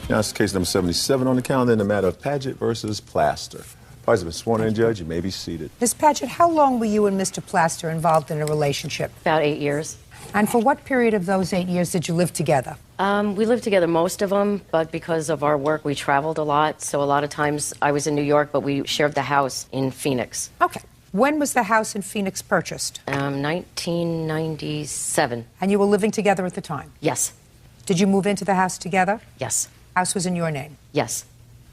Now it's case number 77 on the calendar in the matter of Paget versus Plaster. Parties have been sworn in, Judge. You may be seated. Ms. Paget, how long were you and Mr. Plaster involved in a relationship? About 8 years. And for what period of those 8 years did you live together? We lived together most of them, but because of our work, we traveled a lot. So a lot of times I was in New York, but we shared the house in Phoenix. Okay. When was the house in Phoenix purchased? 1997. And you were living together at the time? Yes. Did you move into the house together? Yes. House was in your name? Yes.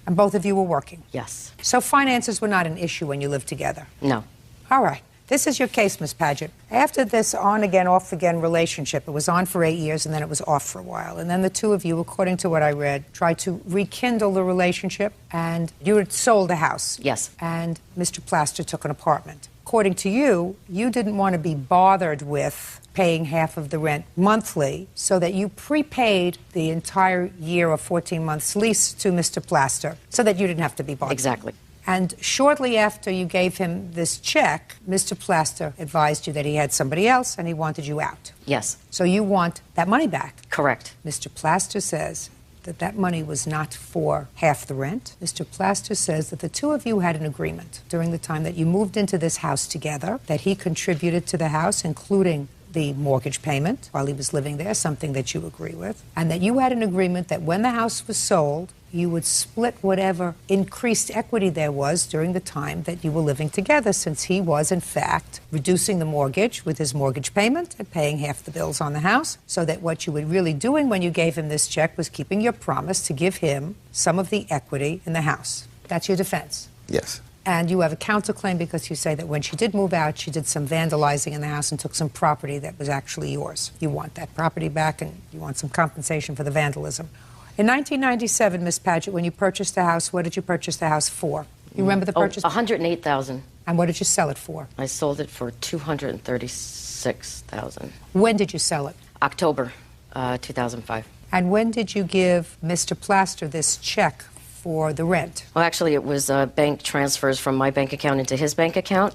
And both of you were working? Yes. So finances were not an issue when you lived together? No. All right. This is your case, Ms. Paget. After this on-again, off-again relationship, it was on for 8 years and then it was off for a while. And then the two of you, according to what I read, tried to rekindle the relationship, and you had sold a house. Yes. And Mr. Plaster took an apartment. According to you, you didn't want to be bothered with paying half of the rent monthly, so that you prepaid the entire year of 14 months lease to Mr. Plaster so that you didn't have to be bothered. Exactly. And shortly after you gave him this check, Mr. Plaster advised you that he had somebody else and he wanted you out. Yes. So you want that money back. Correct. Mr. Plaster says that that money was not for half the rent. Mr. Plaster says that the two of you had an agreement during the time that you moved into this house together, that he contributed to the house, including the mortgage payment while he was living there, something that you agree with, and that you had an agreement that when the house was sold, you would split whatever increased equity there was during the time that you were living together, since he was, in fact, reducing the mortgage with his mortgage payment and paying half the bills on the house, so that what you were really doing when you gave him this check was keeping your promise to give him some of the equity in the house. That's your defense. Yes. And you have a counterclaim because you say that when she did move out, she did some vandalizing in the house and took some property that was actually yours. You want that property back and you want some compensation for the vandalism. In 1997, Ms. Paget, when you purchased the house, what did you purchase the house for? You remember the purchase? $108,000. And what did you sell it for? I sold it for $236,000. When did you sell it? October 2005. And when did you give Mr. Plaster this check for the rent? Well, actually, it was bank transfers from my bank account into his bank account.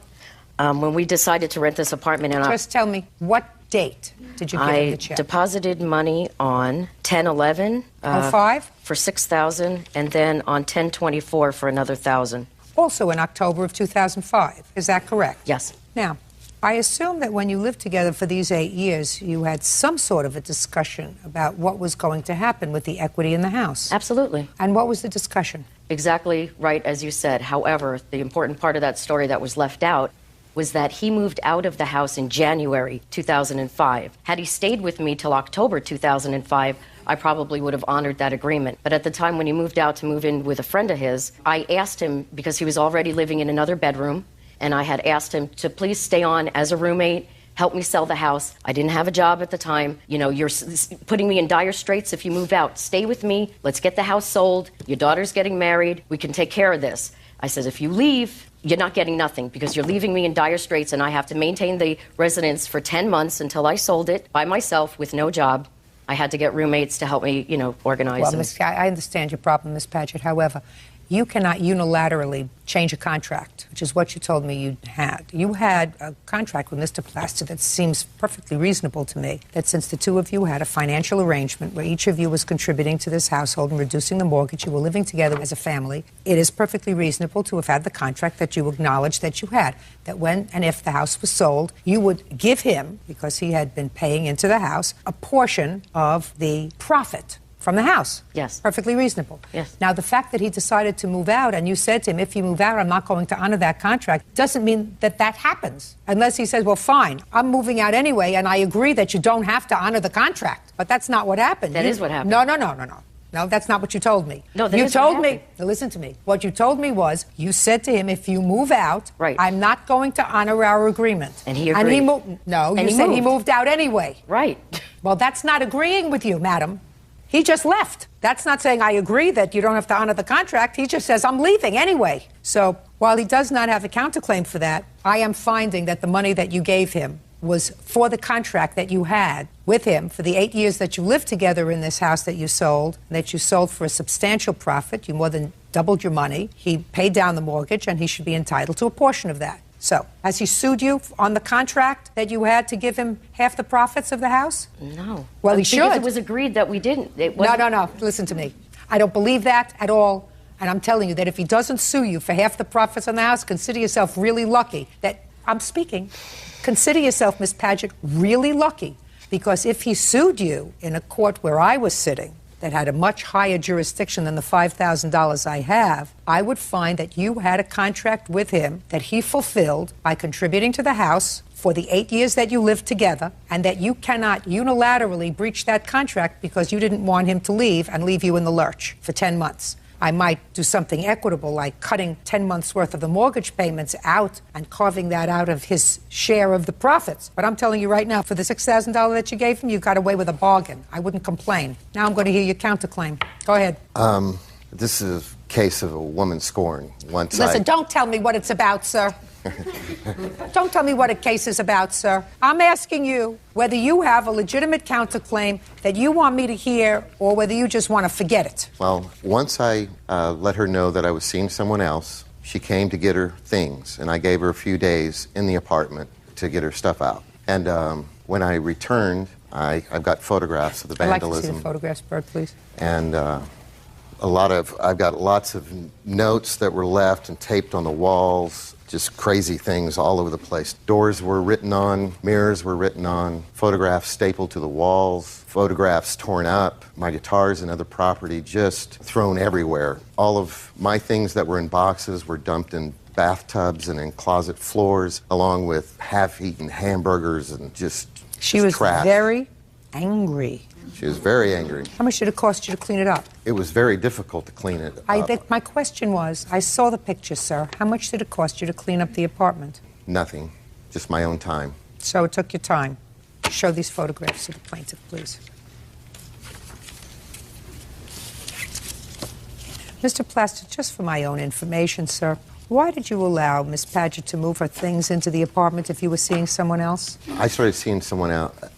When we decided to rent this apartment, and just tell me, what date did you give him the check? I deposited money on 10/11 05 for $6,000, and then on 10/24 for another $1,000. Also in October of 2005. Is that correct? Yes. Now, I assume that when you lived together for these 8 years, you had some sort of a discussion about what was going to happen with the equity in the house. Absolutely. And what was the discussion? Exactly right, as you said. However, the important part of that story that was left out was that he moved out of the house in January 2005. Had he stayed with me till October 2005, I probably would have honored that agreement. But at the time when he moved out to move in with a friend of his, I asked him, because he was already living in another bedroom, and I had asked him to please stay on as a roommate, help me sell the house. I didn't have a job at the time. You know, you're putting me in dire straits if you move out. Stay with me. Let's get the house sold. Your daughter's getting married. We can take care of this. I said, if you leave, you're not getting nothing because you're leaving me in dire straits, and I have to maintain the residence for 10 months until I sold it by myself with no job. I had to get roommates to help me, organize. Well, I understand your problem, Ms. Paget. However, you cannot unilaterally change a contract, which is what you told me you had. You had a contract with Mr. Plaster that seems perfectly reasonable to me, that since the two of you had a financial arrangement where each of you was contributing to this household and reducing the mortgage, you were living together as a family, it is perfectly reasonable to have had the contract that you acknowledged that you had, that when and if the house was sold, you would give him, because he had been paying into the house, a portion of the profit from the house. Yes. Perfectly reasonable. Yes. Now, the fact that he decided to move out and you said to him, if you move out, I'm not going to honor that contract, doesn't mean that that happens. Unless he says, well, fine, I'm moving out anyway, and I agree that you don't have to honor the contract. But that's not what happened. That is what happened. No. No, that's not what you told me. No, that you is what told me. happened. Now, listen to me. What you told me was, you said to him, if you move out, right, I'm not going to honor our agreement. And he agreed. You said he moved out anyway. Right. Well, that's not agreeing with you, madam. He just left. That's not saying I agree that you don't have to honor the contract. He just says, I'm leaving anyway. So while he does not have a counterclaim for that, I am finding that the money that you gave him was for the contract that you had with him for the 8 years that you lived together in this house that you sold for a substantial profit. You more than doubled your money. He paid down the mortgage, and he should be entitled to a portion of that. So, has he sued you on the contract that you had to give him half the profits of the house? No. Well, he should. Because it was agreed that we didn't. No. Listen to me. I don't believe that at all. And I'm telling you that if he doesn't sue you for half the profits on the house, consider yourself really lucky that I'm speaking. Consider yourself, Miss Paget, really lucky. Because if he sued you in a court where I was sitting, that had a much higher jurisdiction than the $5,000 I have, I would find that you had a contract with him that he fulfilled by contributing to the house for the 8 years that you lived together, and that you cannot unilaterally breach that contract because you didn't want him to leave and leave you in the lurch for 10 months. I might do something equitable, like cutting 10 months' worth of the mortgage payments out and carving that out of his share of the profits. But I'm telling you right now, for the $6,000 that you gave him, you got away with a bargain. I wouldn't complain. Now I'm going to hear your counterclaim. Go ahead. This is a case of a woman scorn. Listen, don't tell me what it's about, sir. Don't tell me what a case is about, sir. I'm asking you whether you have a legitimate counterclaim that you want me to hear, or whether you just want to forget it. Well, once I let her know that I was seeing someone else, she came to get her things, and I gave her a few days in the apartment to get her stuff out. And when I returned, I've got photographs of the vandalism. I'd like to see the photographs, Bert, please. And I've got lots of notes that were left and taped on the walls. Just crazy things all over the place. Doors were written on, mirrors were written on, photographs stapled to the walls, photographs torn up, my guitars and other property just thrown everywhere. All of my things that were in boxes were dumped in bathtubs and in closet floors, along with half-eaten hamburgers and just She was trash. very angry. She was very angry. How much did it cost you to clean it up? It was very difficult to clean it up. My question was, I saw the picture, sir. How much did it cost you to clean up the apartment? Nothing. Just my own time. So it took your time. Show these photographs to the plaintiff, please. Mr. Plaster, just for my own information, sir, why did you allow Miss Paget to move her things into the apartment if you were seeing someone else? I started seeing someone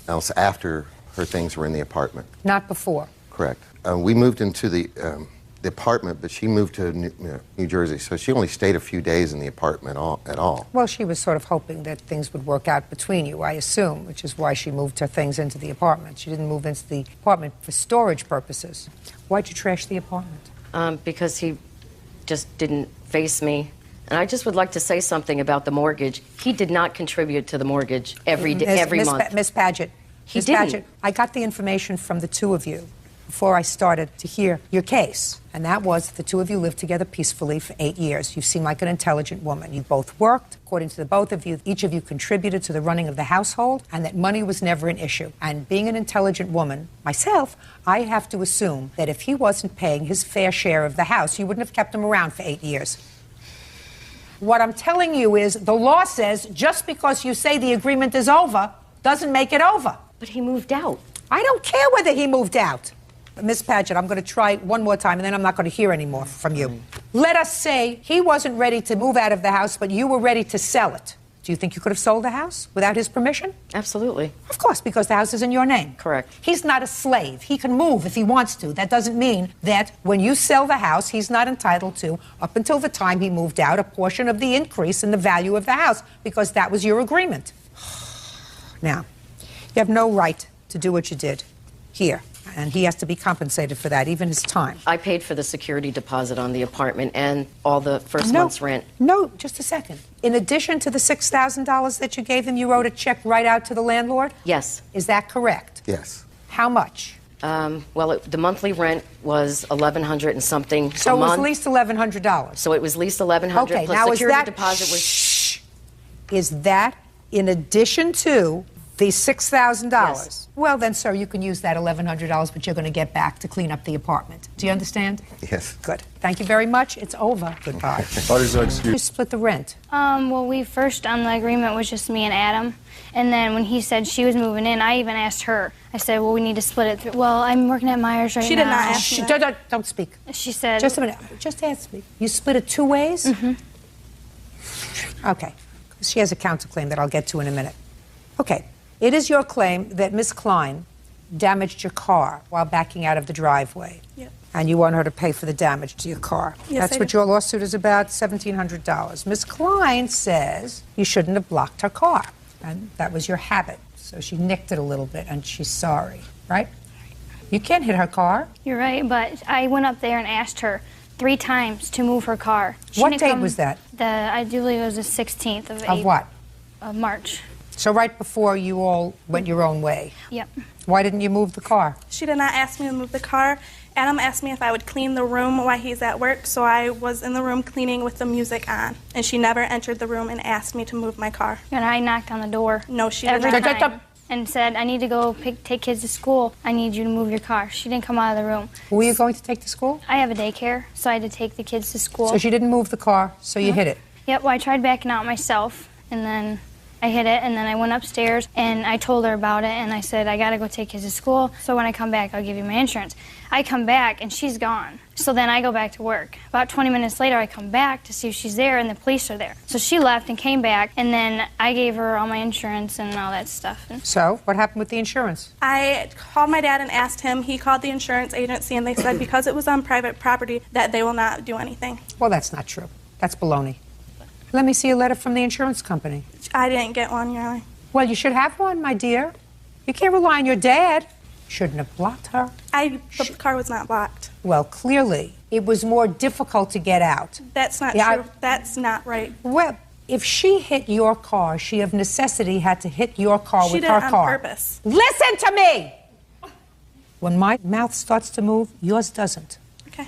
else after her things were in the apartment. Not before? Correct. We moved into the apartment, but she moved to New Jersey, so she only stayed a few days in the apartment at all. Well, she was sort of hoping that things would work out between you, I assume, which is why she moved her things into the apartment. She didn't move into the apartment for storage purposes. Why'd you trash the apartment? Because he just didn't face me. And I just would like to say something about the mortgage. He did not contribute to the mortgage every month. Miss Paget. He didn't. Paget, I got the information from the two of you before I started to hear your case. And that was the two of you lived together peacefully for 8 years. You seem like an intelligent woman. You both worked. According to the both of you, each of you contributed to the running of the household, and that money was never an issue. And being an intelligent woman, myself, I have to assume that if he wasn't paying his fair share of the house, you wouldn't have kept him around for 8 years. What I'm telling you is the law says just because you say the agreement is over doesn't make it over. But he moved out. I don't care whether he moved out. Miss Paget, I'm going to try one more time, and then I'm not going to hear any more from you. Let us say he wasn't ready to move out of the house, but you were ready to sell it. Do you think you could have sold the house without his permission? Absolutely. Of course, because the house is in your name. Correct. He's not a slave. He can move if he wants to. That doesn't mean that when you sell the house, he's not entitled to, up until the time he moved out, a portion of the increase in the value of the house, because that was your agreement. Now, you have no right to do what you did here, and he has to be compensated for that, even his time. I paid for the security deposit on the apartment and all the first month's rent. No, just a second. In addition to the $6,000 that you gave him, you wrote a check right out to the landlord? Yes. Is that correct? Yes. How much? Well, the monthly rent was $1,100 and something So a it was month. at least $1,100. So it was at least $1,100 Okay, plus now security deposit was. Shh. Is that in addition to the $6,000? Yes. Well, then, sir, you can use that $1,100, but you're going to get back to clean up the apartment. Do you understand? Yes. Good. Thank you very much. It's over. Goodbye. Parties are You excused. split the rent. Well, we first on the agreement was just me and Adam, and then when he said she was moving in, I even asked her. I said, "Well, we need to split it." Well, I'm working at Myers right now. She did not ask Shh, me that. don't speak. She said, Just a minute. Just ask me. You split it 2 ways? Mm-hmm. Okay. She has a counterclaim that I'll get to in a minute. Okay. It is your claim that Miss Klein damaged your car while backing out of the driveway. Yep. And you want her to pay for the damage to your car. Yes, That's I what do. your lawsuit is about, $1,700. Miss Klein says you shouldn't have blocked her car. And that was your habit. So she nicked it a little bit, and she's sorry, right? You can't hit her car. You're right, but I went up there and asked her 3 times to move her car. What date was that? I do believe it was the 16th of April. Of what? Of March. So right before you all went your own way. Yep. Why didn't you move the car? She did not ask me to move the car. Adam asked me if I would clean the room while he's at work, so I was in the room cleaning with the music on. And she never entered the room and asked me to move my car. And I knocked on the door. No, she did every not. time and said, I need to go take kids to school. I need you to move your car. She didn't come out of the room. Who were you going to take to school? I have a daycare, so I had to take the kids to school. So she didn't move the car, so you hit it. Yep, well, I tried backing out myself, and then I hit it, and then I went upstairs, and I told her about it, and I said, I gotta go take kids to school, so when I come back, I'll give you my insurance. I come back, and she's gone. So then I go back to work. About 20 minutes later, I come back to see if she's there, and the police are there. So she left and came back, and then I gave her all my insurance and all that stuff. So what happened with the insurance? I called my dad and asked him. He called the insurance agency, and they said because it was on private property that they will not do anything. Well, that's not true. That's baloney. Let me see a letter from the insurance company. I didn't get one, Your Honor. Well, you should have one, my dear. You can't rely on your dad. Shouldn't have blocked her. The car was not blocked. Well, clearly, it was more difficult to get out. That's not Yeah, true. That's not right. Well, if she hit your car, she of necessity had to hit your car She with did her it on car. purpose. Listen to me! When my mouth starts to move, yours doesn't. Okay.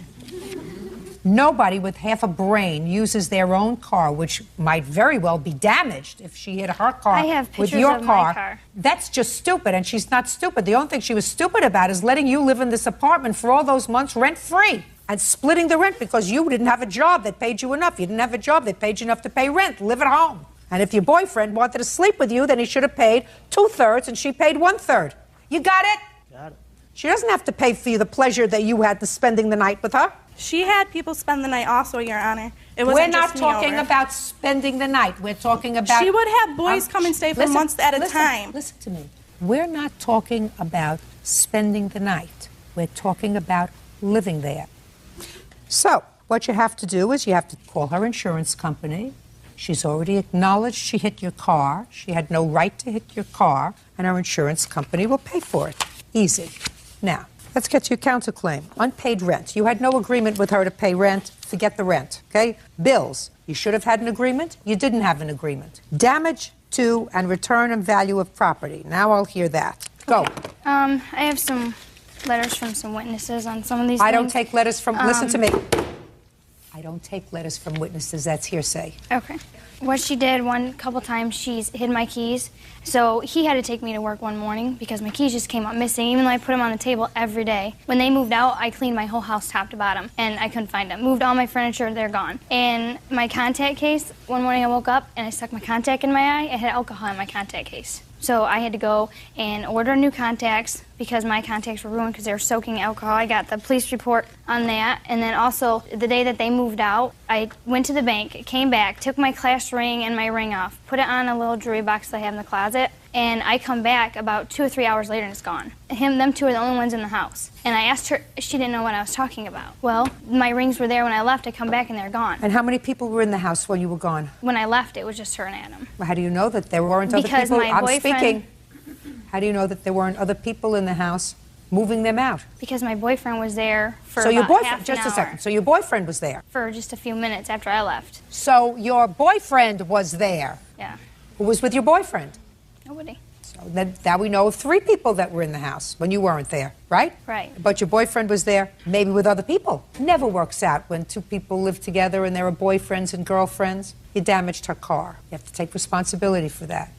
Nobody with half a brain uses their own car, which might very well be damaged if she hit her car I have with pictures your of my car. car. That's just stupid, and she's not stupid. The only thing she was stupid about is letting you live in this apartment for all those months rent-free and splitting the rent because you didn't have a job that paid you enough. You didn't have a job that paid you enough to pay rent, live at home. And if your boyfriend wanted to sleep with you, then he should have paid 2/3 and she paid 1/3. You got it? Got it. She doesn't have to pay for you the pleasure that you had to spending the night with her. She had people spend the night also, Your Honor. It We're wasn't not just me talking over. about spending the night. We're talking about... She would have boys come and stay for months at a time. Listen to me. We're not talking about spending the night. We're talking about living there. So, what you have to do is you have to call her insurance company. She's already acknowledged she hit your car. She had no right to hit your car, and our insurance company will pay for it. Easy. Now, let's get to your counterclaim. Unpaid rent. You had no agreement with her to pay rent. Forget the rent, okay? Bills. You should have had an agreement. You didn't have an agreement. Damage to and return and value of property. Now I'll hear that. Go. Okay. I have some letters from some witnesses on some of these I don't things. take letters from... listen to me. I don't take letters from witnesses. That's hearsay. Okay. What she did couple times, she's hid my keys. So he had to take me to work one morning because my keys just came up missing, even though I put them on the table every day. When they moved out, I cleaned my whole house top to bottom, and I couldn't find them. Moved all my furniture, they're gone. And my contact case, one morning I woke up and I stuck my contact in my eye. It had alcohol in my contact case. So I had to go and order new contacts because my contacts were ruined because they were soaking alcohol. I got the police report on that. And then also, the day that they moved out, I went to the bank, came back, took my class ring and my ring off, put it on a little jewelry box that I have in the closet, and I come back about 2 or 3 hours later and it's gone. Them two are the only ones in the house. And I asked her, she didn't know what I was talking about. Well, my rings were there when I left. I come back and they're gone. And how many people were in the house when you were gone? When I left, it was just her and Adam. How do you know that there weren't other Because people? my I'm boyfriend- speaking. How do you know that there weren't other people in the house moving them out? Because my boyfriend was there for So your about boyfriend, half an just a hour. second. So your boyfriend was there. For just a few minutes after I left. So your boyfriend was there. Yeah. Who was with your boyfriend? Nobody. So now we know of 3 people that were in the house when you weren't there, right? Right. But your boyfriend was there, maybe with other people. Never works out when 2 people live together and there are boyfriends and girlfriends. You damaged her car. You have to take responsibility for that.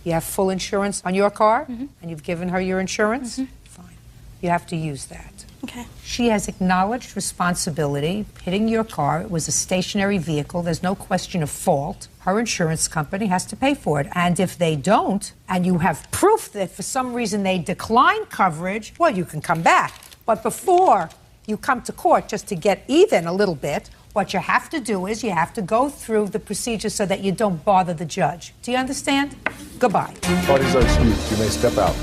You have full insurance on your car, and you've given her your insurance? Fine. You have to use that. Okay. She has acknowledged responsibility. Hitting your car, it was a stationary vehicle. There's no question of fault. Her insurance company has to pay for it. And if they don't, and you have proof that for some reason they decline coverage, well, you can come back. But before you come to court just to get even a little bit, what you have to do is you have to go through the procedure so that you don't bother the judge. Do you understand? Goodbye. Parties are excused. You may step out.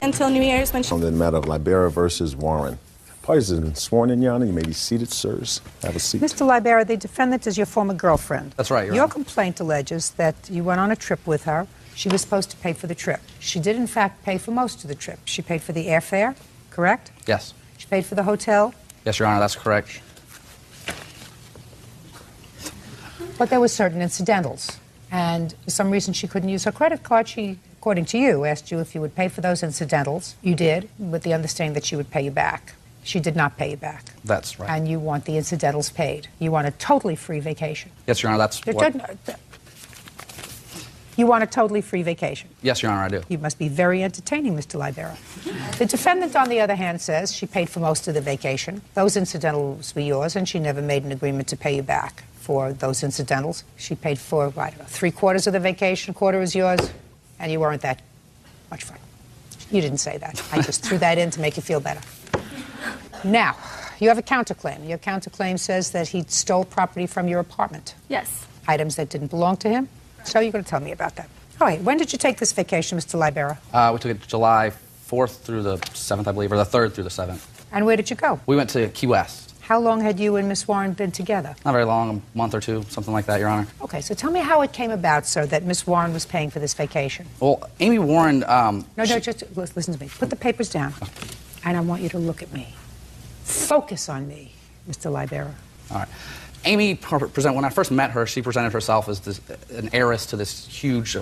Until New Year's when she... On the matter of Libera versus Warren. Parties have been sworn in, Your Honor. You may be seated, sirs. Have a seat. Mr. Libera, the defendant is your former girlfriend. That's right, Your Your Honor. complaint alleges that you went on a trip with her. She was supposed to pay for the trip. She did, in fact, pay for most of the trip. She paid for the airfare, correct? Yes. She paid for the hotel, Yes, Your Honor, that's correct. but there were certain incidentals. And for some reason she couldn't use her credit card. She, according to you, asked you if you would pay for those incidentals. You did, with the understanding that she would pay you back. She did not pay you back. That's right. And you want the incidentals paid. You want a totally free vacation. Yes, Your Honor, that's what... You want a totally free vacation. Yes, Your Honor, I do. You must be very entertaining, Mr. Libera. The defendant, on the other hand, says she paid for most of the vacation. Those incidentals were yours, and she never made an agreement to pay you back for those incidentals. She paid for, I don't know, 3/4 of the vacation, a quarter is yours, and you weren't that much fun. You didn't say that. I just threw that in to make you feel better. Now, you have a counterclaim. Your counterclaim says that he stole property from your apartment. Yes. Items that didn't belong to him. So you're going to tell me about that. All right. When did you take this vacation, Mr. Libera? We took it July 4th through the 7th, I believe, or the 3rd through the 7th. And where did you go? We went to Key West. How long had you and Miss Warren been together? Not very long, a month or two, something like that, Your Honor. Okay, so tell me how it came about, sir, that Miss Warren was paying for this vacation. Well, Amy Warren... No, just listen to me. Put the papers down, and I want you to look at me. Focus on me, Mr. Libera. All right. Amy, when I first met her, she presented herself as an heiress to this huge,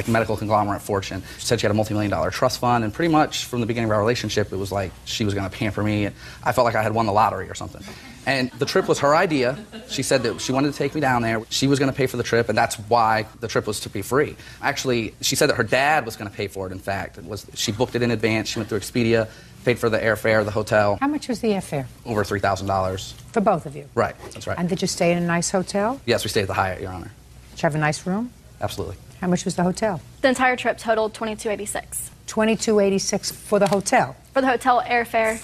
medical conglomerate fortune. She said she had a multi-million-dollar trust fund, and pretty much from the beginning of our relationship, it was like she was going to pamper me, and I felt like I had won the lottery or something. And the trip was her idea. She said that she wanted to take me down there. She was going to pay for the trip, and that's why the trip was to be free. Actually, she said that her dad was going to pay for it, in fact. She booked it in advance. She went through Expedia, paid for the airfare, the hotel. How much was the airfare? Over $3,000. For both of you? Right, that's right. And did you stay in a nice hotel? Yes, we stayed at the Hyatt, Your Honor. Did you have a nice room? Absolutely. How much was the hotel? The entire trip totaled $22.86. $22.86 for the hotel? For the hotel, airfare,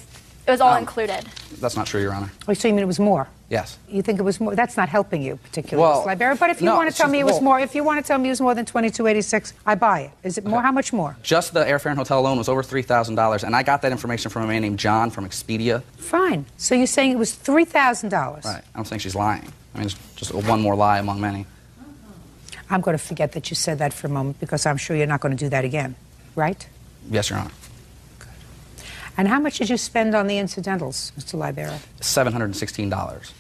it was all included. That's not true, Your Honor. Oh, so you mean it was more? Yes. You think it was more? That's not helping you particularly, Well, Mr. Libera. But if you no, want to tell me it was well- more, if you want to tell me it was more than $22.86, I buy it. Is it more? How much more? Just the airfare and hotel alone was over $3,000, and I got that information from a man named John from Expedia. Fine. So you're saying it was $3,000? Right. I don't think she's lying. I mean, it's just one more lie among many. I'm going to forget that you said that for a moment because I'm sure you're not going to do that again, right? Yes, Your Honor. And how much did you spend on the incidentals, Mr. Libera? $716.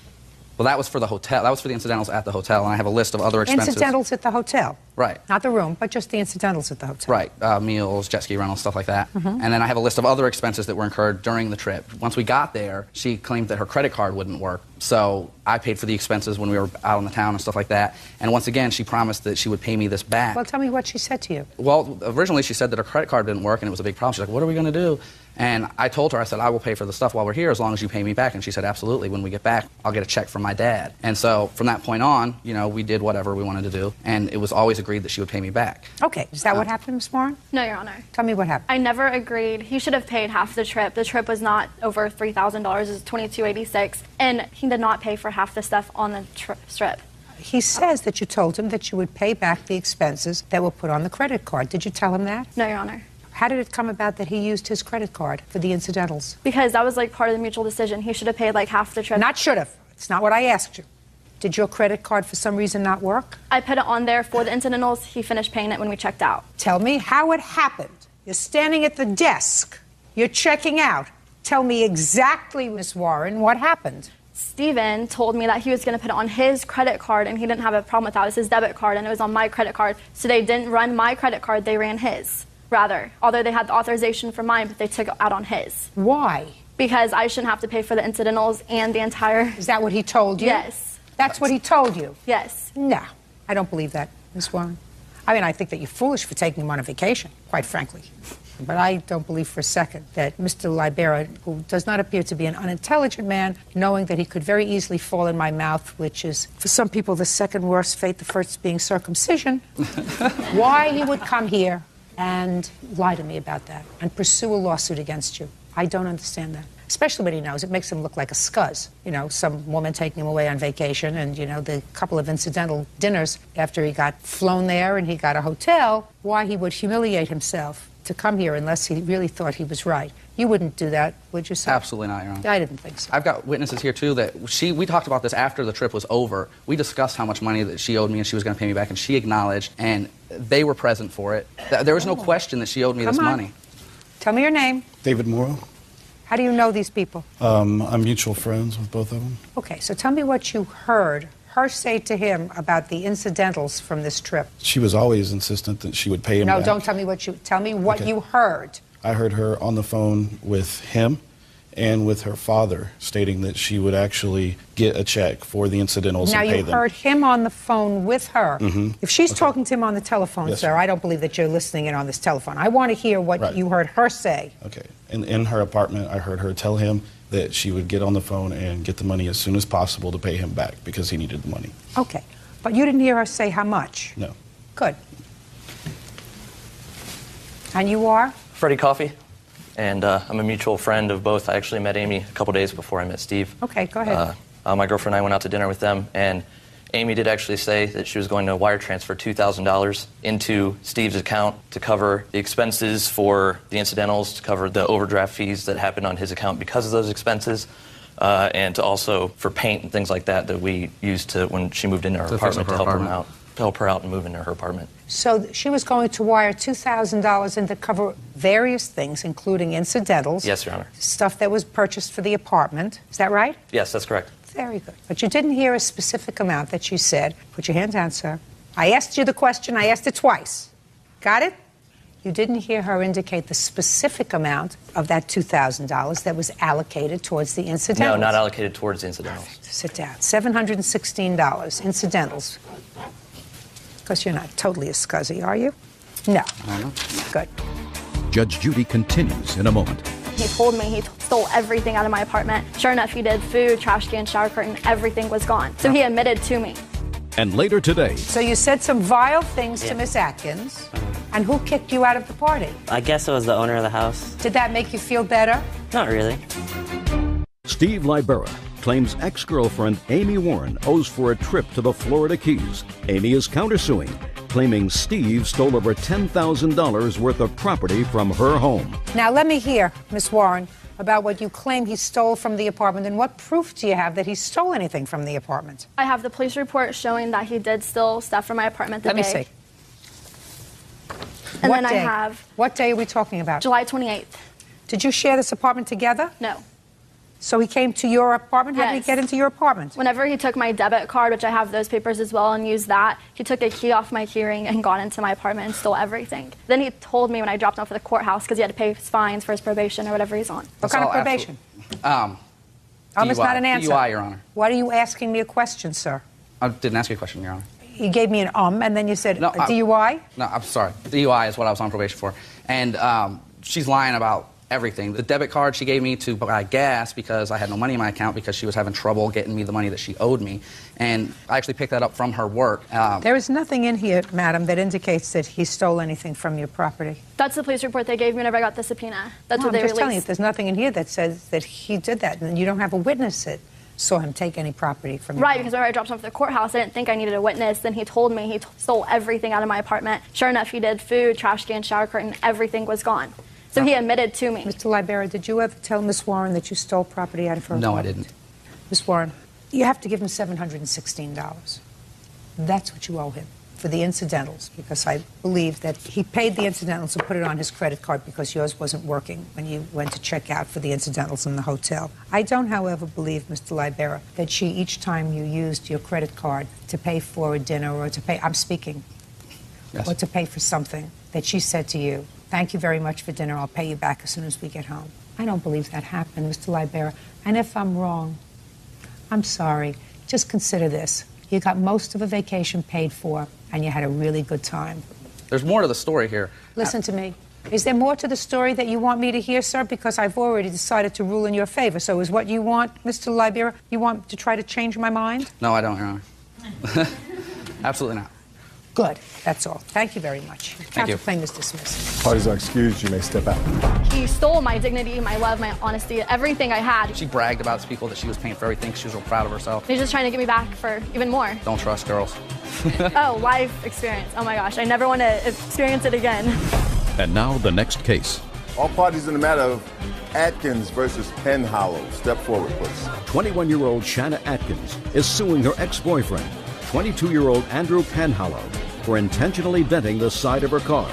Well, that was for the hotel. That was for the incidentals at the hotel, and I have a list of other expenses. Incidentals at the hotel? Right. Not the room, but just the incidentals at the hotel? Right. Meals, jet ski rentals, stuff like that. And then I have a list of other expenses that were incurred during the trip. Once we got there, she claimed that her credit card wouldn't work. So I paid for the expenses when we were out in the town and stuff like that. And once again, she promised that she would pay me this back. Well, tell me what she said to you. Well, originally she said that her credit card didn't work and it was a big problem. She's like, what are we going to do? And I told her, I said, I will pay for the stuff while we're here as long as you pay me back. And she said, absolutely. When we get back, I'll get a check from my dad. And so from that point on, we did whatever we wanted to do. And it was always agreed that she would pay me back. Okay. Is that what happened, Ms. Warren? No, Your Honor. Tell me what happened. I never agreed. He should have paid half the trip. The trip was not over $3,000. It was $22.86. And he did not pay for half the stuff on the strip. He says that you told him that you would pay back the expenses that were put on the credit card. Did you tell him that? No, Your Honor. How did it come about that he used his credit card for the incidentals? Because that was part of the mutual decision. He should have paid half the trip. Not should have. It's not what I asked you. Did your credit card for some reason not work? I put it on there for the incidentals. He finished paying it when we checked out. Tell me how it happened. You're standing at the desk. You're checking out. Tell me exactly, Miss Warren, what happened. Steven told me that he was going to put it on his credit card, and he didn't have a problem with that. It was his debit card, and it was on my credit card. So they didn't run my credit card. They ran his, rather. Although they had the authorization for mine, but they took it out on his. Why? Because I shouldn't have to pay for the incidentals and the entire... Is that what he told you? Yes. That's what he told you? Yes. No, I don't believe that, Miss Warren. I mean, I think that you're foolish for taking him on a vacation, quite frankly. But I don't believe for a second that Mr. Libera, who does not appear to be an unintelligent man, knowing that he could very easily fall in my mouth, which is, for some people, the second worst fate, the first being circumcision, why he would come here and lie to me about that and pursue a lawsuit against you. I don't understand that. Especially when he knows it makes him look like a scuzz. Some woman taking him away on vacation and, the couple of incidental dinners after he got flown there and he got a hotel, why he would humiliate himself to come here unless he really thought he was right. You wouldn't do that, would you, sir? Absolutely not, Your Honor. I didn't think so. I've got witnesses here, too, that we talked about this after the trip was over. We discussed how much money that she owed me and she was going to pay me back, and she acknowledged, and they were present for it. There was no question that she owed me this money. Tell me your name. David Morrow. How do you know these people? I'm mutual friends with both of them. Okay, so tell me what you heard her say to him about the incidentals from this trip. She was always insistent that she would pay him No, back. don't tell me what Okay. you heard. I heard her on the phone with him and with her father stating that she would actually get a check for the incidentals Now and pay you them. heard him on the phone with her. If she's talking to him on the telephone, Yes, sir, ma'am. I don't believe that you're listening in on this telephone. I want to hear what Right. you heard her say. Okay. In her apartment, I heard her tell him that she would get on the phone and get the money as soon as possible to pay him back because he needed the money. Okay, but you didn't hear her say how much. No. Good. And you are? Freddie Coffey, and I'm a mutual friend of both. I actually met Amy a couple days before I met Steve. Okay, go ahead. My girlfriend and I went out to dinner with them, and Amy did actually say that she was going to wire transfer $2,000 into Steve's account to cover the expenses for the incidentals, to cover the overdraft fees that happened on his account because of those expenses, and to also for paint and things like that that we used to when she moved into her To fix apartment up her to apartment. help her out and move into her apartment. So she was going to wire $2,000 in to cover various things, including incidentals. Yes, Your Honor. Stuff that was purchased for the apartment. Is that right? Yes, that's correct. Very good. But you didn't hear a specific amount that she said. Put your hand down, sir. I asked you the question. I asked it twice. Got it? You didn't hear her indicate the specific amount of that $2,000 that was allocated towards the incidentals. No, not allocated towards the incidentals. Sit down. $716, incidentals. Because you're not totally a scuzzy, are you? No. Good. Judge Judy continues in a moment. He told me he stole everything out of my apartment. Sure enough, he did. Food, trash can, shower curtain, everything was gone. So he admitted to me. And later today, So you said some vile things to Miss Atkins, and who kicked you out of the party? I guess it was the owner of the house. Did that make you feel better? Not really. Steve Libera claims ex-girlfriend Amy Warren owes for a trip to the Florida Keys. Amy is countersuing, claiming Steve stole over $10,000 worth of property from her home. Now let me hear, Miss Warren, about what you claim he stole from the apartment, and what proof do you have that he stole anything from the apartment? I have the police report showing that he did steal stuff from my apartment the Let day. me see. And What then I day? have What day are we talking about? July 28th. Did you share this apartment together? No. So he came to your apartment? How did he Yes. get into your apartment? Whenever he took my debit card, which I have those papers as well, and used that, he took a key off my keyring and got into my apartment and stole everything. Then he told me when I dropped him off at the courthouse because he had to pay his fines for his probation or whatever he's on. What kind of probation? It's not an answer. DUI, Your Honor. Why are you asking me a question, sir? I didn't ask you a question, Your Honor. You gave me an and then you said No, DUI? No, I'm sorry. DUI is what I was on probation for. And she's lying about everything. The debit card she gave me to buy gas because I had no money in my account because she was having trouble getting me the money that she owed me. And I actually picked that up from her work. There is nothing in here, madam, that indicates that he stole anything from your property. That's the police report they gave me whenever I got the subpoena. That's No, what they I'm just telling you, released. there's nothing in here that says that he did that, and you don't have a witness that saw him take any property from your Right, home. because whenever I dropped him off at the courthouse, I didn't think I needed a witness. Then he told me he stole everything out of my apartment. Sure enough, he did. Food, trash can, shower curtain, everything was gone. So he admitted to me. Mr. Libera, did you ever tell Miss Warren that you stole property out of her No, I apartment? didn't. Miss Warren, you have to give him $716. That's what you owe him for the incidentals, because I believe that he paid the incidentals and put it on his credit card because yours wasn't working when you went to check out for the incidentals in the hotel. I don't, however, believe, Mr. Libera, that she, each time you used your credit card to pay for a dinner or to pay, I'm speaking, Yes. or to pay for something, that she said to you, thank you very much for dinner, I'll pay you back as soon as we get home. I don't believe that happened, Mr. Libera. And if I'm wrong, I'm sorry. Just consider this. You got most of a vacation paid for, and you had a really good time. There's more to the story here. Listen to me. Is there more to the story that you want me to hear, sir? Because I've already decided to rule in your favor. So is what you want, Mr. Libera, you want to try to change my mind? No, I don't, Your Honor. Absolutely not. Good. That's all. Thank you very much. Thank you. Counterclaim is dismissed. Parties are excused. You may step out. He stole my dignity, my love, my honesty, everything I had. She bragged about to people that she was paying for everything. She was real proud of herself. He's just trying to get me back for even more. Don't trust girls. Oh, life experience. Oh my gosh, I never want to experience it again. And now the next case. All parties in the matter of Atkins versus Penhollow. Step forward, please. 21-year-old Shanna Atkins is suing her ex-boyfriend, 22-year-old Andrew Penhollow, for intentionally denting the side of her car.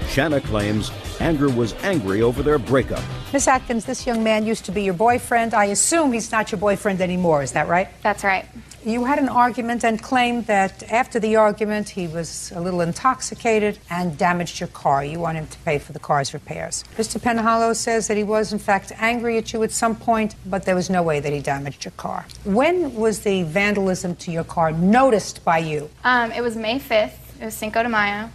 Shanna claims Andrew was angry over their breakup. Miss Atkins, this young man used to be your boyfriend. I assume he's not your boyfriend anymore. Is that right? That's right. You had an argument and claimed that after the argument he was a little intoxicated and damaged your car. You want him to pay for the car's repairs. Mr. Penhallow says that he was in fact angry at you at some point, but there was no way that he damaged your car. When was the vandalism to your car noticed by you? It was May 5th. It was Cinco de Mayo.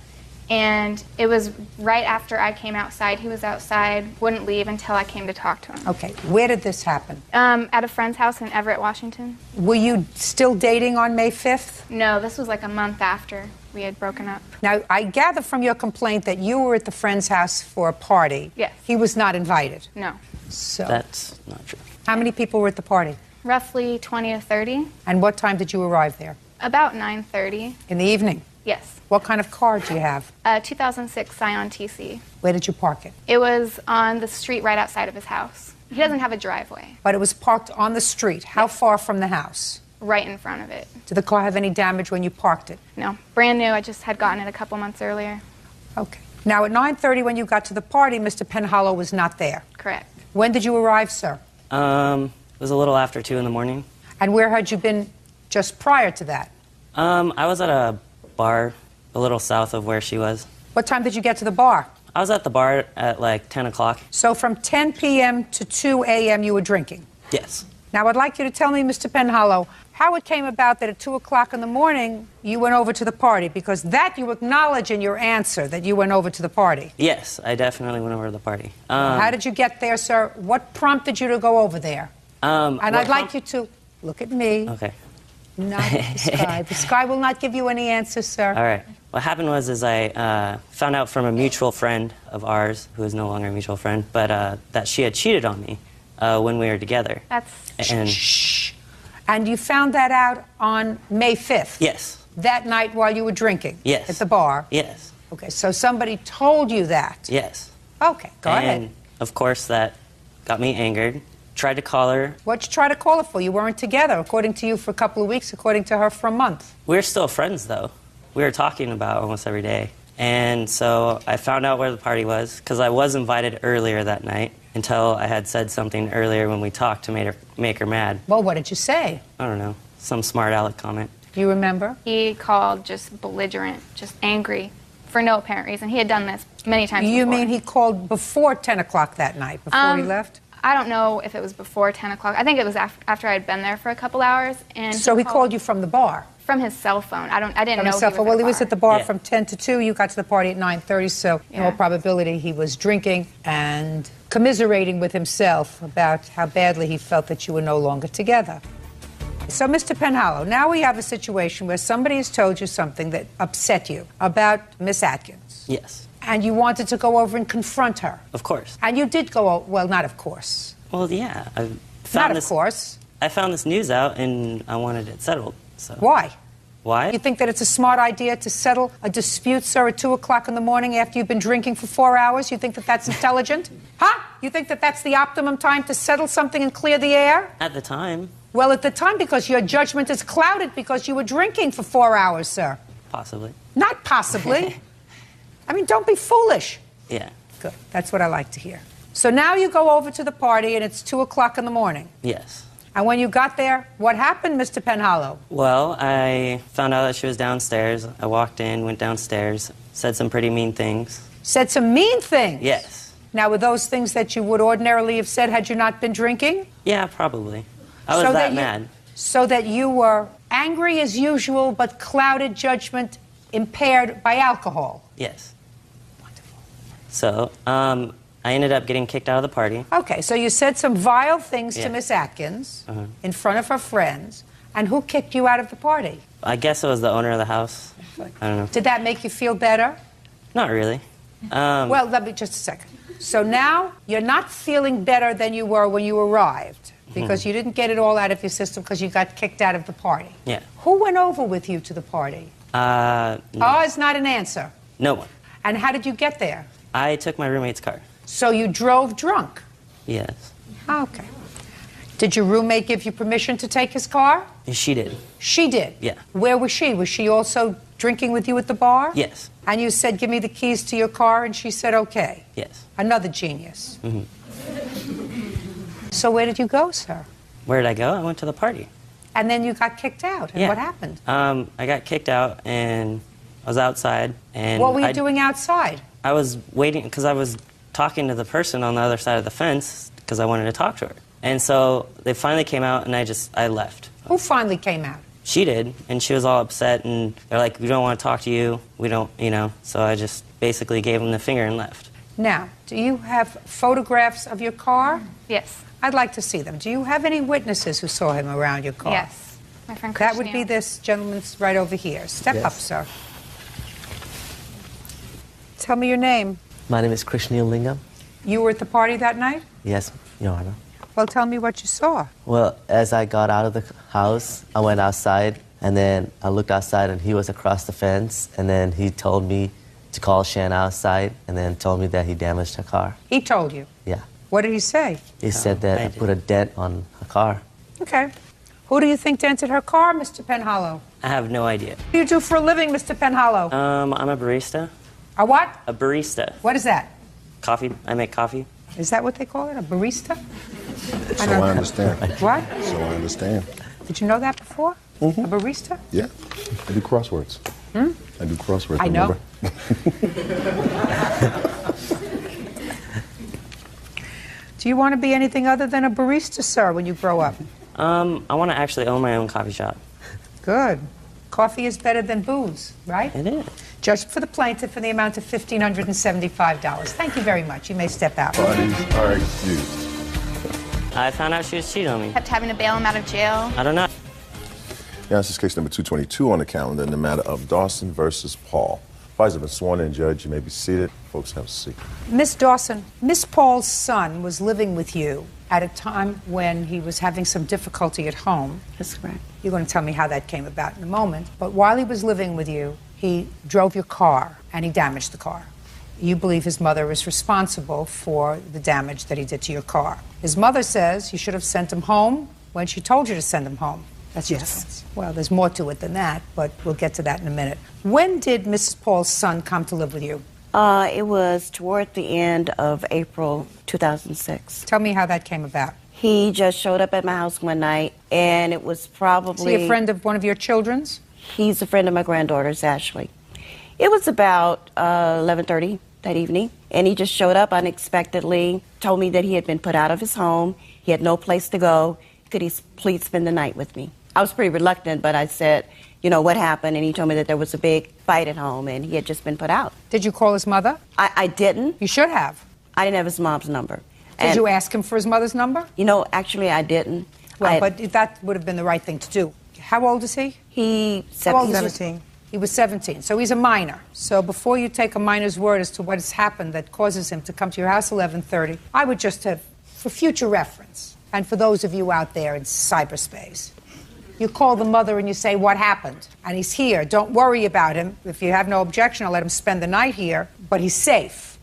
And it was right after I came outside. He was outside, wouldn't leave until I came to talk to him. Okay, where did this happen? At a friend's house in Everett, Washington. Were you still dating on May 5th? No, this was like a month after we had broken up. Now, I gather from your complaint that you were at the friend's house for a party. Yes. He was not invited. No. So, That's not true. how many people were at the party? Roughly 20 to 30. And what time did you arrive there? About 9:30. In the evening? Yes. What kind of car do you have? 2006 Scion TC. Where did you park it? It was on the street right outside of his house. He doesn't have a driveway. But it was parked on the street. How far from the house? Right in front of it. Did the car have any damage when you parked it? No. Brand new. I just had gotten it a couple months earlier. Okay. Now, at 9:30 when you got to the party, Mr. Penhallow was not there. Correct. When did you arrive, sir? It was a little after 2 in the morning. And where had you been just prior to that? I was at a bar a little south of where she was. What time did you get to the bar? I was at the bar at like 10 o'clock. So from 10 p.m. to 2 a.m. you were drinking? Yes. Now, I'd like you to tell me, Mr. Penhallow, how it came about that at 2 o'clock in the morning you went over to the party, because that you acknowledge in your answer, that you went over to the party. Yes, I definitely went over to the party. How did you get there, sir? What prompted you to go over there? And I'd like you to look at me, Okay. not at the sky. The sky will not give you any answers, sir. All right. What happened was I found out from a mutual friend of ours, who is no longer a mutual friend, but that she had cheated on me when we were together. That's... Shh. And you found that out on May 5th? Yes. That night while you were drinking? Yes. At the bar? Yes. Okay, so somebody told you that? Yes. Okay, go ahead. And, of course, that got me angered. Tried to call her. What'd you try to call her for? You weren't together, according to you, for a couple of weeks, according to her, for a month. We're still friends, though. We were talking about almost every day. And so I found out where the party was, because I was invited earlier that night, until I had said something earlier when we talked to make her mad. Well, what did you say? I don't know. Some smart aleck comment. Do you remember? He called just belligerent, just angry, for no apparent reason. He had done this many times You before. mean he called before 10 o'clock that night, before he left? I don't know if it was before 10 o'clock. I think it was after I had been there for a couple hours. And So he called you from the bar? From his cell phone. I didn't From know his he cell was phone. at Well, the he was bar. at the bar Yeah. from 10 to 2. You got to the party at 9:30, so in all Yeah. probability he was drinking and commiserating with himself about how badly he felt that you were no longer together. So, Mr. Penhallow, now we have a situation where somebody has told you something that upset you about Miss Atkins. Yes. And you wanted to go over and confront her. Of course. And you did go, well, not of course. Well, yeah. I Not found of this, course. I found this news out, and I wanted it settled. So. Why? Why? You think that it's a smart idea to settle a dispute, sir, at 2 o'clock in the morning after you've been drinking for 4 hours? You think that that's intelligent? Huh? You think that that's the optimum time to settle something and clear the air? At the time, Well, at the time, because your judgment is clouded because you were drinking for 4 hours, sir. possibly. Not possibly. I mean, don't be foolish. Yeah. Good. That's what I like to hear. So now you go over to the party and it's 2 o'clock in the morning. Yes. And when you got there, what happened, Mr. Penhallow? Well, I found out that she was downstairs. I walked in, went downstairs, said some pretty mean things. Said some mean things. Yes. Now, were those things that you would ordinarily have said had you not been drinking? Yeah, probably. I was So that you- mad. So that you were angry as usual, but clouded judgment impaired by alcohol. Yes. Wonderful. So, I ended up getting kicked out of the party. Okay, so you said some vile things to Yeah. Miss Atkins in front of her friends, and who kicked you out of the party? I guess it was the owner of the house. I don't know. Did that make you feel better? Not really. Well, let me just a second. So now you're not feeling better than you were when you arrived because you didn't get it all out of your system because you got kicked out of the party. Yeah. Who went over with you to the party? No. Oh, is not an answer. No one. And how did you get there? I took my roommate's car. So you drove drunk? Yes. Okay. Did your roommate give you permission to take his car? She did. She did? Yeah. Where was she? Was she also drinking with you at the bar? Yes. And you said, give me the keys to your car, and she said, okay. Yes. Another genius. Hmm. So where did you go, sir? Where did I go? I went to the party. And then you got kicked out. And Yeah. what happened? I got kicked out, and I was outside. And What were you doing outside? I was waiting because I was talking to the person on the other side of the fence because I wanted to talk to her. And so they finally came out, and I left. Who finally came out? She did, and she was all upset, and they're like, we don't want to talk to you. We don't, So I just basically gave them the finger and left. Now, do you have photographs of your car? Yes. I'd like to see them. Do you have any witnesses who saw him around your car? Yes. My friend That would be Christiane. this gentleman's right over here. Step up, sir. Tell me your name. My name is Krishnil Lingam. You were at the party that night? Yes, Your Honor. Well, tell me what you saw. Well, as I got out of the house, I went outside, and then I looked outside, and he was across the fence, and then he told me to call Shan outside, and then told me that he damaged her car. He told you? Yeah. What did he say? He said that I put a dent on her car. Okay. Who do you think dented her car, Mr. Penhollow? I have no idea. What do you do for a living, Mr. Penhollow? I'm a barista. A what? A barista. What is that? Coffee. I make coffee. Is that what they call it? A barista? So I understand. What? So I understand. Did you know that before? A barista? Yeah. I do crosswords. I do crosswords. I know. Do you want to be anything other than a barista, sir, when you grow up? I want to actually own my own coffee shop. Good. Coffee is better than booze, right? It is. Judged for the plaintiff in the amount of $1,575. Thank you very much. You may step out. Parties are excused. I found out she was cheating on me. Kept having to bail him out of jail. I don't know. Yeah, this is case number 222 on the calendar in the matter of Dawson versus Paul. Parties have been sworn in, Judge. You may be seated. Folks, have a seat. Miss Dawson, Miss Paul's son was living with you at a time when he was having some difficulty at home. That's correct. You're going to tell me how that came about in a moment. But while he was living with you, he drove your car and he damaged the car. You believe his mother is responsible for the damage that he did to your car. His mother says you should have sent him home when she told you to send him home. That's your defense. Well, there's more to it than that, but we'll get to that in a minute. When did Mrs. Paul's son come to live with you? It was toward the end of April 2006. Tell me how that came about. He just showed up at my house one night, and it was probably... Is he a friend of one of your children's? He's a friend of my granddaughter's, Ashley. It was about 11:30 that evening, and he just showed up unexpectedly, told me that he had been put out of his home, he had no place to go. Could he please spend the night with me? I was pretty reluctant, but I said, you know, what happened? And he told me that there was a big fight at home, and he had just been put out. Did you call his mother? I didn't. You should have. I didn't have his mom's number. Did you ask him for his mother's number? You know, actually, I didn't. Well, but that would have been the right thing to do. How old is he? He's 17. He was 17, so he's a minor. So before you take a minor's word as to what has happened that causes him to come to your house 11:30, I would just have, for future reference, and for those of you out there in cyberspace, you call the mother and you say, what happened? And he's here. Don't worry about him. If you have no objection, I'll let him spend the night here, but he's safe.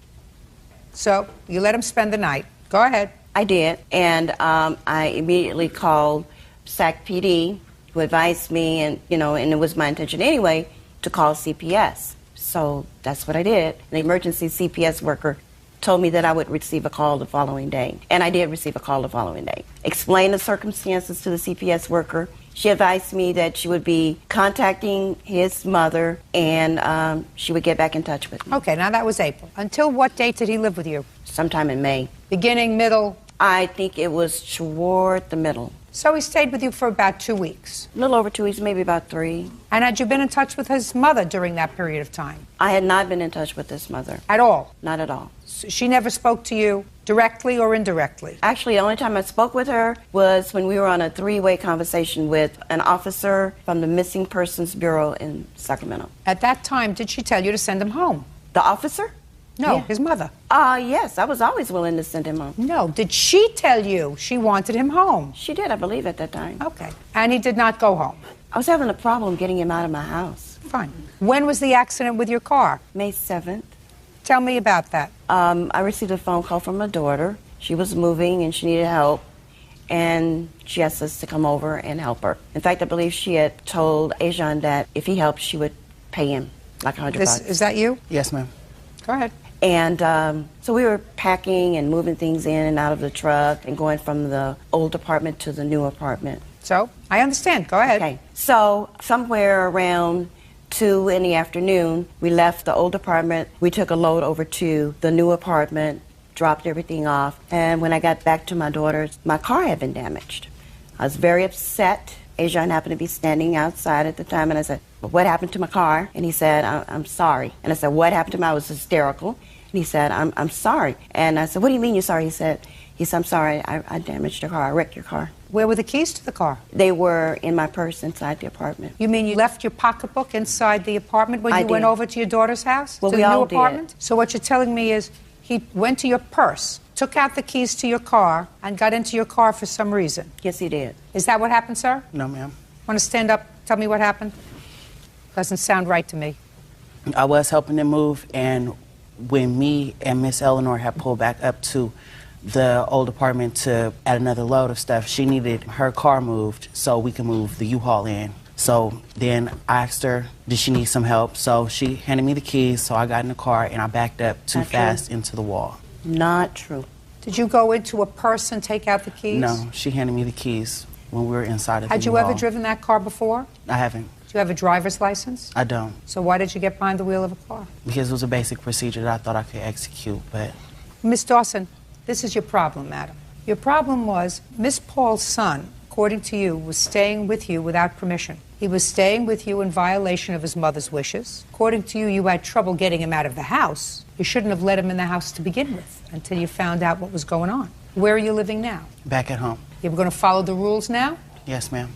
So you let him spend the night. Go ahead. I did, and I immediately called SAC PD, who advised me, and it was my intention anyway, to call CPS. So that's what I did. The emergency CPS worker told me that I would receive a call the following day, and I did receive a call the following day. Explained the circumstances to the CPS worker. She advised me that she would be contacting his mother, and she would get back in touch with me. Okay, now that was April. Until what date did he live with you? Sometime in May. Beginning, middle? I think it was toward the middle. So he stayed with you for about 2 weeks? A little over 2 weeks, maybe about 3. And had you been in touch with his mother during that period of time? I had not been in touch with his mother. At all? Not at all. So she never spoke to you directly or indirectly? Actually, the only time I spoke with her was when we were on a 3-way conversation with an officer from the Missing Persons Bureau in Sacramento. At that time, did she tell you to send him home? The officer? No, Yeah. his mother. Yes, I was always willing to send him home. No, did she tell you she wanted him home? She did, I believe, at that time. Okay. And he did not go home? I was having a problem getting him out of my house. Fine. When was the accident with your car? May 7th. Tell me about that. I received a phone call from my daughter. She was moving and she needed help, and she asked us to come over and help her. In fact, I believe she had told Ajan that if he helped, she would pay him like $100. Is that you? Yes, ma'am. Go ahead. And so we were packing and moving things in and out of the truck and going from the old apartment to the new apartment. So, I understand. Go ahead. Okay. So, somewhere around 2 in the afternoon, we left the old apartment. We took a load over to the new apartment, dropped everything off. And when I got back to my daughter's, my car had been damaged. I was very upset. Ajon happened to be standing outside at the time, and I said, well, what happened to my car? And he said, I'm sorry. And I said, what happened to my? I was hysterical. And he said, I'm sorry. And I said, what do you mean you're sorry? He said, I'm sorry, I damaged your car. I wrecked your car. Where were the keys to the car? They were in my purse inside the apartment. You mean you left your pocketbook inside the apartment when you went over to your daughter's house? Well, to we the new all apartment? did. So what you're telling me is he went to your purse, took out the keys to your car, and got into your car for some reason. Yes, he did. Is that what happened, sir? No, ma'am. Want to stand up? Tell me what happened? Doesn't sound right to me. I was helping them move, and when me and Miss Eleanor had pulled back up to the old apartment to add another load of stuff, she needed her car moved so we could move the U-Haul in. So then I asked her, did she need some help? So she handed me the keys, so I got in the car and I backed up too fast into the wall. Not true. Did you go into a purse and take out the keys? No, she handed me the keys when we were inside of the Had you U-Haul. ever driven that car before? I haven't. Do you have a driver's license? I don't. So why did you get behind the wheel of a car? Because it was a basic procedure that I thought I could execute, but... Miss Dawson, this is your problem, madam. Your problem was Miss Paul's son, according to you, was staying with you without permission. He was staying with you in violation of his mother's wishes. According to you, you had trouble getting him out of the house. You shouldn't have let him in the house to begin with until you found out what was going on. Where are you living now? Back at home. You're going to follow the rules now? Yes, ma'am.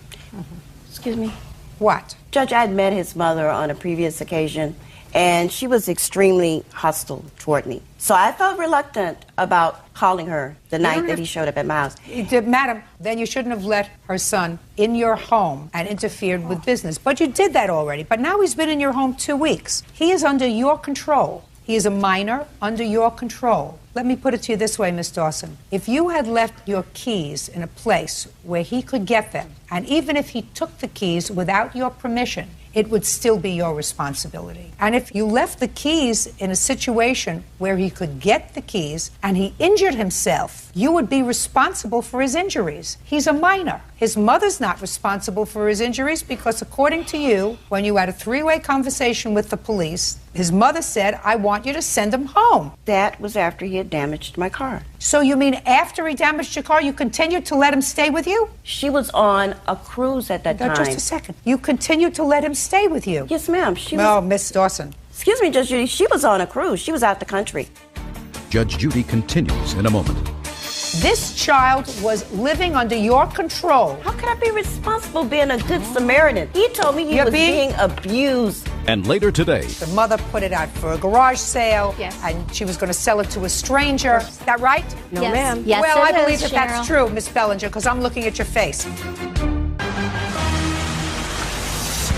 Excuse me? What? Judge, I had met his mother on a previous occasion, and she was extremely hostile toward me. So I felt reluctant about calling her the night that he showed up at my house. Madam, then you shouldn't have let her son in your home and interfered with business. But you did that already. But now he's been in your home 2 weeks. He is under your control. He is a minor under your control. Let me put it to you this way, Miss Dawson. If you had left your keys in a place where he could get them, and even if he took the keys without your permission, it would still be your responsibility. And if you left the keys in a situation where he could get the keys and he injured himself, you would be responsible for his injuries. He's a minor. His mother's not responsible for his injuries because, according to you, when you had a three-way conversation with the police, his mother said, I want you to send him home. That was after he had damaged my car. So you mean after he damaged your car, you continued to let him stay with you? She was on a cruise at that time. Just a second. You continued to let him stay with you? Yes, ma'am. No, Miss Dawson. Excuse me, Judge Judy. She was on a cruise. She was out the country. Judge Judy continues in a moment. This child was living under your control. How could I be responsible being a good Samaritan? He told me he was being abused. And later today, the mother put it out for a garage sale, and she was going to sell it to a stranger. Is that right? No, ma'am. Yes, well, I it believe is, that that's Cheryl. true, Miss Bellinger, because I'm looking at your face.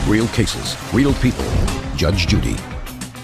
real cases, real people. Judge Judy.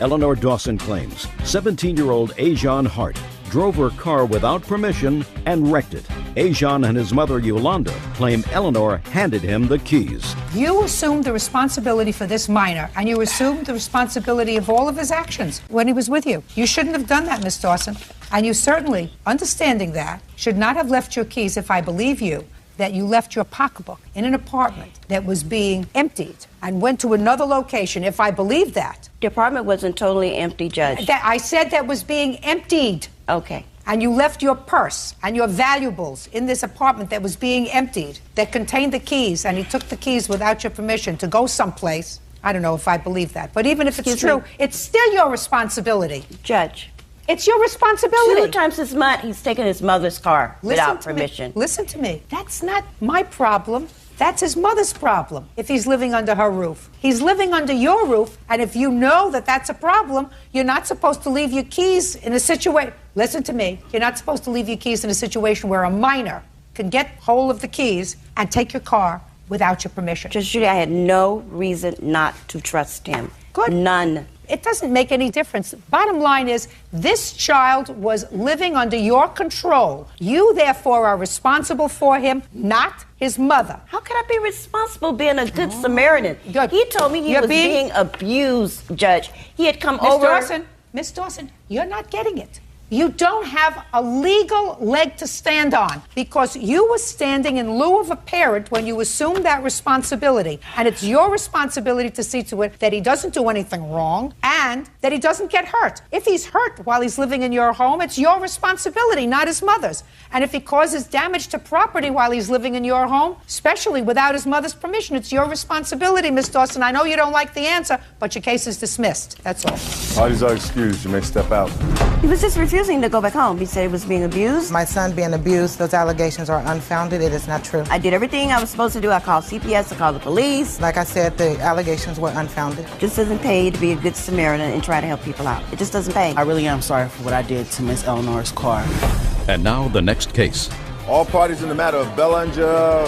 Eleanor Dawson claims 17-year-old Ajon Hart drove her car without permission and wrecked it. Ajon and his mother Yolanda claim Eleanor handed him the keys. You assumed the responsibility for this minor, and you assumed the responsibility of all of his actions when he was with you. You shouldn't have done that, Miss Dawson. And you certainly, understanding that, should not have left your keys, if I believe you, that you left your pocketbook in an apartment that was being emptied and went to another location, if I believe that. The apartment wasn't totally empty, Judge. I said that was being emptied. Okay. And you left your purse and your valuables in this apartment that was being emptied, that contained the keys, and he took the keys without your permission to go someplace. I don't know if I believe that. But even if it's true, it's still your responsibility. Judge. It's your responsibility. 2 times this month, he's taken his mother's car without permission. Listen to me. That's not my problem. That's his mother's problem, if he's living under her roof. He's living under your roof, and if you know that that's a problem, you're not supposed to leave your keys in a situation... Listen to me. You're not supposed to leave your keys in a situation where a minor can get hold of the keys and take your car without your permission. Judge Judy, I had no reason not to trust him. Good. None. It doesn't make any difference. Bottom line is, this child was living under your control. You, therefore, are responsible for him, not his mother. How can I be responsible being a good Samaritan? Good. He told me he was being abused, Judge. He had come over. Miss Dawson, you're not getting it. You don't have a legal leg to stand on because you were standing in lieu of a parent when you assumed that responsibility. And it's your responsibility to see to it that he doesn't do anything wrong and that he doesn't get hurt. If he's hurt while he's living in your home, it's your responsibility, not his mother's. And if he causes damage to property while he's living in your home, especially without his mother's permission, it's your responsibility, Miss Dawson. I know you don't like the answer, but your case is dismissed. That's all. Parties are excused. You may step out. He was just refusing to go back home. He said he was being abused. My son being abused, those allegations are unfounded. It is not true. I did everything I was supposed to do. I called CPS, I called the police. Like I said, the allegations were unfounded. It just doesn't pay to be a good Samaritan and try to help people out. It just doesn't pay. I really am sorry for what I did to Miss Eleanor's car. And now the next case. All parties in the matter of Bellinger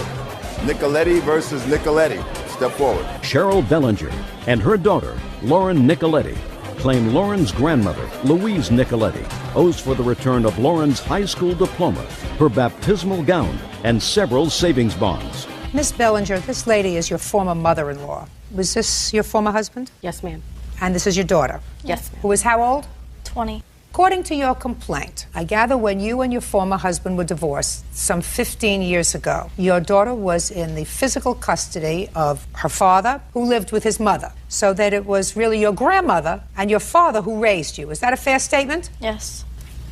Nicoletti versus Nicoletti. Step forward. Cheryl Bellinger and her daughter, Lauren Nicoletti, claim Lauren's grandmother, Louise Nicoletti, owes for the return of Lauren's high school diploma, her baptismal gown, and several savings bonds. Miss Bellinger, this lady is your former mother-in-law. Was this your former husband? Yes, ma'am. And this is your daughter? Yes, ma'am. Who is how old? 20. According to your complaint, I gather when you and your former husband were divorced some 15 years ago, your daughter was in the physical custody of her father, who lived with his mother, so that it was really your grandmother and your father who raised you. Is that a fair statement? Yes.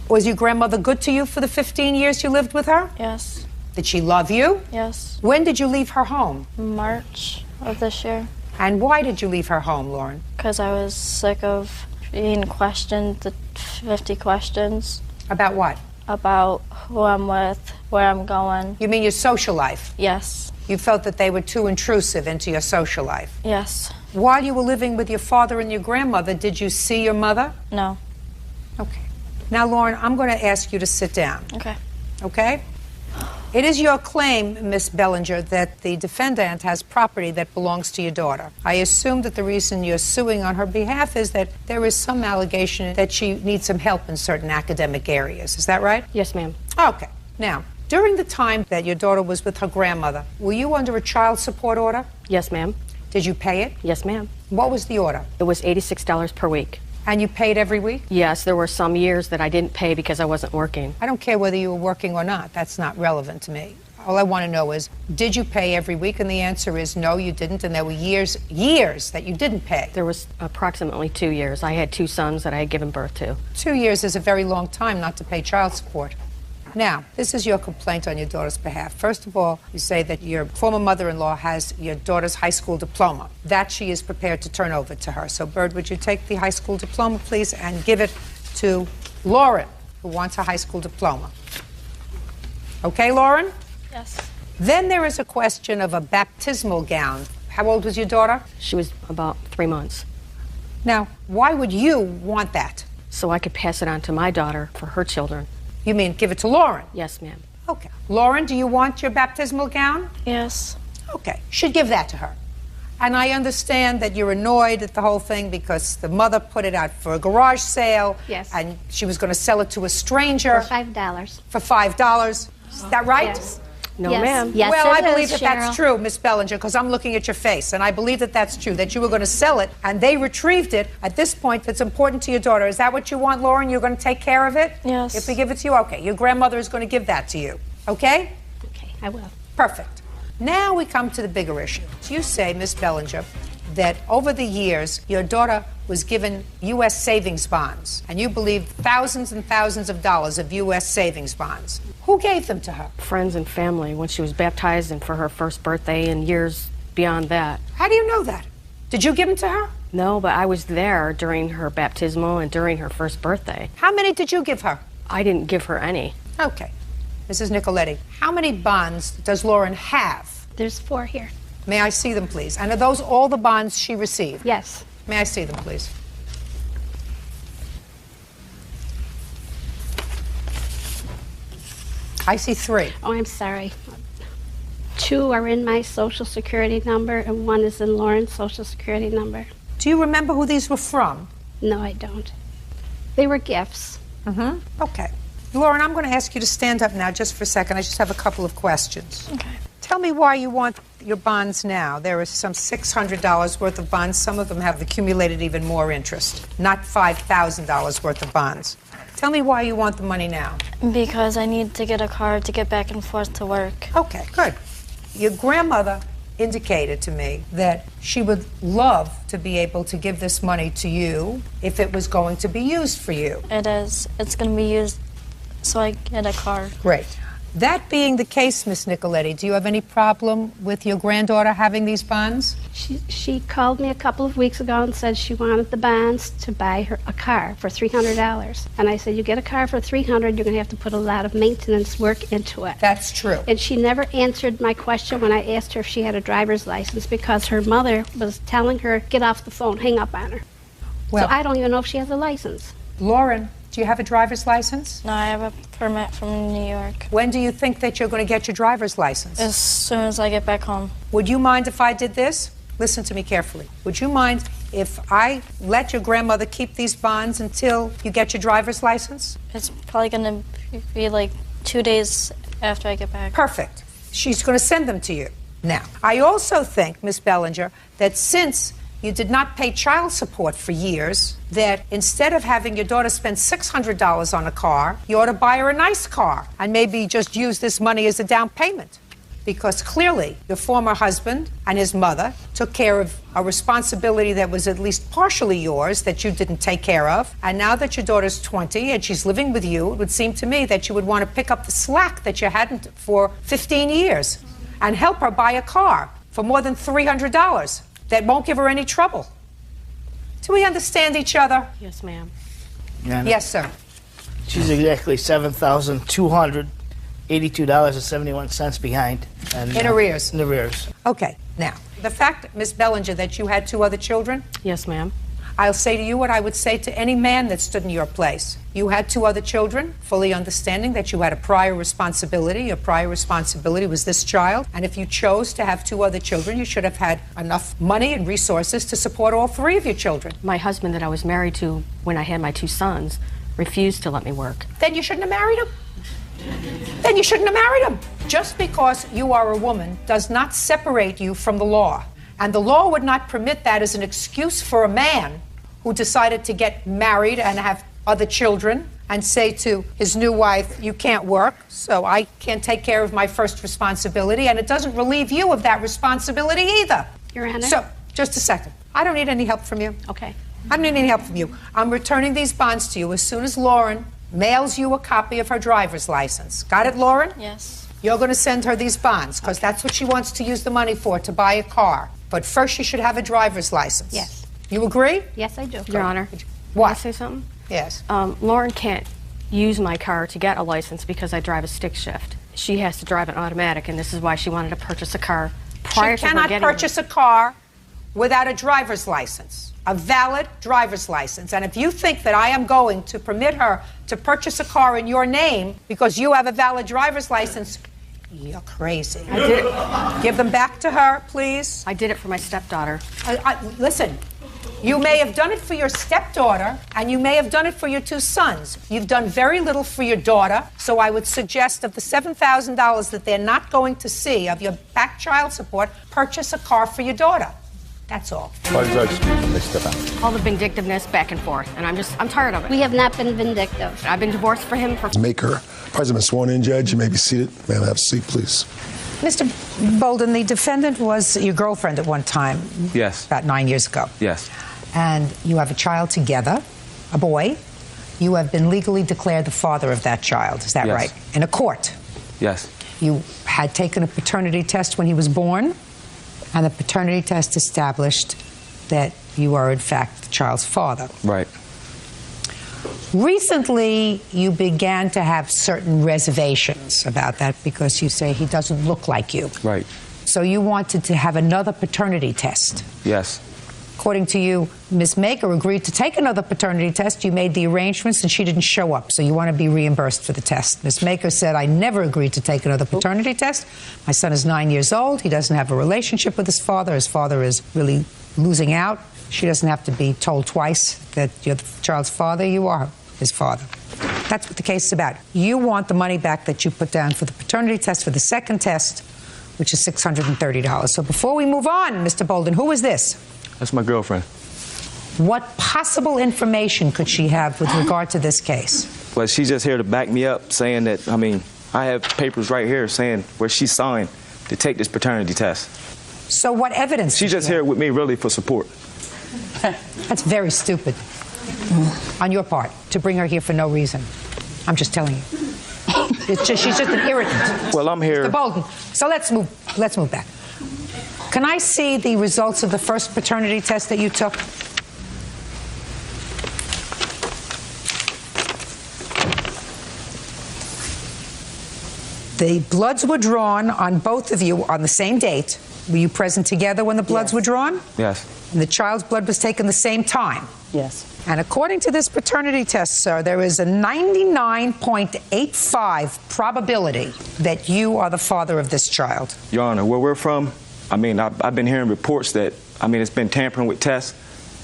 Was your grandmother good to you for the 15 years you lived with her? Yes. Did she love you? Yes. When did you leave her home? March of this year. And why did you leave her home, Lauren? Because I was sick of being questioned, the 50 questions. About what? About who I'm with, where I'm going. You mean your social life? Yes. You felt that they were too intrusive into your social life? Yes. While you were living with your father and your grandmother, did you see your mother? No. Okay. Now, Lauren, I'm going to ask you to sit down. Okay. Okay? It is your claim, Miss Bellinger, that the defendant has property that belongs to your daughter. I assume that the reason you're suing on her behalf is that there is some allegation that she needs some help in certain academic areas. Is that right? Yes, ma'am. Okay. Now, during the time that your daughter was with her grandmother, were you under a child support order? Yes, ma'am. Did you pay it? Yes, ma'am. What was the order? It was $86 per week. And you paid every week? Yes, there were some years that I didn't pay because I wasn't working. I don't care whether you were working or not. That's not relevant to me. All I want to know is, did you pay every week? And the answer is no, you didn't. And there were years that you didn't pay. There was approximately 2 years. I had 2 sons that I had given birth to. 2 years is a very long time not to pay child support. Now, this is your complaint on your daughter's behalf. First of all, you say that your former mother-in-law has your daughter's high school diploma. That she is prepared to turn over to her. So, Bird, would you take the high school diploma, please, and give it to Lauren, who wants a high school diploma. Okay, Lauren? Yes. Then there is a question of a baptismal gown. How old was your daughter? She was about 3 months. Now, why would you want that? So I could pass it on to my daughter for her children. You mean give it to Lauren? Yes, ma'am. Okay. Lauren, do you want your baptismal gown? Yes. Okay. Should give that to her. And I understand that you're annoyed at the whole thing because the mother put it out for a garage sale. Yes. And she was going to sell it to a stranger. For $5. For $5. Is that right? Yes. No, Yes. ma'am. Yes, well, I it believe is, that that's Cheryl. true, Miss Bellinger, because I'm looking at your face, and I believe that that's true, that you were going to sell it, and they retrieved it. At this point, it's important to your daughter. Is that what you want, Lauren? You're going to take care of it? Yes. If we give it to you? Okay. Your grandmother is going to give that to you. Okay? Okay, I will. Perfect. Now we come to the bigger issue. You say, Miss Bellinger, that over the years, your daughter was given U.S. savings bonds, and you believe thousands and thousands of dollars of U.S. savings bonds. Who gave them to her? Friends and family when she was baptized and for her first birthday and years beyond that. How do you know that? Did you give them to her? No, but I was there during her baptismal and during her first birthday. How many did you give her? I didn't give her any. Okay. Mrs. Nicoletti, how many bonds does Lauren have? There's 4 here. May I see them, please? And are those all the bonds she received? Yes. May I see them, please? I see 3. Oh, I'm sorry. 2 are in my social security number, and 1 is in Lauren's social security number. Do you remember who these were from? No, I don't. They were gifts. Mm-hmm. Okay. Lauren, I'm going to ask you to stand up now just for a second. I just have a couple of questions. Okay. Tell me why you want your bonds now. There is some $600 worth of bonds. Some of them have accumulated even more interest, not $5,000 worth of bonds. Tell me why you want the money now. Because I need to get a car to get back and forth to work. Okay, good. Your grandmother indicated to me that she would love to be able to give this money to you if it was going to be used for you. It is. It's going to be used so I get a car. Great. That being the case, Miss Nicoletti, do you have any problem with your granddaughter having these bonds? She called me a couple of weeks ago and said she wanted the bonds to buy her a car for $300. And I said, you get a car for $300, you're going to have to put a lot of maintenance work into it. That's true. And she never answered my question when I asked her if she had a driver's license because her mother was telling her, get off the phone, hang up on her. Well, so I don't even know if she has a license. Lauren, do you have a driver's license? No, I have a permit from New York. When do you think that you're going to get your driver's license? As soon as I get back home. Would you mind if I did this? Listen to me carefully. Would you mind if I let your grandmother keep these bonds until you get your driver's license? It's probably going to be like 2 days after I get back. Perfect. She's going to send them to you. Now, I also think, Miss Bellinger, that since you did not pay child support for years, that instead of having your daughter spend $600 on a car, you ought to buy her a nice car and maybe just use this money as a down payment. Because clearly your former husband and his mother took care of a responsibility that was at least partially yours that you didn't take care of. And now that your daughter's 20 and she's living with you, it would seem to me that you would want to pick up the slack that you hadn't for 15 years and help her buy a car for more than $300 that won't give her any trouble. Do we understand each other? Yes, ma'am. Yes, sir. She's exactly $7,282.71 behind. And, In arrears. In arrears. Okay. Now, the fact, Miss Bellinger, that you had 2 other children, Yes, ma'am. I'll say to you what I would say to any man that stood in your place. You had 2 other children, fully understanding that you had a prior responsibility. Your prior responsibility was this child. And if you chose to have 2 other children, you should have had enough money and resources to support all 3 of your children. My husband that I was married to when I had my 2 sons refused to let me work. Then you shouldn't have married him. Then you shouldn't have married him. Just because you are a woman does not separate you from the law. And the law would not permit that as an excuse for a man who decided to get married and have other children and say to his new wife, you can't work, so I can't take care of my first responsibility, and it doesn't relieve you of that responsibility either. Your Honor? So, just a second. I don't need any help from you. Okay. I don't need any help from you. I'm returning these bonds to you as soon as Lauren mails you a copy of her driver's license. Got it, Lauren? Yes. You're going to send her these bonds because that's what she wants to use the money for, to buy a car. But first she should have a driver's license. Yes. You agree? Yes, I do. Your Honor, what? Can I say something? Yes. Lauren can't use my car to get a license because I drive a stick shift. She has to drive an automatic, and this is why she wanted to purchase a car prior She to her cannot getting purchase a car without a driver's license, a valid driver's license. And if you think that I am going to permit her to purchase a car in your name because you have a valid driver's license, you're crazy. I did it. Give them back to her, please. I did it for my stepdaughter. Listen, you may have done it for your stepdaughter, and you may have done it for your 2 sons. You've done very little for your daughter, so I would suggest of the $7,000 that they're not going to see of your back child support, purchase a car for your daughter. That's all. By the judge, they step out. All the vindictiveness back and forth, and I'm tired of it. We have not been vindictive. I've been divorced for him for... Maker, President sworn in, Judge. You may be seated. Ma'am, have a seat, please. Mr. Bolden, the defendant was your girlfriend at one time. Yes. About 9 years ago. Yes. And you have a child together, a boy. You have been legally declared the father of that child. Is that Yes. right? In a court. Yes. You had taken a paternity test when he was born, and the paternity test established that you are, in fact, the child's father. Right. Recently, you began to have certain reservations about that because you say he doesn't look like you. Right. So you wanted to have another paternity test. Yes. According to you, Ms. Maker agreed to take another paternity test. You made the arrangements and she didn't show up, so you want to be reimbursed for the test. Ms. Maker said, I never agreed to take another paternity test. My son is 9 years old. He doesn't have a relationship with his father. His father is really losing out. She doesn't have to be told twice that you're the child's father. You are his father. That's what the case is about. You want the money back that you put down for the paternity test, for the second test, which is $630. So before we move on, Mr. Bolden, who is this? That's my girlfriend. What possible information could she have with regard to this case? Well, she's just here to back me up, saying that, I have papers right here saying where she signed to take this paternity test. So what evidence? She's just here with me really for support. That's very stupid on your part to bring her here for no reason. I'm just telling you. She's just an irritant. Well, I'm here. Mr. Bolden. So let's move back. Can I see the results of the first paternity test that you took? The bloods were drawn on both of you on the same date. Were you present together when the bloods were drawn? Yes. And the child's blood was taken the same time? Yes. And according to this paternity test, sir, there is a 99.85 probability that you are the father of this child. Your Honor, where we're from, I've been hearing reports that, it's been tampering with tests,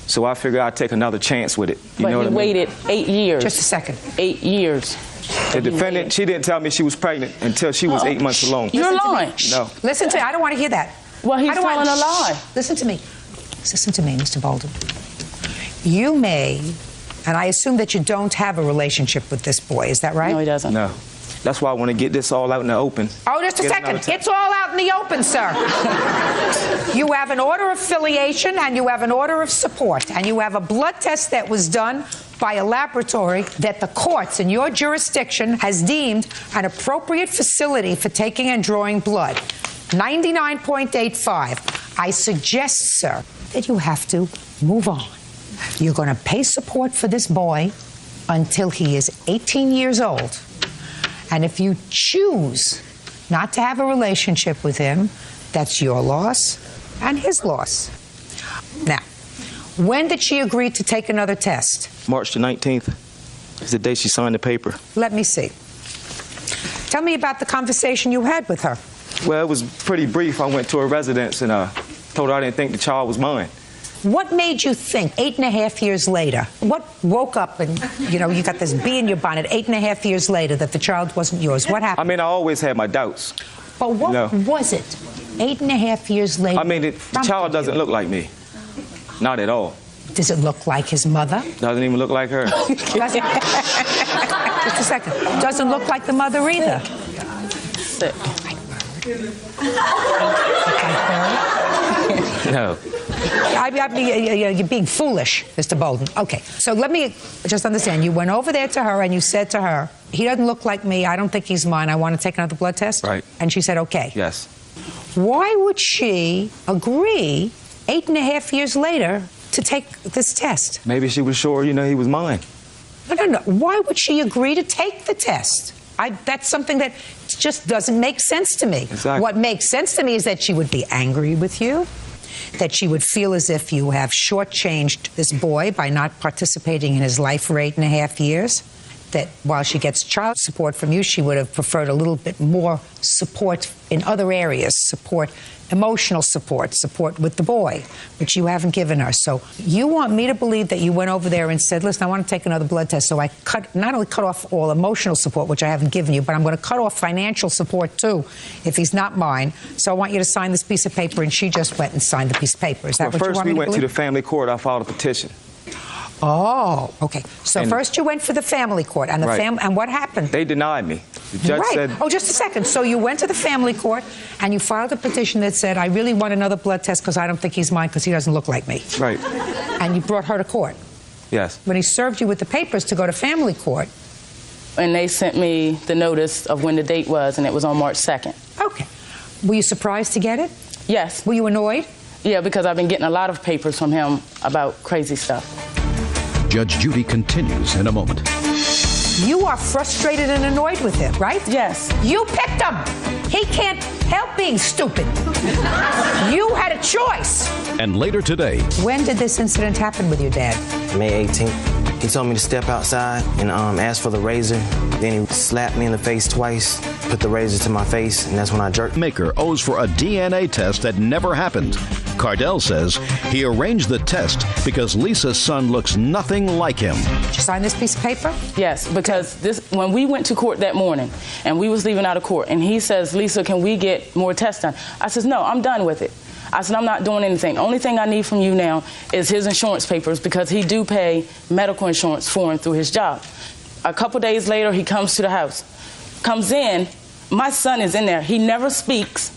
so I figured I'd take another chance with it. You know what I mean? Waited 8 years. Just a second. 8 years. The defendant, she didn't tell me she was pregnant until she was 8 months along. You're lying. No. Listen to me. I don't want to hear that. Well, he's telling a lie. Listen to me. Listen to me, Mr. Bolden. You may, and I assume that you don't have a relationship with this boy. Is that right? No, he doesn't. No. That's why I want to get this all out in the open. Oh, just a second. It's all out in the open, sir. You have an order of affiliation and you have an order of support. And you have a blood test that was done by a laboratory that the courts in your jurisdiction has deemed an appropriate facility for taking and drawing blood. 99.85. I suggest, sir, that you have to move on. You're going to pay support for this boy until he is 18 years old. And if you choose not to have a relationship with him, that's your loss and his loss. Now, when did she agree to take another test? March the 19th is the day she signed the paper. Let me see. Tell me about the conversation you had with her. Well, it was pretty brief. I went to her residence and told her I didn't think the child was mine. What made you think 8.5 years later, what woke up and, you got this bee in your bonnet 8.5 years later that the child wasn't yours? What happened? I always had my doubts. But what was it 8.5 years later? The child doesn't look like me. Not at all. Does it look like his mother? Doesn't even look like her. Just a second. Doesn't look like the mother either. Sick. No. You're being foolish, Mr. Bolden. Okay, so let me just understand. You went over there to her and you said to her, he doesn't look like me. I don't think he's mine. I want to take another blood test? Right. And she said, okay. Yes. Why would she agree 8.5 years later to take this test? Maybe she was sure, he was mine. No. Why would she agree to take the test? That's something that just doesn't make sense to me. Exactly. What makes sense to me is that she would be angry with you, that she would feel as if you have shortchanged this boy by not participating in his life for 8.5 years, that while she gets child support from you, she would have preferred a little bit more support in other areas, emotional support with the boy, which you haven't given her. So you want me to believe that you went over there and said, listen, I want to take another blood test, so I not only cut off all emotional support, which I haven't given you, but I'm going to cut off financial support too, if he's not mine. So I want you to sign this piece of paper, and she just went and signed the piece of paper. Is that what you want me to believe? First we went to the family court. I filed a petition. Oh, okay. So first you went for the family court, and and what happened? They denied me. The judge said... Oh, just a second. So you went to the family court, and you filed a petition that said, I really want another blood test because I don't think he's mine because he doesn't look like me. Right. And you brought her to court. Yes. When he served you with the papers to go to family court. And they sent me the notice of when the date was, and it was on March 2nd. Okay. Were you surprised to get it? Yes. Were you annoyed? Yeah, because I've been getting a lot of papers from him about crazy stuff. Judge Judy continues in a moment. You are frustrated and annoyed with him, right? Yes. You picked him. He can't help being stupid. You had a choice. And later today, When did this incident happen with your dad? May 18th. He told me to step outside and ask for the razor. Then he slapped me in the face twice, put the razor to my face, and that's when I jerked. Maker owes for a DNA test that never happened. Cardell says he arranged the test because Lisa's son looks nothing like him. Did you sign this piece of paper? Yes, because when we went to court that morning and we was leaving out of court and he says, Lisa, can we get more tests done? I says, no, I'm done with it. I said, I'm not doing anything. Only thing I need from you now is his insurance papers because he do pay medical insurance for him through his job. A couple days later, he comes to the house. Comes in, my son is in there. He never speaks,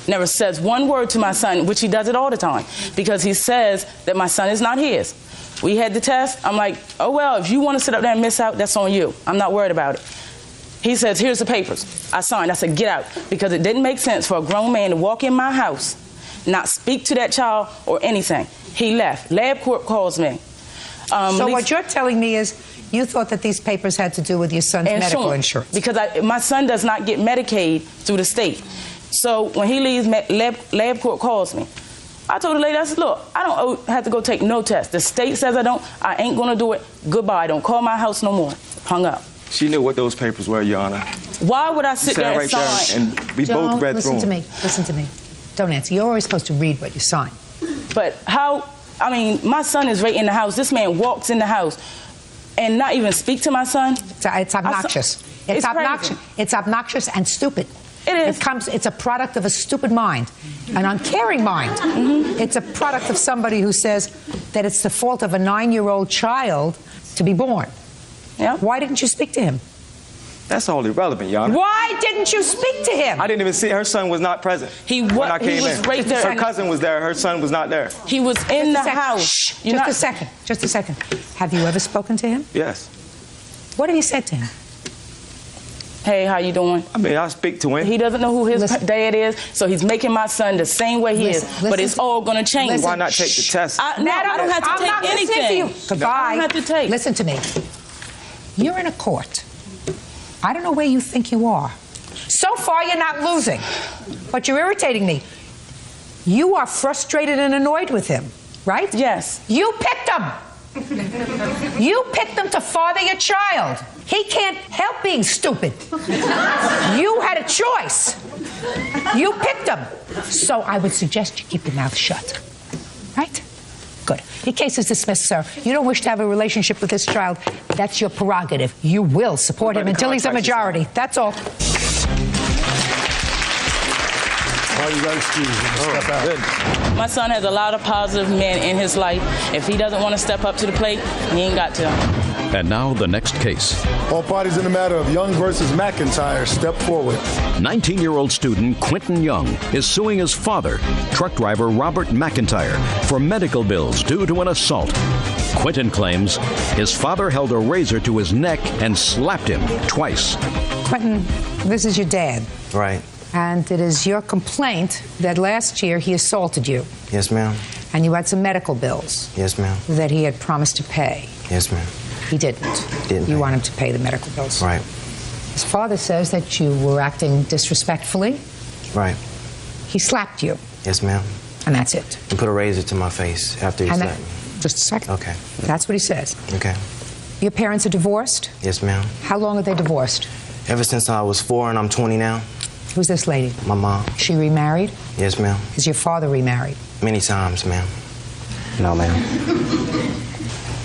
never says one word to my son, which he does it all the time, because he says that my son is not his. We had the test. I'm like, oh, well, if you want to sit up there and miss out, that's on you. I'm not worried about it. He says, here's the papers. I signed. I said, get out, because it didn't make sense for a grown man to walk in my house, not speak to that child or anything. He left. Lab court calls me. So what you're telling me is you thought that these papers had to do with your son's medical insurance. Because my son does not get Medicaid through the state. So when he leaves, lab court calls me. I told the lady, I said, look, I don't have to go take no test. The state says I don't. I ain't going to do it. Goodbye. Don't call my house no more. Hung up. She knew what those papers were, Your Honor. Why would I sit there and sign? There and we both read through them. Listen to me. Don't answer. You're always supposed to read what you sign. But how, I mean, my son is right in the house. This man walks in the house and not even speak to my son. It's obnoxious. It's obnoxious. Crazy. It's obnoxious and stupid. It is. It's a product of a stupid mind, an uncaring mind. It's a product of somebody who says that it's the fault of a 9-year-old child to be born. Yeah. Why didn't you speak to him? That's all irrelevant, Your Honor. Why didn't you speak to him? I didn't even see her son was not present. When I came in. Right there. Her cousin was there. Her son was not there. He was in the house. Just a second. Have you ever spoken to him? Yes. What have you said to him? Hey, how you doing? I mean, I speak to him. He doesn't know who his dad is, so he's making my son the same way he is. But it's all going to change. Why not take the test? I don't have to I'm take not anything. listening to you. Goodbye. I don't have to take. Listen to me. You're in a court. I don't know where you think you are. So far, you're not losing, but you're irritating me. You are frustrated and annoyed with him, right? Yes. You picked him. You picked him to father your child. He can't help being stupid. You had a choice. You picked him. So I would suggest you keep your mouth shut. Right? Good. Your case is dismissed, sir. You don't wish to have a relationship with this child. That's your prerogative. You will support him until he's a majority. That's all. My son has a lot of positive men in his life. If he doesn't want to step up to the plate, he ain't got to. And now the next case. All parties in the matter of Young versus McIntyre step forward. 19-year-old student Quentin Young is suing his father, truck driver Robert McIntyre, for medical bills due to an assault. Quentin claims his father held a razor to his neck and slapped him twice. Quentin, this is your dad. Right. And it is your complaint that last year he assaulted you. Yes, ma'am. And you had some medical bills. Yes, ma'am. That he had promised to pay. Yes, ma'am. He didn't. You want him to pay the medical bills. Right. His father says that you were acting disrespectfully. Right. He slapped you. Yes, ma'am. And that's it. He put a razor to my face after he slapped me. Just a second. Okay. That's what he says. Okay. Your parents are divorced? Yes, ma'am. How long are they divorced? Ever since I was 4 and I'm 20 now. Who's this lady? My mom. She remarried? Yes, ma'am. Is your father remarried? Many times, ma'am. No, ma'am.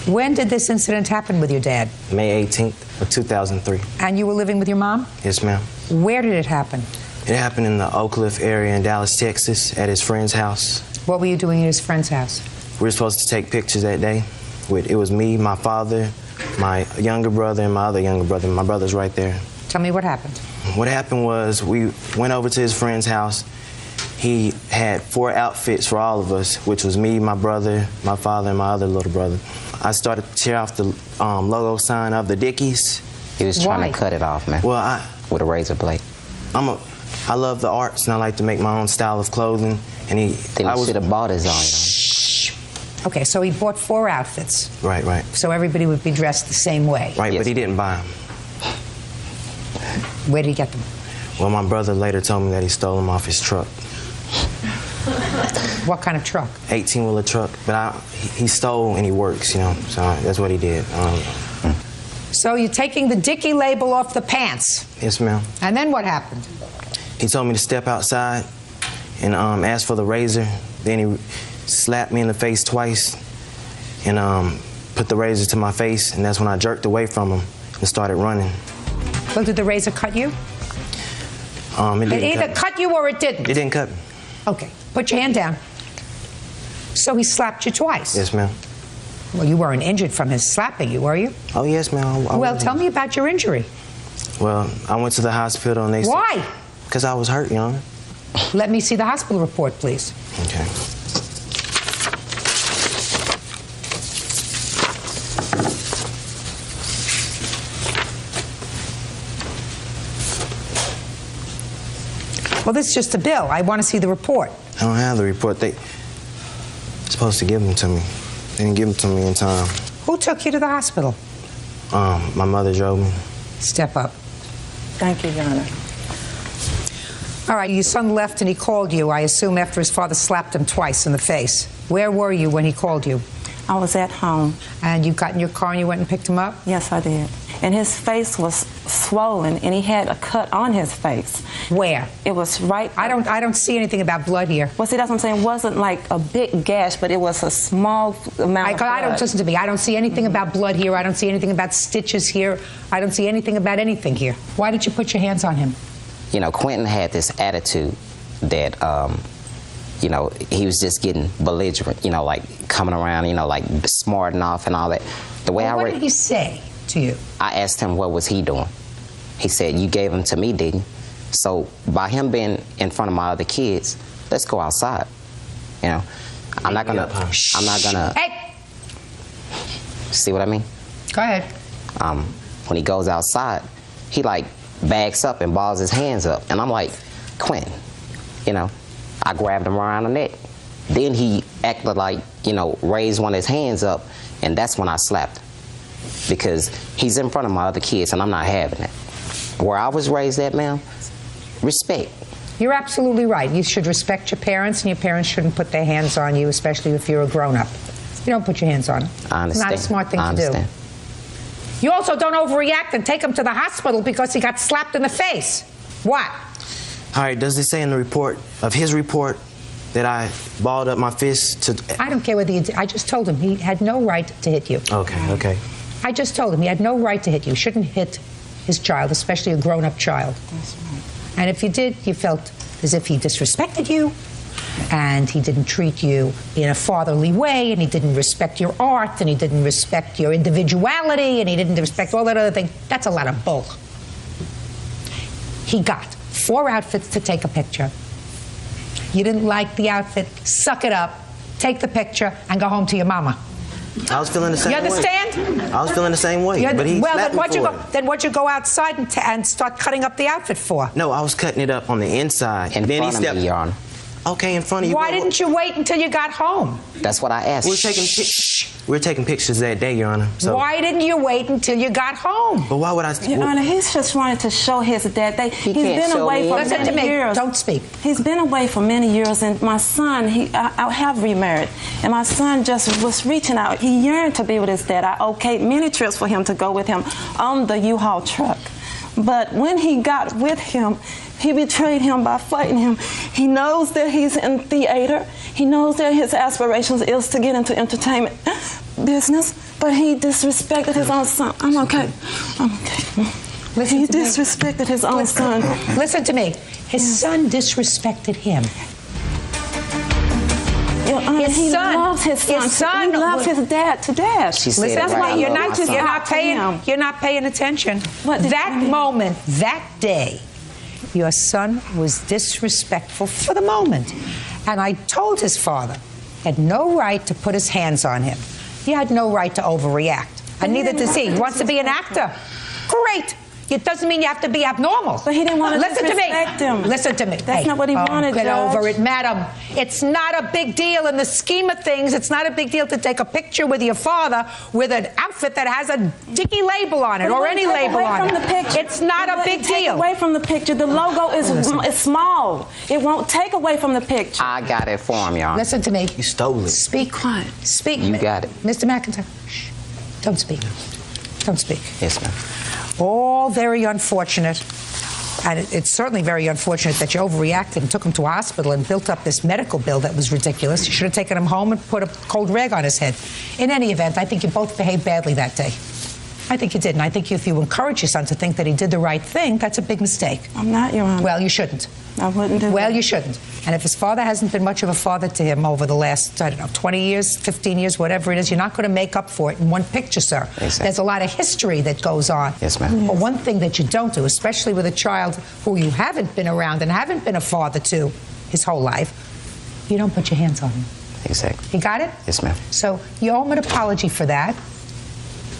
When did this incident happen with your dad? May 18th of 2003. And you were living with your mom? Yes, ma'am. Where did it happen? It happened in the Oak Cliff area in Dallas, Texas, at his friend's house. What were you doing at his friend's house? We were supposed to take pictures that day. It was me, my father, my younger brother, and my other younger brother. My brother's right there. Tell me what happened. What happened was we went over to his friend's house. He had 4 outfits for all of us, which was me, my brother, my father, and my other little brother. I started to tear off the logo sign of the Dickies. He was trying to cut it off, man. Well, with a razor blade. I love the arts, and I like to make my own style of clothing. And he should have bought his own. Okay, so he bought 4 outfits. Right, right. So everybody would be dressed the same way. Right, yes. But he didn't buy them. Where did he get them? Well, my brother later told me that he stole them off his truck. What kind of truck? 18-wheeler truck, but he stole and he works, you know, so that's what he did. So you're taking the Dickie label off the pants. Yes, ma'am. And then what happened? He told me to step outside and ask for the razor. Then he slapped me in the face twice and put the razor to my face, and that's when I jerked away from him and started running. Well, did the razor cut you? It either cut you or it didn't. It didn't cut me. Okay, put your hand down. So he slapped you twice? Yes, ma'am. Well, you weren't injured from his slapping you, were you? Oh, yes, ma'am. Well, tell me about your injury. Well, I went to the hospital and they said... Why? Because I was hurt, Your Honor. Let me see the hospital report, please. Okay. Well, this is just a bill. I want to see the report. I don't have the report. They supposed to give them to me. They didn't give them to me in time. Who took you to the hospital? My mother drove me. Step up. Thank you, Your Honor. All right, your son left and he called you, I assume, after his father slapped him twice in the face. Where were you when he called you? I was at home. And you got in your car and you went and picked him up? Yes, I did. And his face was swollen, and he had a cut on his face. Where? It was right... I don't see anything about blood here. Well, see, that's what I'm saying. It wasn't like a big gash, but it was a small amount of blood. I don't, listen to me. I don't see anything about blood here. I don't see anything about stitches here. I don't see anything about anything here. Why did you put your hands on him? You know, Quentin had this attitude that, you know, he was just getting belligerent, you know, like coming around, you know, like smarting off and all that. The way What did he say to you? I asked him what was he doing. He said, you gave him to me, didn't you? So by him being in front of my other kids, let's go outside. You know, I'm not gonna. Hey! See what I mean? Go ahead. When he goes outside, he like backs up and balls his hands up, and I'm like, Quentin, you know, I grabbed him around the neck. Then he acted like, you know, raised one of his hands up, and that's when I slapped him. Because he's in front of my other kids, and I'm not having it. Where I was raised at, ma'am, respect. You're absolutely right. You should respect your parents, and your parents shouldn't put their hands on you, especially if you're a grown-up. You don't put your hands on them. I understand. It's not a smart thing to do. You also don't overreact and take him to the hospital because he got slapped in the face. What? All right, does it say in the report, of his report, that I balled up my fist to... I don't care whether you did. I just told him he had no right to hit you. Okay, okay. I just told him he had no right to hit you. Shouldn't hit his child, especially a grown-up child. That's right. And if you did, you felt as if he disrespected you, and he didn't treat you in a fatherly way, and he didn't respect your art, and he didn't respect your individuality, and he didn't respect all that other thing. That's a lot of bull. He got 4 outfits to take a picture. You didn't like the outfit, suck it up, take the picture, and go home to your mama. I was feeling the same way. You understand? I was feeling the same way, but he slapped me for it. Then what'd you go outside and start cutting up the outfit for? No, I was cutting it up on the inside. In then front he stepped. of me, Your Honor. Okay, in front of you. Why didn't you wait until you got home? That's what I asked. We were taking pictures that day, Your Honor. So. Why didn't you wait until you got home? But why would I? Your Honor, he's just wanted to show his dad. He's been away for many years. Don't speak. He's been away for many years, and my son, I have remarried, and my son just was reaching out. He yearned to be with his dad. I okayed many trips for him to go with him on the U-Haul truck. But when he got with him, he betrayed him by fighting him. He knows that he's in theater. He knows that his aspirations is to get into entertainment business, but he disrespected his own son. I'm okay. I'm okay. He disrespected his own son. Listen to me. His son disrespected him. He loves his son. He loves his dad to death. Listen, that's why you're not paying attention. That moment, that day, your son was disrespectful for the moment. And I told his father he had no right to put his hands on him. He had no right to overreact. And neither does he. He wants to be an actor. Great. It doesn't mean you have to be abnormal. But he didn't want to Listen to me. disrespect him. Listen to me. That's not what he wanted, Get Judge. over it, madam. It's not a big deal in the scheme of things. It's not a big deal to take a picture with your father with an outfit that has a Dickie label on it or any label on it. It's not a big deal. Away from the picture. The logo is small. It won't take away from the picture. I got it for him, y'all. Listen to me. You stole it. Speak quiet. Speak. You got it. Mr. McIntyre, shh. Don't speak. Don't speak. Yes, ma'am. All very unfortunate. And it's certainly very unfortunate that you overreacted and took him to a hospital and built up this medical bill that was ridiculous. You should have taken him home and put a cold rag on his head. In any event, I think you both behaved badly that day. I think you did. And I think if you encourage your son to think that he did the right thing, that's a big mistake. I'm not, Your Honor. Well, you shouldn't. I wouldn't do Well, that. you shouldn't. And if his father hasn't been much of a father to him over the last, I don't know, 20 years, 15 years, whatever it is, you're not going to make up for it in one picture, sir. Exactly. There's a lot of history that goes on. Yes, ma'am. But one thing that you don't do, especially with a child who you haven't been around and haven't been a father to his whole life, you don't put your hands on him. Exactly. You got it? Yes, ma'am. So you owe him an apology for that.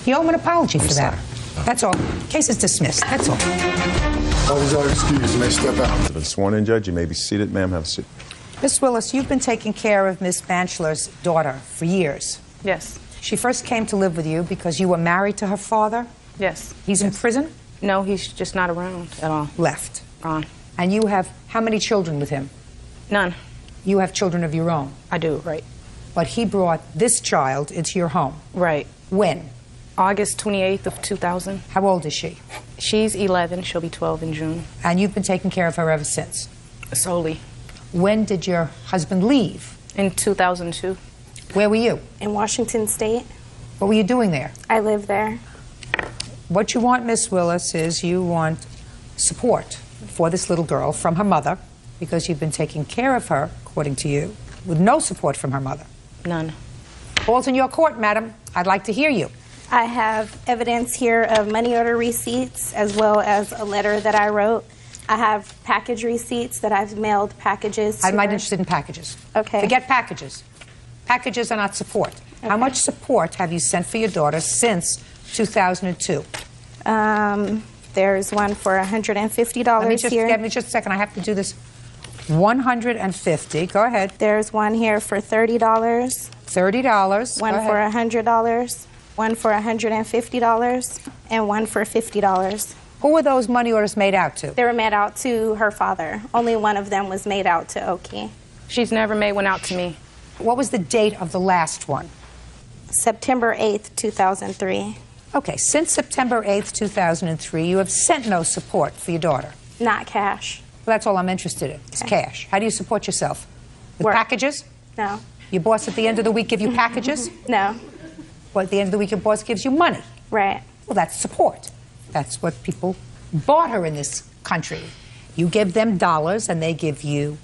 You owe him an apology for that. That's all. Case is dismissed. That's all. Parties are excused. You may step out. You've been sworn in, Judge. You may be seated. Ma'am, have a seat. Miss Willis, you've been taking care of Miss Banchler's daughter for years. Yes. She first came to live with you because you were married to her father? Yes. He's in prison? No, he's just not around at all. Left. Gone. And you have how many children with him? None. You have children of your own? I do, right. But he brought this child into your home? Right. When? August 28th of 2000. How old is she? She's 11. She'll be 12 in June. And you've been taking care of her ever since? Solely. When did your husband leave? In 2002. Where were you? In Washington State. What were you doing there? I live there. What you want, Miss Willis, is you want support for this little girl from her mother because you've been taking care of her, according to you, with no support from her mother. None. Ball's in your court, madam. I'd like to hear you. I have evidence here of money order receipts as well as a letter that I wrote. I have package receipts that I've mailed packages to I'm not her. interested in packages. Okay. Forget packages. Packages are not support. Okay. How much support have you sent for your daughter since 2002? There's one for $150 here. Give me just a second. I have to do this. 150. Go ahead. There's one here for $30. $30. One Go for ahead. $100. One for $150. And one for $50. Who were those money orders made out to? They were made out to her father. Only one of them was made out to Oki. She's never made one out to me. What was the date of the last one? September 8th, 2003. Okay, since September 8th, 2003, you have sent no support for your daughter. Not cash. Well, that's all I'm interested in, is cash. How do you support yourself? With Work. packages? No. Your boss at the end of the week give you packages? No. Well, at the end of the week, your boss gives you money. Right. Well, that's support. That's what people barter in this country. You give them dollars, and they give you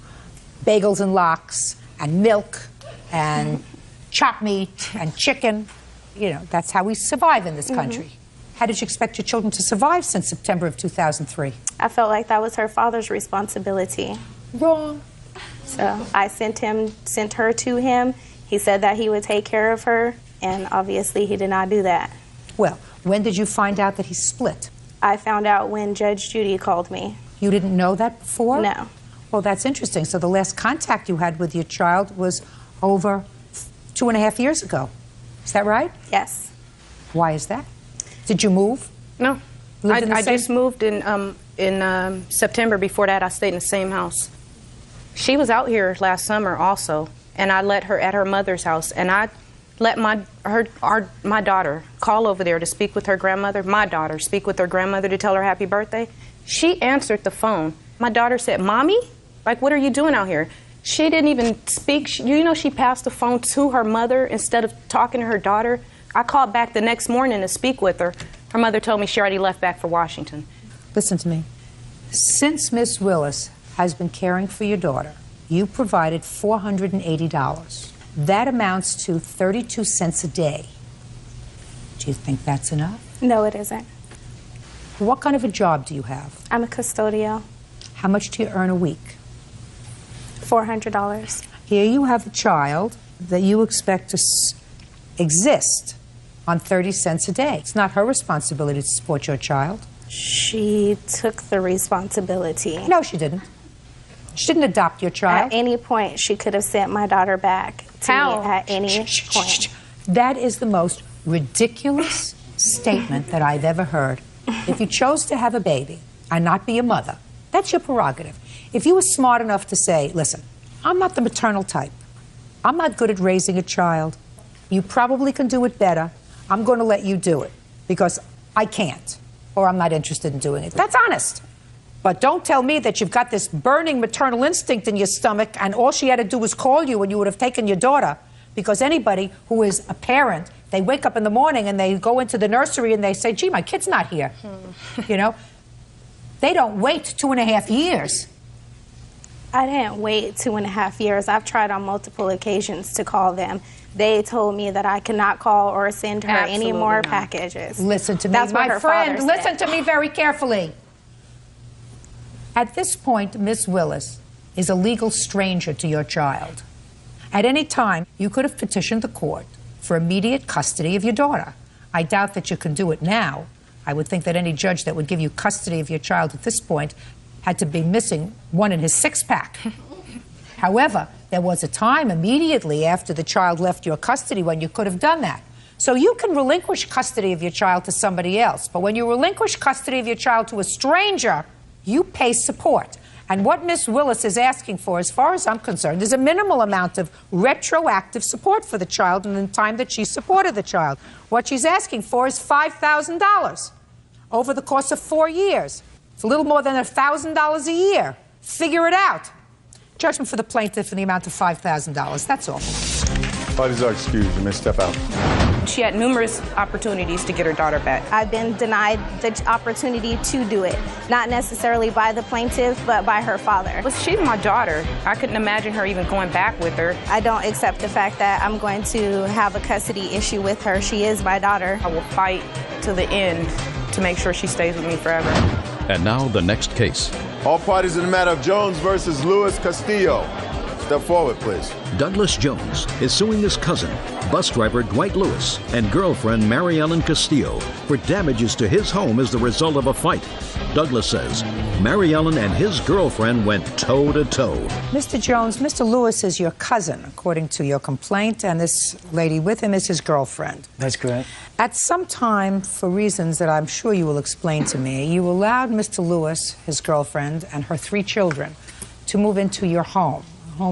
bagels and lox and milk and chopped meat and chicken. You know, that's how we survive in this country. How did you expect your children to survive since September of 2003? I felt like that was her father's responsibility. Wrong. So I sent her to him. He said that he would take care of her, and obviously he did not do that. Well, when did you find out that he split? I found out when Judge Judy called me. You didn't know that before? No. Well, that's interesting. So the last contact you had with your child was over 2.5 years ago. Is that right? Yes. Why is that? Did you move? No. Lived in the I same- just moved in September. Before that, I stayed in the same house. She was out here last summer also, and I let her at her mother's house, and I let my daughter call over there to speak with her grandmother. My daughter speak with her grandmother to tell her happy birthday. She answered the phone. My daughter said, "Mommy, like, what are you doing out here?" She didn't even speak. You know, she passed the phone to her mother instead of talking to her daughter. I called back the next morning to speak with her. Her mother told me she already left back for Washington. Listen to me. Since Miss Willis has been caring for your daughter, you provided $480. That amounts to 32 cents a day. Do you think that's enough? No, it isn't. What kind of a job do you have? I'm a custodial. How much do you earn a week? $400. Here you have a child that you expect to exist on 30 cents a day. It's not her responsibility to support your child. She took the responsibility. No, she didn't. She didn't adopt your child. At any point, she could have sent my daughter back to me at any point. That is the most ridiculous statement that I've ever heard. If you chose to have a baby and not be a mother, that's your prerogative. If you were smart enough to say, listen, I'm not the maternal type. I'm not good at raising a child. You probably can do it better. I'm going to let you do it because I can't, or I'm not interested in doing it. That's honest. But don't tell me that you've got this burning maternal instinct in your stomach and all she had to do was call you and you would have taken your daughter. Because anybody who is a parent, they wake up in the morning and they go into the nursery and they say, gee, my kid's not here. You know? They don't wait 2.5 years. I didn't wait 2.5 years. I've tried on multiple occasions to call them. They told me that I could not call or send her any more packages. Listen to me, That's what my her friend. father Listen said. to me very carefully. At this point, Miss Willis is a legal stranger to your child. At any time, you could have petitioned the court for immediate custody of your daughter. I doubt that you can do it now. I would think that any judge that would give you custody of your child at this point had to be missing one in his six-pack. However, there was a time immediately after the child left your custody when you could have done that. So you can relinquish custody of your child to somebody else, but when you relinquish custody of your child to a stranger, you pay support. And what Miss Willis is asking for, as far as I'm concerned, is a minimal amount of retroactive support for the child in the time that she supported the child. What she's asking for is $5,000 over the course of 4 years. It's a little more than $1,000 a year. Figure it out. Judgment for the plaintiff in the amount of $5,000. That's all. Parties are excused. You may step out. She had numerous opportunities to get her daughter back. I've been denied the opportunity to do it, not necessarily by the plaintiff, but by her father. Well, she's my daughter. I couldn't imagine her even going back with her. I don't accept the fact that I'm going to have a custody issue with her. She is my daughter. I will fight to the end to make sure she stays with me forever. And now the next case. All parties in the matter of Jones versus Luis Castillo. Step forward, please. Douglas Jones is suing his cousin, bus driver Dwight Lewis, and girlfriend Mary Ellen Castillo for damages to his home as the result of a fight. Douglas says Mary Ellen and his girlfriend went toe-to-toe. Mr. Jones, Mr. Lewis is your cousin, according to your complaint, and this lady with him is his girlfriend. That's correct. At some time, for reasons that I'm sure you will explain to me, you allowed Mr. Lewis, his girlfriend, and her 3 children to move into your home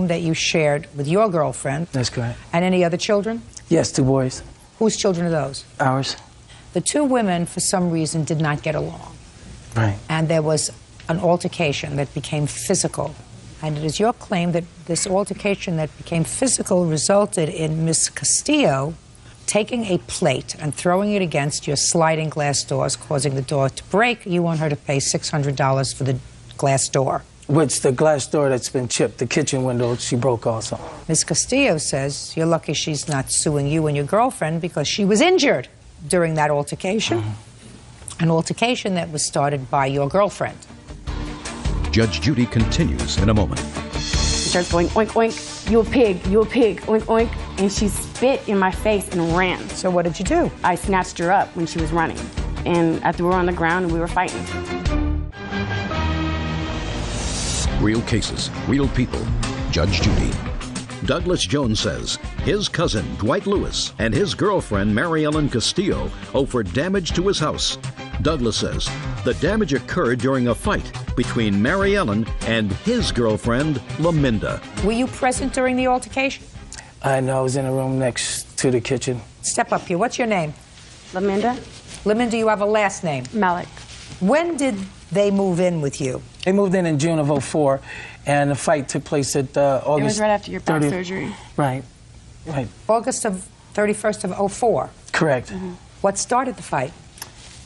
that you shared with your girlfriend. That's correct. And any other children? Yes, 2 boys. Whose children are those? Ours. The 2 women, for some reason, did not get along. Right. And there was an altercation that became physical. And it is your claim that this altercation that became physical resulted in Miss Castillo taking a plate and throwing it against your sliding glass doors, causing the door to break. You want her to pay $600 for the glass door. Which the glass door that's been chipped, the kitchen window, she broke also. Ms. Castillo says you're lucky she's not suing you and your girlfriend because she was injured during that altercation, an altercation that was started by your girlfriend. Judge Judy continues in a moment. She starts going, oink, oink, you a pig, oink, oink, and she spit in my face and ran. So what did you do? I snatched her up when she was running, and I threw her on the ground and we were fighting. Real cases, real people. Judge Judy. Douglas Jones says his cousin, Dwight Lewis, and his girlfriend, Mary Ellen Castillo, owe for damage to his house. Douglas says the damage occurred during a fight between Mary Ellen and his girlfriend, Laminda. Were you present during the altercation? I know. I was in a room next to the kitchen. Step up here. What's your name? Laminda. Laminda, you have a last name? Malik. When did they move in with you? They moved in June of '04, and the fight took place at August. It was right after your back 30th. surgery. Right. Right. August of 31st of '04. Correct. What started the fight?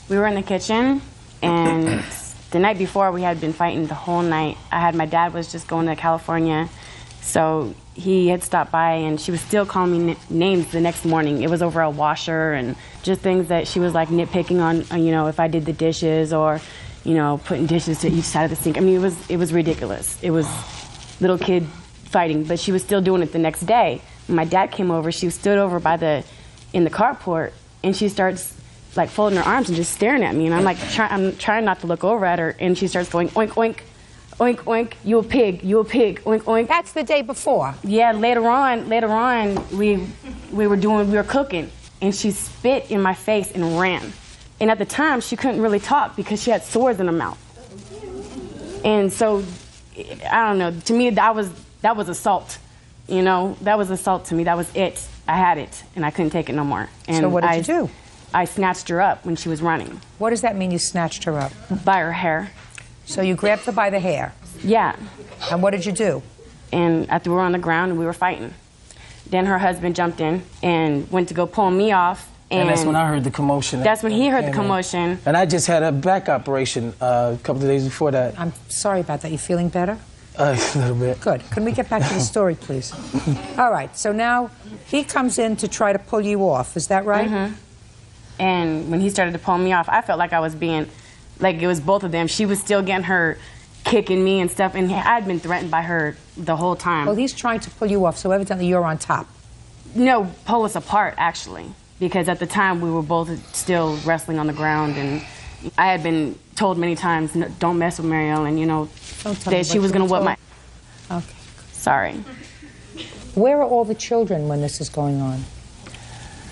We were in the kitchen, and the night before we had been fighting the whole night. My dad was just going to California, so he had stopped by, and she was still calling me names the next morning. It was over a washer and just things that she was like nitpicking on, you know, if I did the dishes or, you know, putting dishes to each side of the sink. I mean, it was ridiculous. It was little kid fighting, but she was still doing it the next day. When my dad came over, she stood over in the carport, and she starts like folding her arms and just staring at me, and I'm like, I'm trying not to look over at her, and she starts going, oink, oink, oink, oink, you a pig, oink, oink. That's the day before. Yeah, later on, we were cooking, and she spit in my face and ran. And at the time, she couldn't really talk because she had sores in her mouth. And so, I don't know, to me, that was assault. You know, that was assault to me. That was it. I had it, and I couldn't take it no more. And so what did you do? I snatched her up when she was running. What does that mean, you snatched her up? By her hair. So you grabbed her by the hair? Yeah. And what did you do? And I threw her on the ground, and we were fighting. Then her husband jumped in and went to go pull me off. And that's when I heard the commotion. That's when he heard the commotion. And I just had a back operation a couple of days before that. I'm sorry about that. You feeling better? A little bit. Good. Can we get back to the story, please? All right. So now he comes in to try to pull you off. Is that right? Mm-hmm. And when he started to pull me off, I felt like I was being, like it was both of them. She was still getting her, kicking me and stuff, and I'd been threatened by her the whole time. Well, he's trying to pull you off, so evidently you're on top. No, pull us apart, actually, because at the time we were both still wrestling on the ground, and I had been told many times, don't mess with Mary Ellen, you know, that she was going to whip my... Okay. Sorry. Where are all the children when this is going on?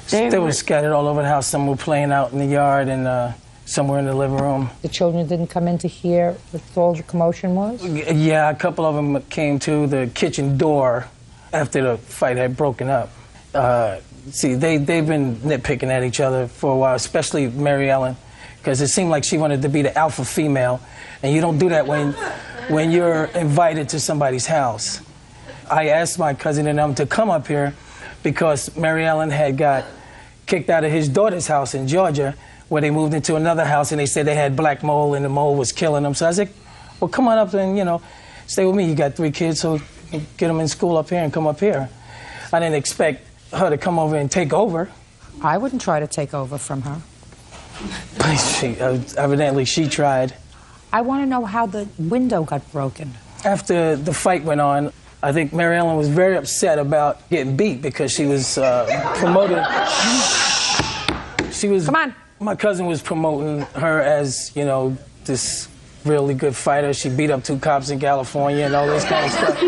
They were scattered all over the house. Some were playing out in the yard and somewhere in the living room. The children didn't come in to hear what all the commotion was? Yeah, a couple of them came to the kitchen door after the fight had broken up. See, they've been nitpicking at each other for a while, especially Mary Ellen, because it seemed like she wanted to be the alpha female, and you don't do that when you're invited to somebody's house. I asked my cousin and them to come up here because Mary Ellen had got kicked out of his daughter's house in Georgia, where they moved into another house, and they said they had black mold and the mold was killing them. So I said, well, come on up and, you know, stay with me. You got 3 kids, so get them in school up here and come up here. I didn't expect her to come over and take over. I wouldn't try to take over from her. Evidently she tried. I want to know how the window got broken. After the fight went on, I think Mary Ellen was very upset about getting beat because she was promoted. She was. Come on. My cousin was promoting her as, you know, this really good fighter. She beat up 2 cops in California and all this kind of stuff.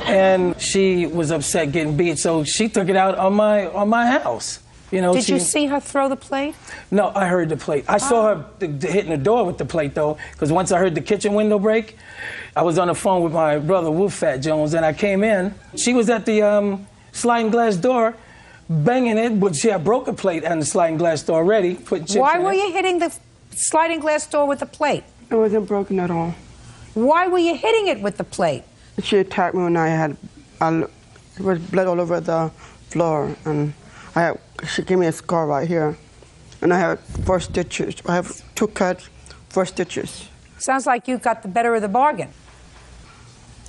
And she was upset getting beat, so she took it out on my house. You know, Did you see her throw the plate? No, I heard the plate. I saw her hitting the door with the plate, though, because once I heard the kitchen window break, I was on the phone with my brother, Wolf Fat Jones, and I came in. She was at the sliding glass door, banging it, but she had broke a plate and the sliding glass door already. Why were you hitting the sliding glass door with the plate? It wasn't broken at all. Why were you hitting it with the plate? She attacked me when there was blood all over the floor, and she gave me a scar right here, and I have 4 stitches. I have 2 cuts, 4 stitches. Sounds like you got the better of the bargain.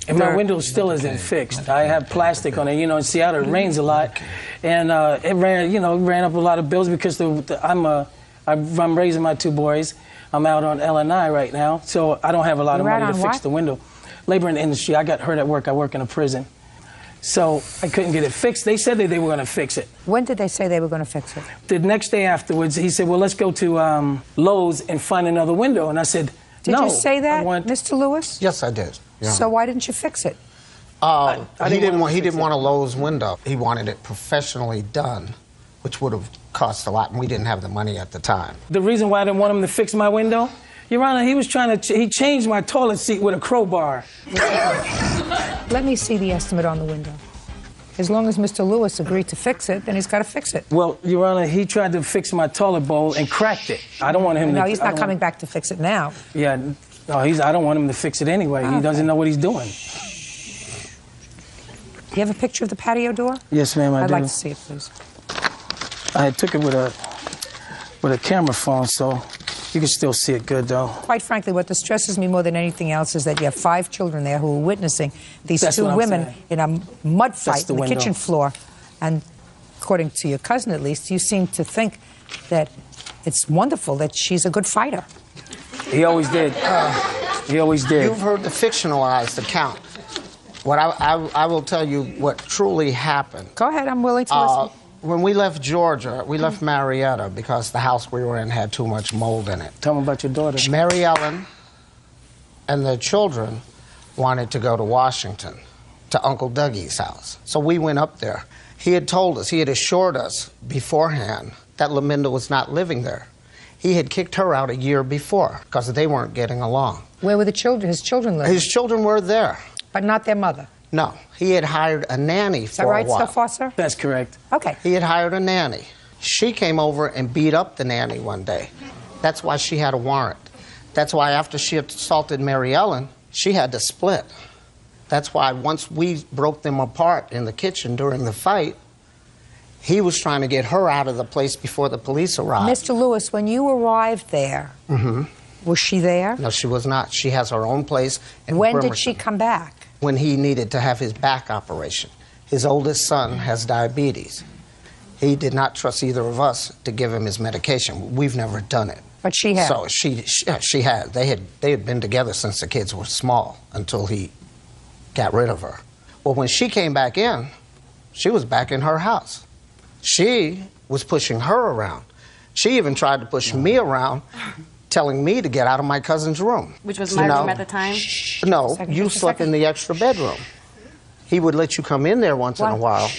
And my window still isn't fixed. I have plastic on it. You know, in Seattle it rains a lot, and it ran up a lot of bills because I'm raising my 2 boys. I'm out on L&I right now, so I don't have a lot of money to fix the window. Labor in the industry. I got hurt at work. I work in a prison. So I couldn't get it fixed. They said that they were going to fix it. When did they say they were going to fix it? The next day afterwards, he said, well, let's go to Lowe's and find another window. And I said, no. Did you say that, Mr. Lewis? Yes, I did. Yeah. So why didn't you fix it? He didn't want a Lowe's window. He wanted it professionally done, which would have cost a lot, and we didn't have the money at the time. The reason why I didn't want him to fix my window, Your Honor, he changed my toilet seat with a crowbar. Let me see the estimate on the window. As long as Mr. Lewis agreed to fix it, then he's got to fix it. Well, Your Honor, he tried to fix my toilet bowl and cracked it. I don't want him to... No, he's not coming back to fix it now. Yeah, no, I don't want him to fix it anyway. Okay. He doesn't know what he's doing. Do you have a picture of the patio door? Yes, ma'am, I do. I'd like to see it, please. I took it with a camera phone, so you can still see it good, though. Quite frankly, what distresses me more than anything else is that you have 5 children there who are witnessing these That's 2 women in a mud fight on the window. kitchen floor. And according to your cousin, at least, you seem to think that it's wonderful that she's a good fighter. He always did. He always did. You've heard the fictionalized account. What I will tell you what truly happened. Go ahead, I'm willing to listen. When we left Georgia, we left Marietta because the house we were in had too much mold in it. Tell me about your daughter. Mary Ellen and the children wanted to go to Washington, to Uncle Dougie's house. So we went up there. He had told us, he had assured us beforehand that Laminda was not living there. He had kicked her out a year before because they weren't getting along. Where were the children? His children living? His children were there. But not their mother? No. He had hired a nanny for a while. Is that right so far, sir? That's correct. Okay. He had hired a nanny. She came over and beat up the nanny one day. That's why she had a warrant. That's why after she assaulted Mary Ellen, she had to split. That's why once we broke them apart in the kitchen during the fight, he was trying to get her out of the place before the police arrived. Mr. Lewis, when you arrived there, was she there? No, she was not. She has her own place in When did Bremerton. she come back? When he needed to have his back operation. His oldest son has diabetes. He did not trust either of us to give him his medication. We've never done it. But she had. So she had. They had been together since the kids were small until he got rid of her. Well, when she came back in, she was back in her house. She was pushing her around. She even tried to push me around, telling me to get out of my cousin's room. Which was my room at the time? No, you slept in the extra bedroom. He would let you come in there once in a while.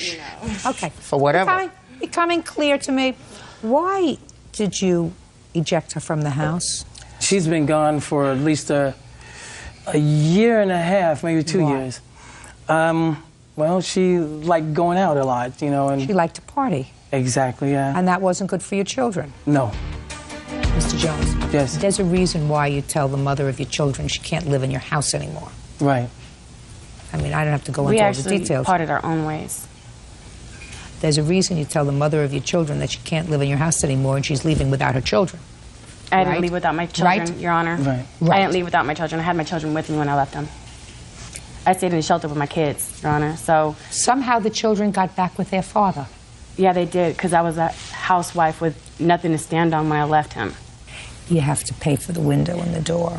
Okay. For whatever. Becoming clear to me, why did you eject her from the house? She's been gone for at least a year and a half, maybe 2 years. Well, she liked going out a lot, you know. And she liked to party. Exactly, yeah. And that wasn't good for your children? No. Mr. Jones? Yes. There's a reason why you tell the mother of your children she can't live in your house anymore. Right. I mean, I don't have to go into all the details. We actually parted our own ways. There's a reason you tell the mother of your children that she can't live in your house anymore and she's leaving without her children. I didn't leave without my children, Right? Your Honor. Right. I didn't leave without my children. I had my children with me when I left them. I stayed in the shelter with my kids, Your Honor. So somehow the children got back with their father. Yeah, they did, because I was a housewife with nothing to stand on when I left him. You have to pay for the window and the door.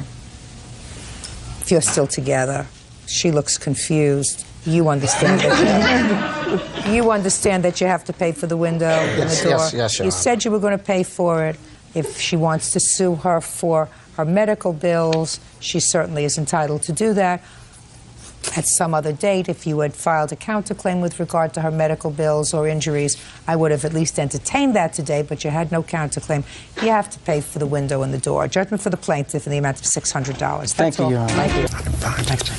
If you're still together, she looks confused. You understand that. You understand that you have to pay for the window and the door. Yes, Your You Honor. said you were going to pay for it. If she wants to sue her for her medical bills, she certainly is entitled to do that. At some other date, if you had filed a counterclaim with regard to her medical bills or injuries, I would have at least entertained that today, but you had no counterclaim. You have to pay for the window and the door. Judgment for the plaintiff in the amount of $600. That's Thank you, all. Your Honor. Thank you. Thanks,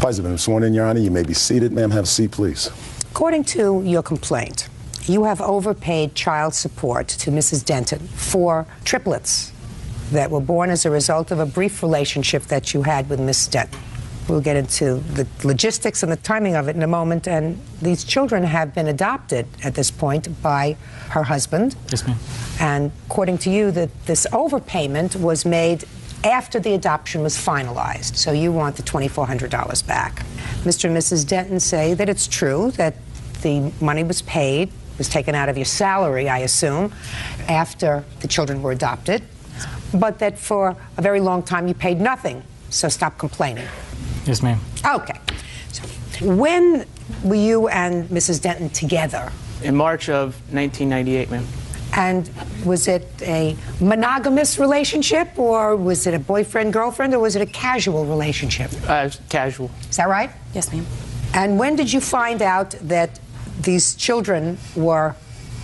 Vice been sworn in, Your Honor. You may be seated. Ma'am, have a seat, please. According to your complaint, you have overpaid child support to Mrs. Denton for triplets that were born as a result of a brief relationship that you had with Miss Denton. We'll get into the logistics and the timing of it in a moment. And these children have been adopted at this point by her husband. Yes, ma'am. And according to you, that this overpayment was made after the adoption was finalized. So you want the $2,400 back. Mr. and Mrs. Denton say that it's true that the money was paid, was taken out of your salary, I assume, after the children were adopted, but that for a very long time you paid nothing. So stop complaining. Yes, ma'am. Okay. So when were you and Mrs. Denton together? In March of 1998, ma'am. And was it a monogamous relationship, or was it a boyfriend-girlfriend, or was it a casual relationship? Casual. Is that right? Yes, ma'am. And when did you find out that these children were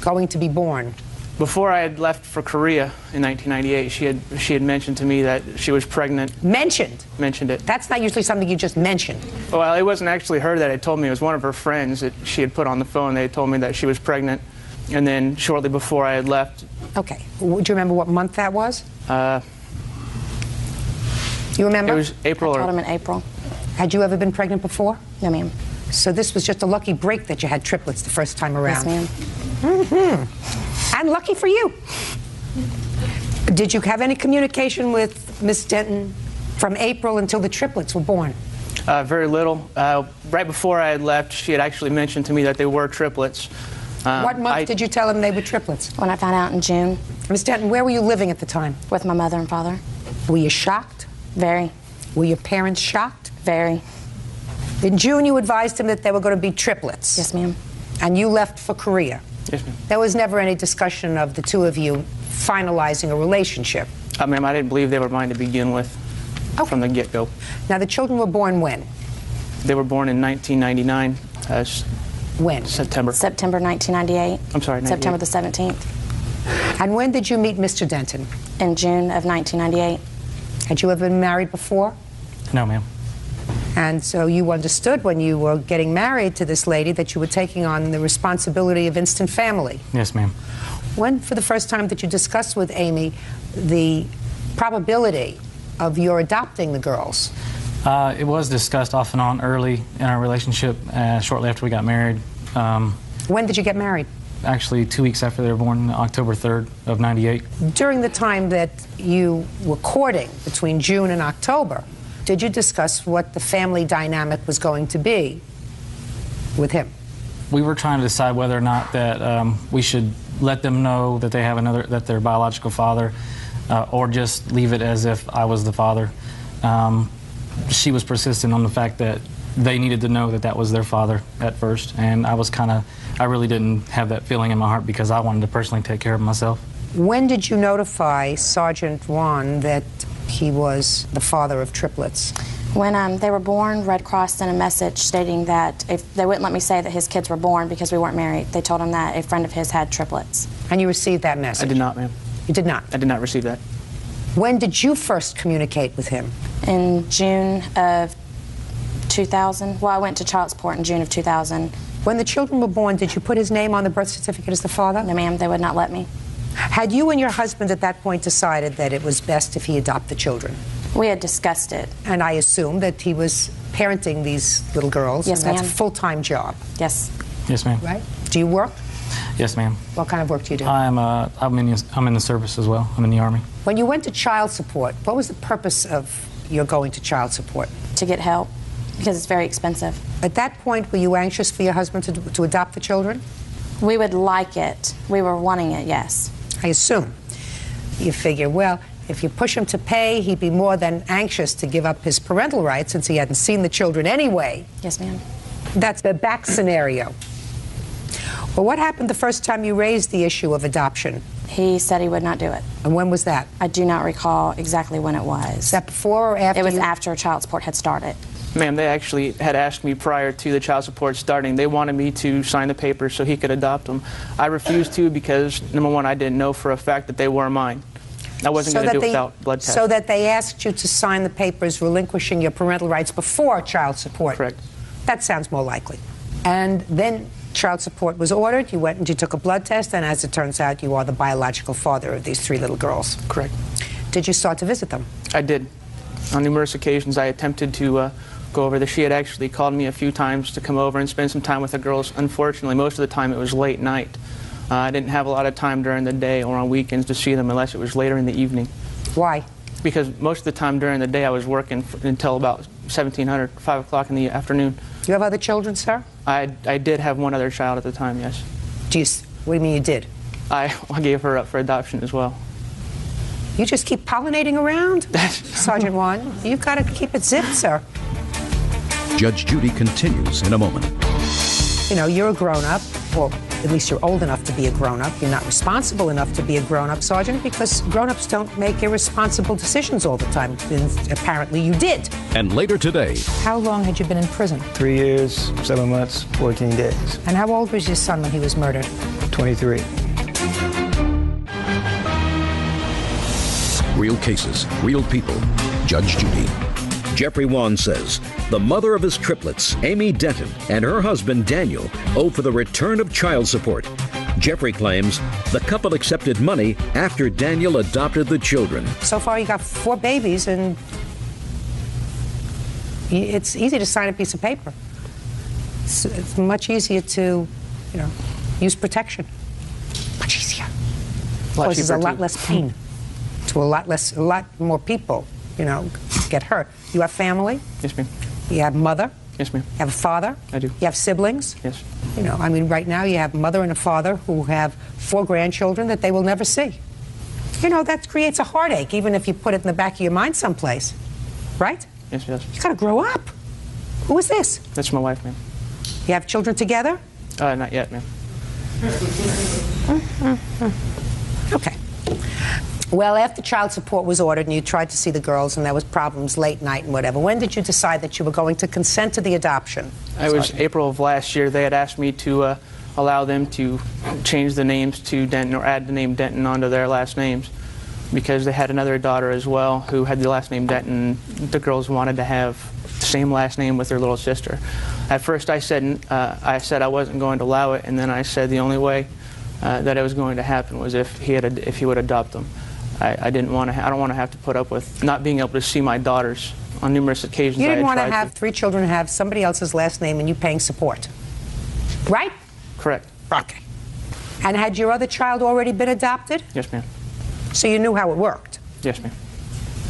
going to be born? Before I had left for Korea in 1998, she had mentioned to me that she was pregnant. Mentioned? Mentioned it. That's not usually something you just mention. Well, it wasn't actually her that had told me. It was one of her friends that she had put on the phone. They had told me that she was pregnant. And then shortly before I had left. Okay. Do you remember what month that was? You remember? It was April. I told him in April. Had you ever been pregnant before? No, ma'am. So this was just a lucky break that you had triplets the first time around. Yes, ma'am. Mm-hmm. And lucky for you. Did you have any communication with Miss Denton from April until the triplets were born? Very little. Right before I had left, she had actually mentioned to me that they were triplets. What month did you tell them they were triplets? When I found out in June. Miss Denton, where were you living at the time? With my mother and father. Were you shocked? Very. Were your parents shocked? Very. In June, you advised him that they were going to be triplets. Yes, ma'am. And you left for Korea. Yes, ma'am. There was never any discussion of the two of you finalizing a relationship. Ma'am, I didn't believe they were mine to begin with from the get-go. Now, the children were born when? They were born in 1999. When? September. September 1998. I'm sorry, 98. September the 17th. And when did you meet Mr. Denton? In June of 1998. Had you ever been married before? No, ma'am. And so you understood when you were getting married to this lady that you were taking on the responsibility of instant family. Yes, ma'am. When, for the first time, did you discuss with Amy the probability of your adopting the girls? It was discussed off and on early in our relationship, shortly after we got married. When did you get married? Actually, 2 weeks after they were born, October 3rd of 98. During the time that you were courting, between June and October, did you discuss what the family dynamic was going to be with him? We were trying to decide whether or not that we should let them know that they have that their biological father, or just leave it as if I was the father. She was persistent on the fact that they needed to know that that was their father at first, and I really didn't have that feeling in my heart because I wanted to personally take care of myself. When did you notify Sergeant Juan that he was the father of triplets? When they were born, Red Cross sent a message stating that if they wouldn't let me say that his kids were born because we weren't married, they told him that a friend of his had triplets. And you received that message? I did not, ma'am. You did not? I did not receive that. When did you first communicate with him? In June of 2000. Well, I went to child support in June of 2000. When the children were born, did you put his name on the birth certificate as the father? No, ma'am, they would not let me. Had you and your husband at that point decided that it was best if he adopt the children? We had discussed it. And I assume that he was parenting these little girls. Yes, and that's ma'am. a full-time job. Yes. Yes, ma'am. Right? Do you work? Yes, ma'am. What kind of work do you do? I'm in the service as well. I'm in the Army. When you went to child support, what was the purpose of your going to child support? To get help, because it's very expensive. At that point, were you anxious for your husband to adopt the children? We would like it. We were wanting it, yes. I assume. You figure, well, if you push him to pay, he'd be more than anxious to give up his parental rights since he hadn't seen the children anyway. Yes, ma'am. That's the back scenario. Well, what happened the first time you raised the issue of adoption? He said he would not do it. And when was that? I do not recall exactly when it was. Is that before or after? It was after child support had started. Ma'am, they actually had asked me prior to the child support starting. They wanted me to sign the papers so he could adopt them. I refused to because, number one, I didn't know for a fact that they were mine. I wasn't going to do it without blood tests. So that they asked you to sign the papers relinquishing your parental rights before child support? Correct. That sounds more likely. And then child support was ordered, you went and you took a blood test, and as it turns out, you are the biological father of these 3 little girls. Correct. Did you start to visit them? I did. On numerous occasions, I attempted to go over there. She had actually called me a few times to come over and spend some time with the girls. Unfortunately, most of the time it was late night. I didn't have a lot of time during the day or on weekends to see them unless it was later in the evening. Why? Because most of the time during the day I was working until about 1700, 5 o'clock in the afternoon. Do you have other children, sir? I did have one other child at the time, yes. What do you mean you did? I gave her up for adoption as well. You just keep pollinating around? Sergeant Juan, you've got to keep it zipped, sir. Judge Judy continues in a moment. You know, you're a grown-up, or at least you're old enough to be a grown-up. You're not responsible enough to be a grown-up, Sergeant, because grown-ups don't make irresponsible decisions all the time. And apparently you did. And later today... How long had you been in prison? 3 years, 7 months, 14 days. And how old was your son when he was murdered? 23. Real cases, real people. Judge Judy. Jeffrey Wan says the mother of his triplets, Amy Denton, and her husband, Daniel, owe for the return of child support. Jeffrey claims the couple accepted money after Daniel adopted the children. So far, you got 4 babies, and it's easy to sign a piece of paper. It's much easier to, use protection. Much easier. Causes a lot less pain to a lot more people, get hurt. You have family? Yes, ma'am. You have mother? Yes, ma'am. You have a father? I do. You have siblings? Yes. Right now you have a mother and a father who have 4 grandchildren that they will never see. That creates a heartache, even if you put it in the back of your mind someplace. Right? Yes, yes. You gotta grow up. Who is this? That's my wife, ma'am. You have children together? Not yet, ma'am. Okay. Well, after child support was ordered and you tried to see the girls and there was problems late night and whatever, when did you decide that you were going to consent to the adoption? It was April of last year. They had asked me to allow them to change the names to Denton or add the name Denton onto their last names because they had another daughter as well who had the last name Denton. The girls wanted to have the same last name with their little sister. At first I said I wasn't going to allow it, and then I said the only way that it was going to happen was if he would adopt them. I don't want to have to put up with not being able to see my daughters on numerous occasions. You didn't want to have 3 children have somebody else's last name and you paying support, right? Correct. Okay. And had your other child already been adopted? Yes, ma'am. So you knew how it worked? Yes, ma'am.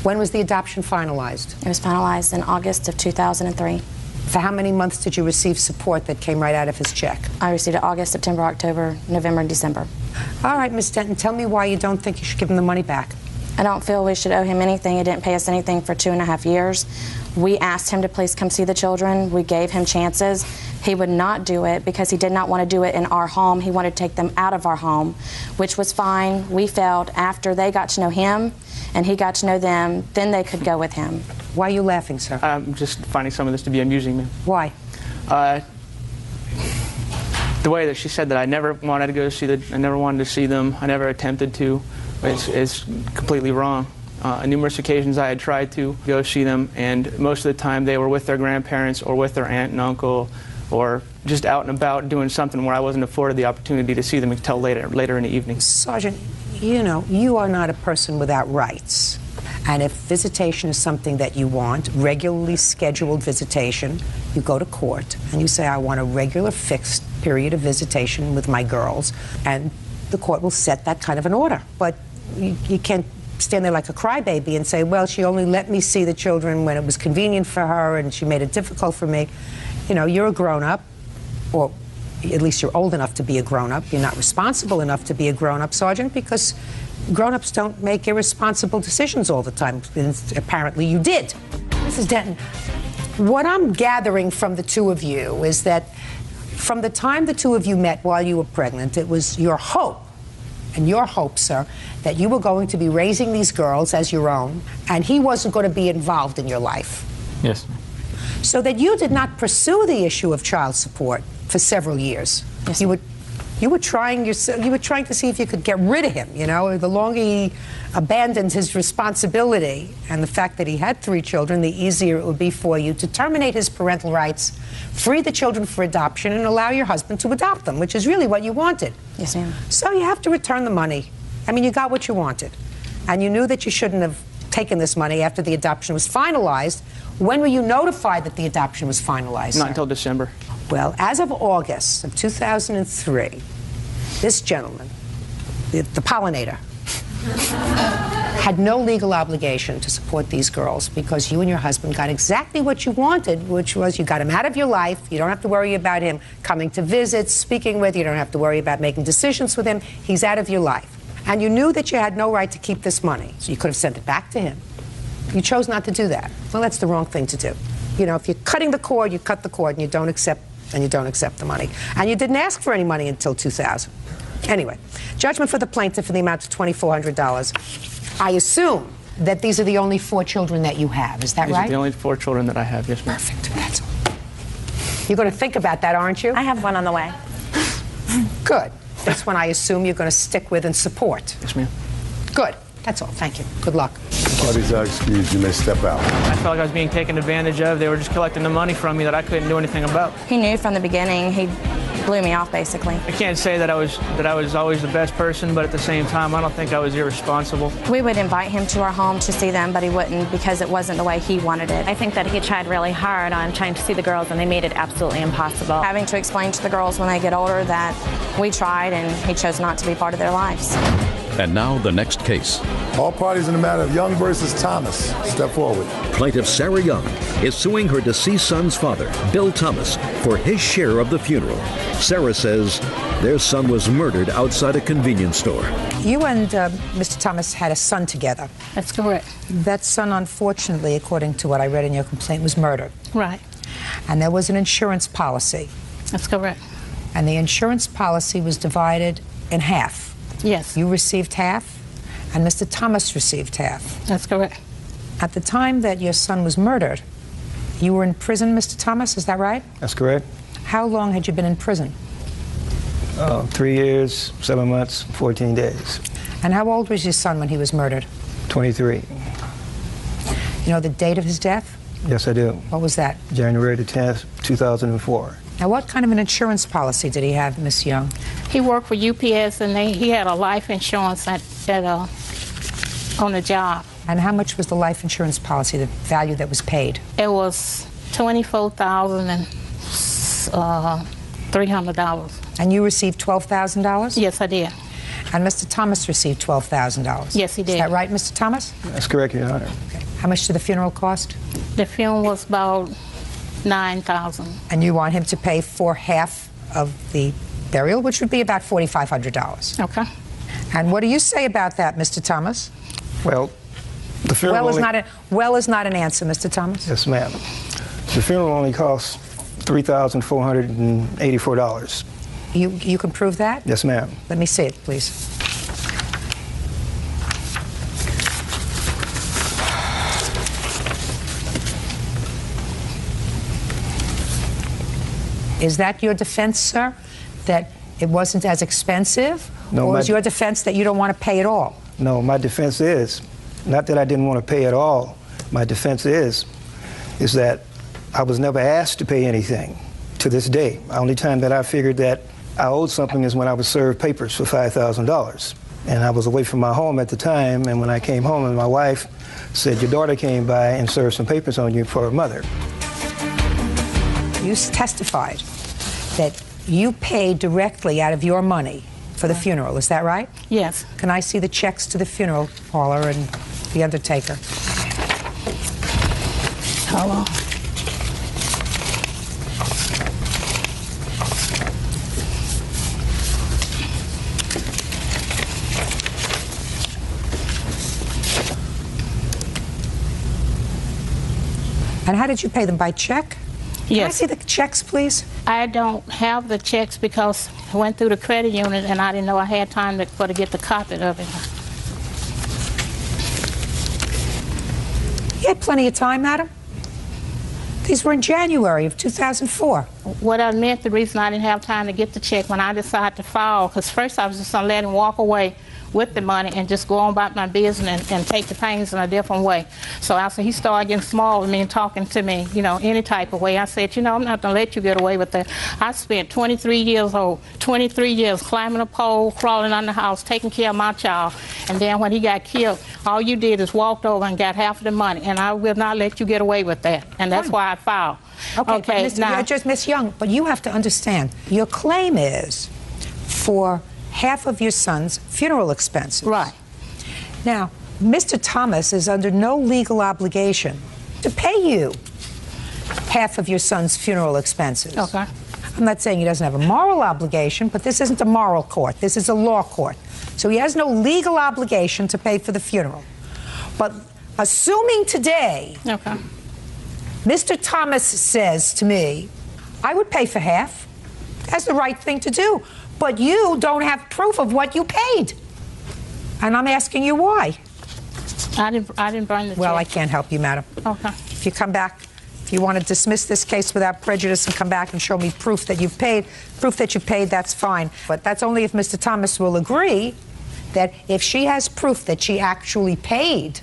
When was the adoption finalized? It was finalized in August of 2003. For how many months did you receive support that came right out of his check? I received it August, September, October, November, and December. All right, Ms. Denton, tell me why you don't think you should give him the money back. I don't feel we should owe him anything. He didn't pay us anything for 2.5 years. We asked him to please come see the children. We gave him chances. He would not do it because he did not want to do it in our home. He wanted to take them out of our home, which was fine. We felt after they got to know him and he got to know them, then they could go with him. Why are you laughing, sir? I'm just finding some of this to be amusing, ma'am. Why? The way that she said that I never wanted to go see I never wanted to see them. I never attempted to. It's completely wrong. On numerous occasions I had tried to go see them, and most of the time they were with their grandparents or with their aunt and uncle, or just out and about doing something where I wasn't afforded the opportunity to see them until later in the evening. Sergeant, you know, you are not a person without rights. And if visitation is something that you want, regularly scheduled visitation, you go to court and you say, I want a regular fixed period of visitation with my girls, and the court will set that kind of an order. But you can't stand there like a crybaby and say, well, she only let me see the children when it was convenient for her and she made it difficult for me. You know, you're a grown-up, or at least you're old enough to be a grown-up. You're not responsible enough to be a grown-up, Sergeant, because grown-ups don't make irresponsible decisions all the time. And apparently you did. Mrs. Denton, what I'm gathering from the two of you is that from the time the two of you met while you were pregnant, it was your hope, and your hope, sir, that you were going to be raising these girls as your own, and he wasn't going to be involved in your life. Yes. So that you did not pursue the issue of child support for several years. Yes. You were trying to see if you could get rid of him, you know. The longer he abandoned his responsibility and the fact that he had 3 children, the easier it would be for you to terminate his parental rights, free the children for adoption, and allow your husband to adopt them, which is really what you wanted. Yes, ma'am. So you have to return the money. I mean, you got what you wanted. And you knew that you shouldn't have taken this money after the adoption was finalized. When were you notified that the adoption was finalized, Not sir? until December. Well, as of August of 2003, this gentleman, the pollinator, had no legal obligation to support these girls because you and your husband got exactly what you wanted, which was you got him out of your life. You don't have to worry about him coming to visit, speaking with you. You don't have to worry about making decisions with him. He's out of your life. And you knew that you had no right to keep this money, so you could have sent it back to him. You chose not to do that. Well, that's the wrong thing to do. You know, if you're cutting the cord, you cut the cord, and you don't accept the money. And you didn't ask for any money until 2000. Anyway, judgment for the plaintiff in the amount of $2,400. I assume that these are the only 4 children that you have. Is that These right? are the only 4 children that I have, yes, ma'am. Perfect. That's all. You're going to think about that, aren't you? I have one on the way. Good. This one I assume you're going to stick with and support. Yes, ma'am. Good. That's all. Thank you. Good luck. Parties are excused. You may step out. I felt like I was being taken advantage of. They were just collecting the money from me that I couldn't do anything about. He knew from the beginning. He blew me off, basically. I can't say that I was always the best person, but at the same time, I don't think I was irresponsible. We would invite him to our home to see them, but he wouldn't because it wasn't the way he wanted it. I think that he tried really hard on trying to see the girls, and they made it absolutely impossible. Having to explain to the girls when they get older that we tried and he chose not to be part of their lives. And now the next case. All parties in the matter of Young versus Thomas. Step forward. Plaintiff Sarah Young is suing her deceased son's father, Bill Thomas, for his share of the funeral. Sarah says their son was murdered outside a convenience store. You and Mr. Thomas had a son together. That's correct. That son, unfortunately, according to what I read in your complaint, was murdered. Right. And there was an insurance policy. That's correct. And the insurance policy was divided in half. Yes. You received half, and Mr. Thomas received half. That's correct. At the time that your son was murdered, you were in prison, Mr. Thomas, is that right? That's correct. How long had you been in prison? 3 years, 7 months, 14 days. And how old was your son when he was murdered? 23. You know the date of his death? Yes, I do. What was that? January the 10th, 2004. Now, what kind of an insurance policy did he have, Miss Young? He worked for UPS, and he had a life insurance on the job. And how much was the life insurance policy, the value that was paid? It was $24,300. And you received $12,000? Yes, I did. And Mr. Thomas received $12,000? Yes, he did. Is that right, Mr. Thomas? That's correct, Your Honor. Okay. How much did the funeral cost? The funeral was about $9,000. And you want him to pay for half of the burial, which would be about $4,500. Okay. And what do you say about that, Mr. Thomas? Well, the funeral is not an answer, Mr. Thomas. Yes, ma'am. The funeral only costs $3,484. You can prove that? Yes, ma'am. Let me see it, please. Is that your defense, sir? That it wasn't as expensive? No, or is your defense that you don't want to pay at all? No, my defense is, not that I didn't want to pay at all. My defense is that I was never asked to pay anything to this day. The only time that I figured that I owed something is when I was served papers for $5,000. And I was away from my home at the time, and when I came home, and my wife said, your daughter came by and served some papers on you for her mother. You testified that you paid directly out of your money for the funeral, is that right? Yes. Can I see the checks to the funeral parlor and the undertaker? Hello. And how did you pay them, by check? Yes. Can I see the checks, please? I don't have the checks because I went through the credit union and I didn't know I had time to get the copy of it. You had plenty of time, madam. These were in January of 2004. What I meant, the reason I didn't have time to get the check when I decided to file, because first I was just going to let him walk away with the money and just go on about my business and take the pains in a different way. So I said, he started getting small with me and talking to me, you know, any type of way. I said, you know, I'm not going to let you get away with that. I spent 23 years old, 23 years climbing a pole, crawling on the house, taking care of my child. And then when he got killed, all you did is walked over and got half of the money. And I will not let you get away with that. And that's why I filed. Okay, but now, just Miss Young, but you have to understand, your claim is for half of your son's funeral expenses. Right. Now, Mr. Thomas is under no legal obligation to pay you half of your son's funeral expenses. Okay. I'm not saying he doesn't have a moral obligation, but this isn't a moral court. This is a law court. So he has no legal obligation to pay for the funeral. But assuming today, okay, Mr. Thomas says to me, I would pay for half. That's the right thing to do. But you don't have proof of what you paid. And I'm asking you why. I didn't burn the check. Well, I can't help you, madam. Okay. If you come back, if you want to dismiss this case without prejudice and come back and show me proof that you've paid, that's fine. But that's only if Mr. Thomas will agree that if she has proof that she actually paid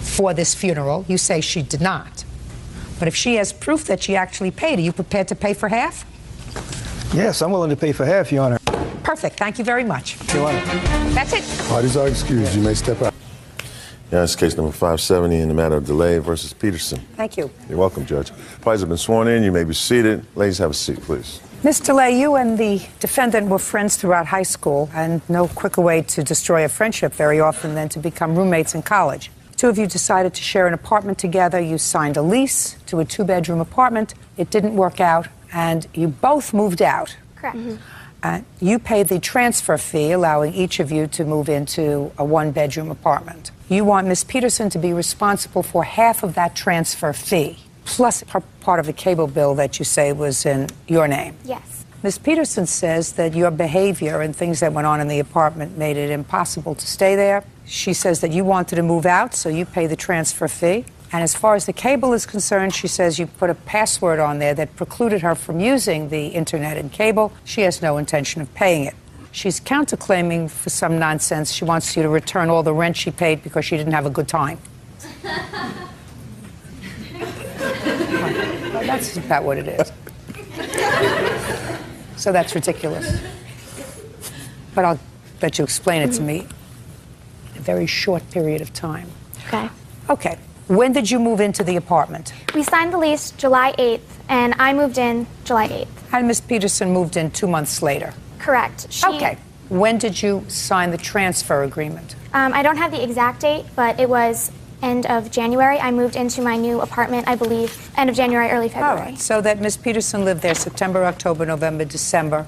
for this funeral, you say she did not. But if she has proof that she actually paid, are you prepared to pay for half? Yes, I'm willing to pay for half, Your Honor. Perfect. Thank you very much. Your Honor. That's it. Parties are excused. You may step out. Yeah, it's case number 570 in the matter of Delay versus Peterson. Thank you. You're welcome, Judge. Parties have been sworn in. You may be seated. Ladies, have a seat, please. Ms. DeLay, you and the defendant were friends throughout high school, and no quicker way to destroy a friendship very often than to become roommates in college. Two of you decided to share an apartment together. You signed a lease to a 2-bedroom apartment. It didn't work out, and you both moved out. Correct. You paid the transfer fee, allowing each of you to move into a 1-bedroom apartment. You want Ms. Peterson to be responsible for half of that transfer fee, plus part of a cable bill that you say was in your name. Yes. Ms. Peterson says that your behavior and things that went on in the apartment made it impossible to stay there. She says that you wanted to move out, so you pay the transfer fee. And as far as the cable is concerned, she says you put a password on there that precluded her from using the internet and cable. She has no intention of paying it. She's counterclaiming for some nonsense. She wants you to return all the rent she paid because she didn't have a good time. Well, that's about what it is. So that's ridiculous. But I'll let you explain it to me in a very short period of time. Okay. Okay. When did you move into the apartment? We signed the lease July 8th, and I moved in July 8th. And Ms. Peterson moved in 2 months later? Correct. Okay. When did you sign the transfer agreement? I don't have the exact date, but it was end of January. I moved into my new apartment, I believe, end of January, early February. All right. So that Ms. Peterson lived there September, October, November, December.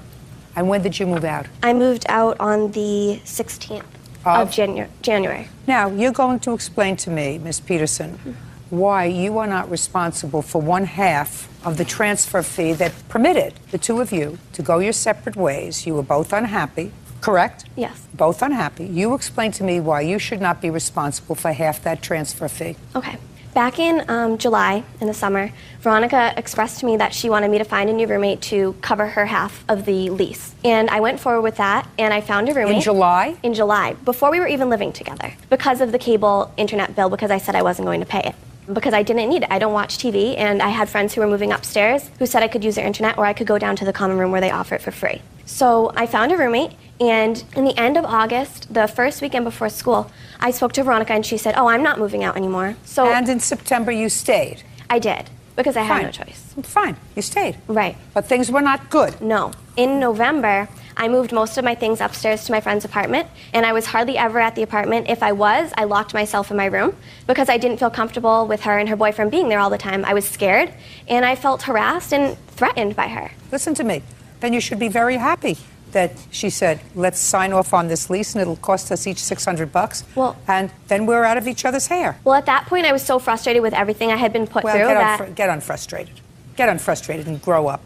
And when did you move out? I moved out on the 16th of January. Now, you're going to explain to me, Ms. Peterson, why you are not responsible for 1/2 of the transfer fee that permitted the two of you to go your separate ways. You were both unhappy, correct? Yes. Both unhappy. You explain to me why you should not be responsible for half that transfer fee. Okay. Back in July, in the summer, Veronica expressed to me that she wanted me to find a new roommate to cover her half of the lease. And I went forward with that, and I found a roommate. In July? In July, before we were even living together, because of the cable internet bill, because I said I wasn't going to pay it. Because I didn't need it. I don't watch TV, and I had friends who were moving upstairs who said I could use their internet or I could go down to the common room where they offer it for free. So I found a roommate, and in the end of August, the first weekend before school, I spoke to Veronica, and she said, "Oh, I'm not moving out anymore." So. And in September you stayed? I did, because I had Fine. no choice. Fine, you stayed. Right. But things were not good. No. In November, I moved most of my things upstairs to my friend's apartment, and I was hardly ever at the apartment. If I was, I locked myself in my room because I didn't feel comfortable with her and her boyfriend being there all the time. I was scared, and I felt harassed and threatened by her. Listen to me. Then you should be very happy that she said, let's sign off on this lease and it'll cost us each $600. Well, and then we're out of each other's hair. Well, at that point, I was so frustrated with everything I had been put through that... Get unfrustrated. Get unfrustrated and grow up.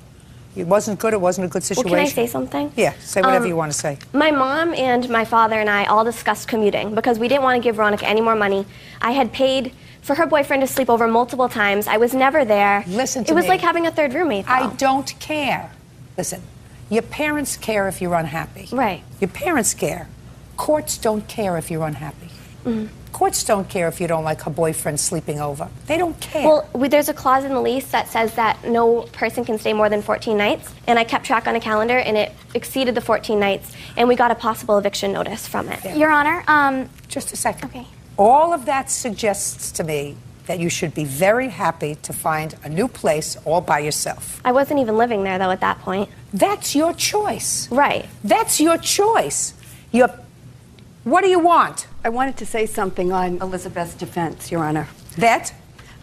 It wasn't good. It wasn't a good situation. Well, can I say something? Yeah, say whatever you want to say. My mom and my father and I all discussed commuting because we didn't want to give Veronica any more money. I had paid for her boyfriend to sleep over multiple times. I was never there. Listen to me. It was like having a third roommate, though. I don't care. Listen, your parents care if you're unhappy. Right. Your parents care. Courts don't care if you're unhappy. Mm-hmm. Courts don't care if you don't like her boyfriend sleeping over. They don't care. Well, there's a clause in the lease that says that no person can stay more than 14 nights, and I kept track on a calendar, and it exceeded the 14 nights, and we got a possible eviction notice from it. Yeah. Your Honor, Just a second. Okay. All of that suggests to me that you should be very happy to find a new place all by yourself. I wasn't even living there, though, at that point. That's your choice. Right. That's your choice. What do you want? I wanted to say something on Elizabeth's defense, Your Honor. That?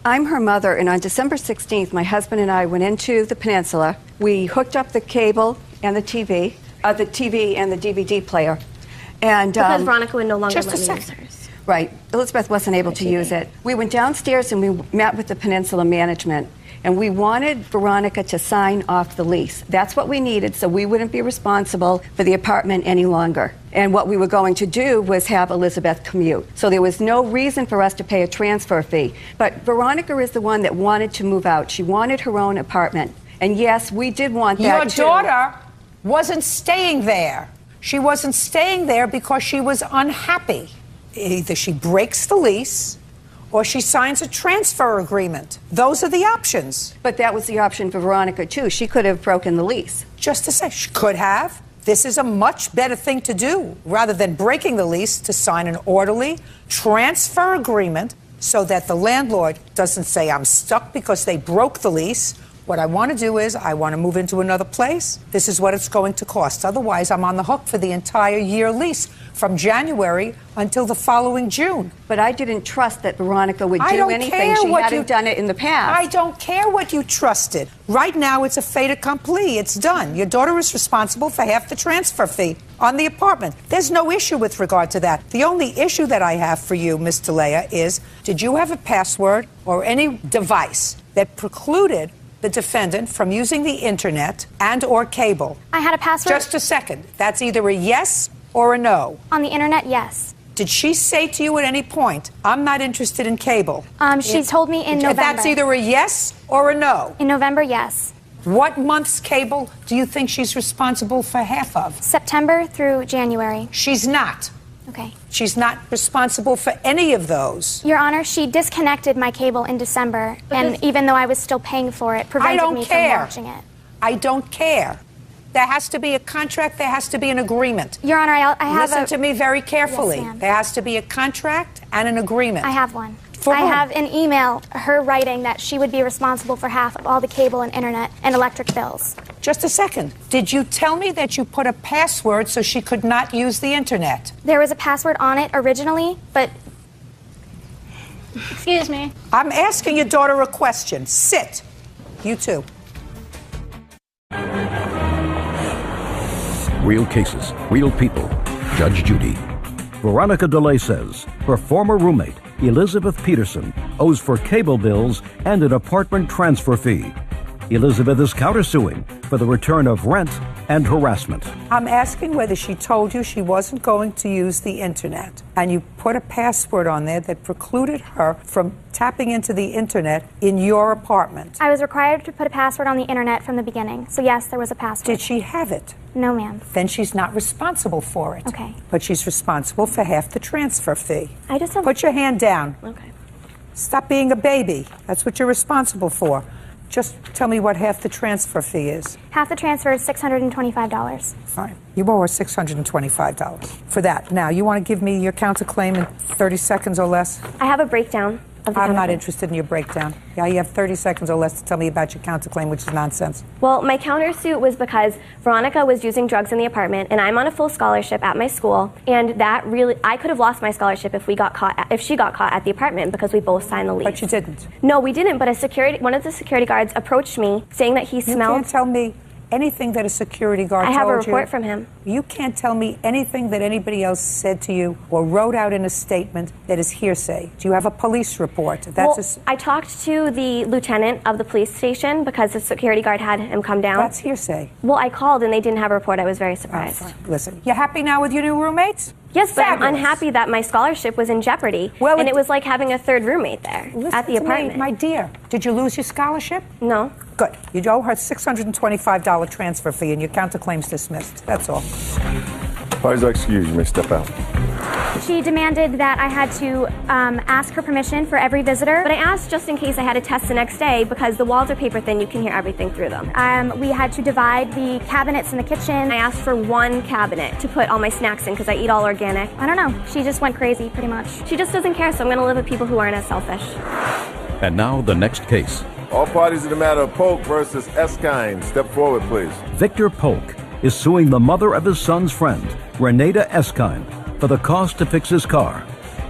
I'm her mother, and on December 16th, my husband and I went into the Peninsula. We hooked up the cable and the TV and the DVD player. And because Veronica would no longer just let me a use second. hers. Right. Elizabeth wasn't able to use it. We went downstairs and we met with the Peninsula management, and we wanted Veronica to sign off the lease. That's what we needed, so we wouldn't be responsible for the apartment any longer. And what we were going to do was have Elizabeth commute. So there was no reason for us to pay a transfer fee. But Veronica is the one that wanted to move out. She wanted her own apartment. And yes, we did want that too. Your daughter wasn't staying there. She wasn't staying there because she was unhappy. Either she breaks the lease or she signs a transfer agreement. Those are the options. But that was the option for Veronica, too. She could have broken the lease. Just to say, she could have. This is a much better thing to do, rather than breaking the lease, to sign an orderly transfer agreement so that the landlord doesn't say, I'm stuck because they broke the lease. What I want to do is I want to move into another place. This is what it's going to cost. Otherwise, I'm on the hook for the entire year lease from January until the following June. But I didn't trust that Veronica would do anything. She hadn't done it in the past. I don't care what you trusted. Right now, it's a fait accompli. It's done. Your daughter is responsible for half the transfer fee on the apartment. There's no issue with regard to that. The only issue that I have for you, Ms. DeLea, is did you have a password or any device that precluded the defendant from using the internet and or cable? I had a password. Just a second. That's either a yes or a no. On the internet, yes. Did she say to you at any point, I'm not interested in cable? She told me in November. That's either a yes or a no. In November, yes. What month's cable do you think she's responsible for half of? September through January. She's not. Okay. She's not responsible for any of those. Your Honor, she disconnected my cable in December, and even though I was still paying for it, prevented me from watching it. I don't care. There has to be a contract. There has to be an agreement. Your Honor, I have Listen to me very carefully. Yes, ma'am. There has to be a contract and an agreement. I have one. For I whom? have an email, her writing that she would be responsible for half of all the cable and internet and electric bills. Just a second. Did you tell me that you put a password so she could not use the internet? There was a password on it originally, but... Excuse me. I'm asking your daughter a question. Sit. You too. Real cases, real people. Judge Judy. Veronica DeLay says her former roommate, Elizabeth Peterson, owes for cable bills and an apartment transfer fee. Elizabeth is countersuing for the return of rent and harassment. I'm asking whether she told you she wasn't going to use the internet, and you put a password on there that precluded her from tapping into the internet in your apartment. I was required to put a password on the internet from the beginning, so yes, there was a password. Did she have it? No, ma'am. Then she's not responsible for it. Okay. But she's responsible for half the transfer fee. I just have... Put your hand down. Okay. Stop being a baby. That's what you're responsible for. Just tell me what half the transfer fee is. Half the transfer is $625. Fine. You owe her $625 for that. Now, you want to give me your counterclaim in 30 seconds or less? I have a breakdown of the I'm not counterclaim. interested in your breakdown. Yeah, you have 30 seconds or less to tell me about your counterclaim, which is nonsense. Well, my countersuit was because Veronica was using drugs in the apartment, and I'm on a full scholarship at my school, and that really, I could have lost my scholarship if she got caught at the apartment because we both signed the lease. But you didn't. No, we didn't. But one of the security guards approached me saying that he smelled. You can't tell me anything that a security guard told you. I have a report from him. You can't tell me anything that anybody else said to you or wrote out in a statement that is hearsay. Do you have a police report? I talked to the lieutenant of the police station because the security guard had him come down. That's hearsay. Well, I called and they didn't have a report. I was very surprised. Oh, listen, you happy now with your new roommates? Yes, but I'm unhappy that my scholarship was in jeopardy. Well, and it was like having a third roommate there at the apartment. My dear, did you lose your scholarship? No. Good. You owe her $625 transfer fee and your counterclaim's dismissed. That's all. Pardon, excuse you may step out. She demanded that I had to ask her permission for every visitor, but I asked just in case I had a test the next day because the walls are paper thin, you can hear everything through them. We had to divide the cabinets in the kitchen. I asked for one cabinet to put all my snacks in because I eat all organic. I don't know. She just went crazy pretty much. She just doesn't care, so I'm going to live with people who aren't as selfish. And now the next case. All parties in the matter of Polk versus Eskine. Step forward, please. Victor Polk is suing the mother of his son's friend, Renata Eskine, for the cost to fix his car.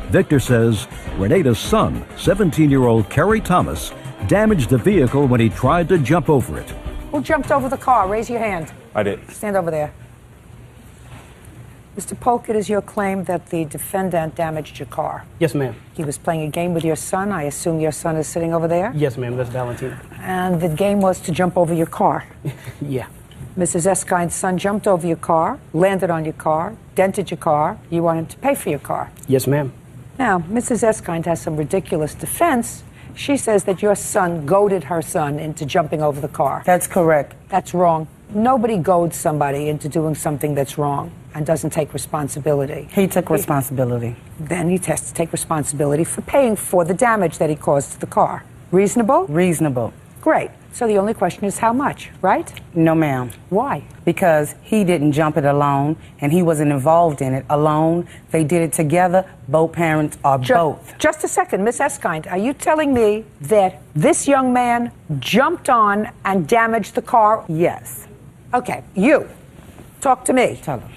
Victor says Renata's son, 17-year-old Kerry Thomas, damaged the vehicle when he tried to jump over it. Who jumped over the car? Raise your hand. I did. Stand over there. Mr. Polk, it is your claim that the defendant damaged your car. Yes, ma'am. He was playing a game with your son. I assume your son is sitting over there? Yes, ma'am. That's Valentina. And the game was to jump over your car. Yeah. Mrs. Eskine's son jumped over your car, landed on your car, dented your car. You want him to pay for your car. Yes, ma'am. Now, Mrs. Eskine has some ridiculous defense. She says that your son goaded her son into jumping over the car. That's correct. That's wrong. Nobody goads somebody into doing something that's wrong and doesn't take responsibility. He took responsibility. Then he has to take responsibility for paying for the damage that he caused to the car. Reasonable? Reasonable. Great. So the only question is how much, right? No, ma'am. Why? Because he didn't jump it alone, and he wasn't involved in it alone. They did it together. Both parents are both. Just a second, Miss Eskine. Are you telling me that this young man jumped on and damaged the car? Yes. Okay. You. Talk to me. Tell him.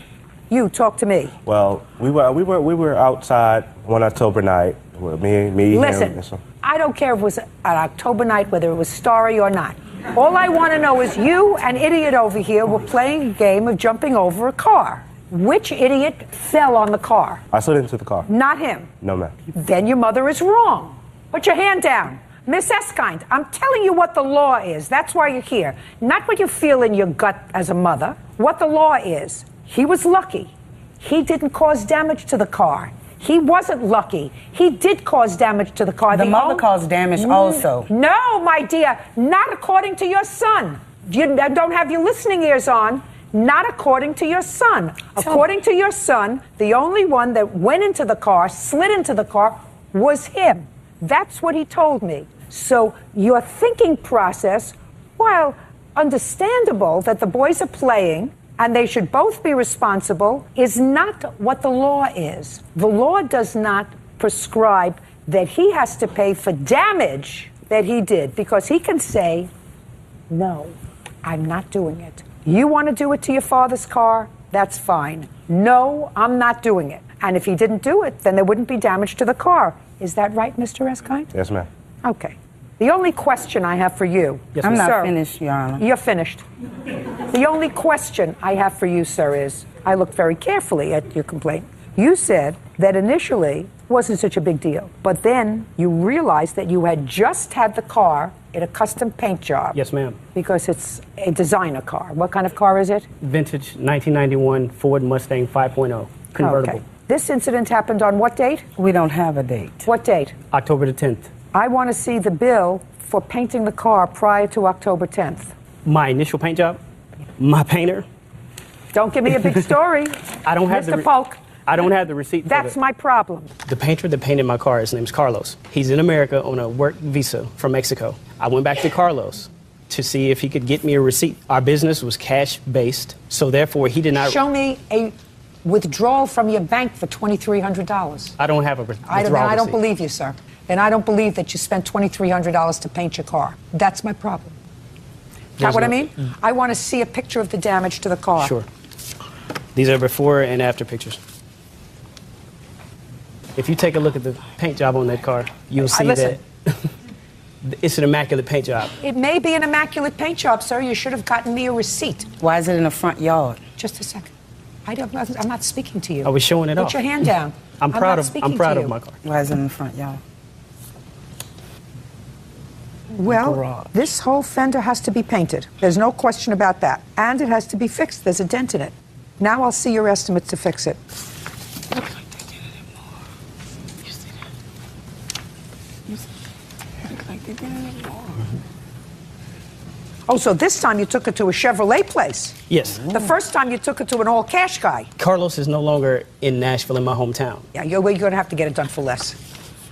You talk to me. Well, we were outside one October night. Me. Listen, him, I don't care if it was an October night, whether it was starry or not. All I want to know is you, an idiot over here, were playing a game of jumping over a car. Which idiot fell on the car? I slid into the car. Not him. No, ma'am. Then your mother is wrong. Put your hand down. Miss Eskind, I'm telling you what the law is. That's why you're here. Not what you feel in your gut as a mother. What the law is. He was lucky. He didn't cause damage to the car. He wasn't lucky. He did cause damage to the car. The mother caused damage also. No, my dear. Not according to your son. You don't have your listening ears on. Not according to your son. According to your son, the only one that went into the car, slid into the car, was him. That's what he told me. So your thinking process, while understandable that the boys are playing and they should both be responsible, is not what the law is. The law does not prescribe that he has to pay for damage that he did, because he can say, no, I'm not doing it. You want to do it to your father's car? That's fine. No, I'm not doing it. And if he didn't do it, then there wouldn't be damage to the car. Is that right, Mr. Eskind? Yes, ma'am. Okay. The only question I have for you, I'm not sir, finished, Your Honor. You're finished. The only question I have for you, sir, is, I looked very carefully at your complaint. You said that initially wasn't such a big deal, but then you realized that you had just had the car at a custom paint job. Yes, ma'am. Because it's a designer car. What kind of car is it? Vintage 1991 Ford Mustang 5.0 convertible. Okay. This incident happened on what date? We don't have a date. What date? October the 10th. I want to see the bill for painting the car prior to October 10th. My initial paint job, my painter. Don't give me a big story. I don't have Mr. Polk. I don't have the receipt. That's my problem. The painter that painted my car, his name's Carlos. He's in America on a work visa from Mexico. I went back to Carlos to see if he could get me a receipt. Our business was cash-based, so therefore he did not... Show me a withdrawal from your bank for $2,300. I don't have a withdrawal I don't receipt. believe you, sir. And I don't believe that you spent $2,300 to paint your car. That's my problem. Got what I mean? I want to see a picture of the damage to the car. Sure. These are before and after pictures. If you take a look at the paint job on that car, you'll see that it's an immaculate paint job. It may be an immaculate paint job, sir. You should have gotten me a receipt. Why is it in the front yard? Just a second. I'm not speaking to you. I was showing it off. Put your hand down. I'm proud of car. my car. Why is it in the front yard? Well, this whole fender has to be painted. There's no question about that. And it has to be fixed. There's a dent in it. Now I'll see your estimate to fix it. Oh, so this time you took it to a Chevrolet place? Yes. The first time you took it to an all-cash guy? Carlos is no longer in Nashville, in my hometown. Yeah, you're going to have to get it done for less.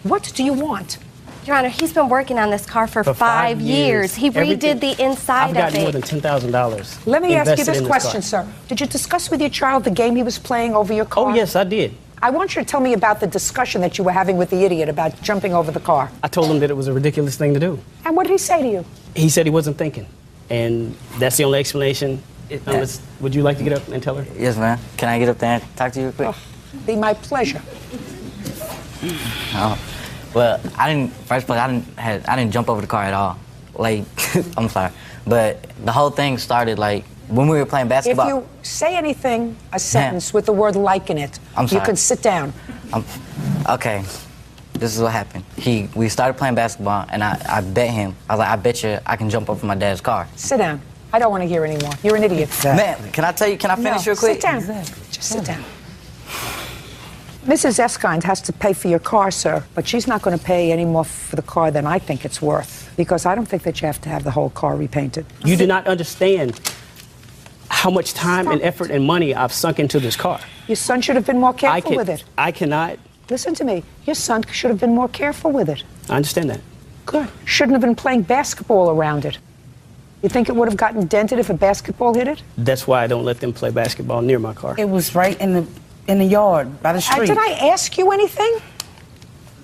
What do you want? Your Honor, he's been working on this car for 5 years. He redid the inside of it. I've got more than $10,000. Let me ask you this question, sir. Did you discuss with your child the game he was playing over your car? Oh, yes, I did. I want you to tell me about the discussion that you were having with the idiot about jumping over the car. I told him that it was a ridiculous thing to do. And what did he say to you? He said he wasn't thinking. And that's the only explanation. Would you like to get up and tell her? Yes, ma'am. Can I get up there and talk to you quick? Oh, be my pleasure. Well, first place, I didn't jump over the car at all. Like, I'm sorry. But the whole thing started, like, when we were playing basketball. If you say anything, a sentence with the word like in it, you can sit down. Okay. This is what happened. We started playing basketball, and I bet him. I was like, I bet you I can jump over my dad's car. Sit down. I don't want to hear anymore. You're an idiot. Ma'am, can I finish real quick? Sit down. Just sit down. Mrs. Eskind has to pay for your car, sir, but she's not going to pay any more for the car than I think it's worth, because I don't think that you have to have the whole car repainted. You do not understand how much time and effort and money I've sunk into this car. Your son should have been more careful with it. I cannot. Listen to me. Your son should have been more careful with it. I understand that. Good. Shouldn't have been playing basketball around it. You think it would have gotten dented if a basketball hit it? That's why I don't let them play basketball near my car. It was right in the yard by the street. Did I ask you anything?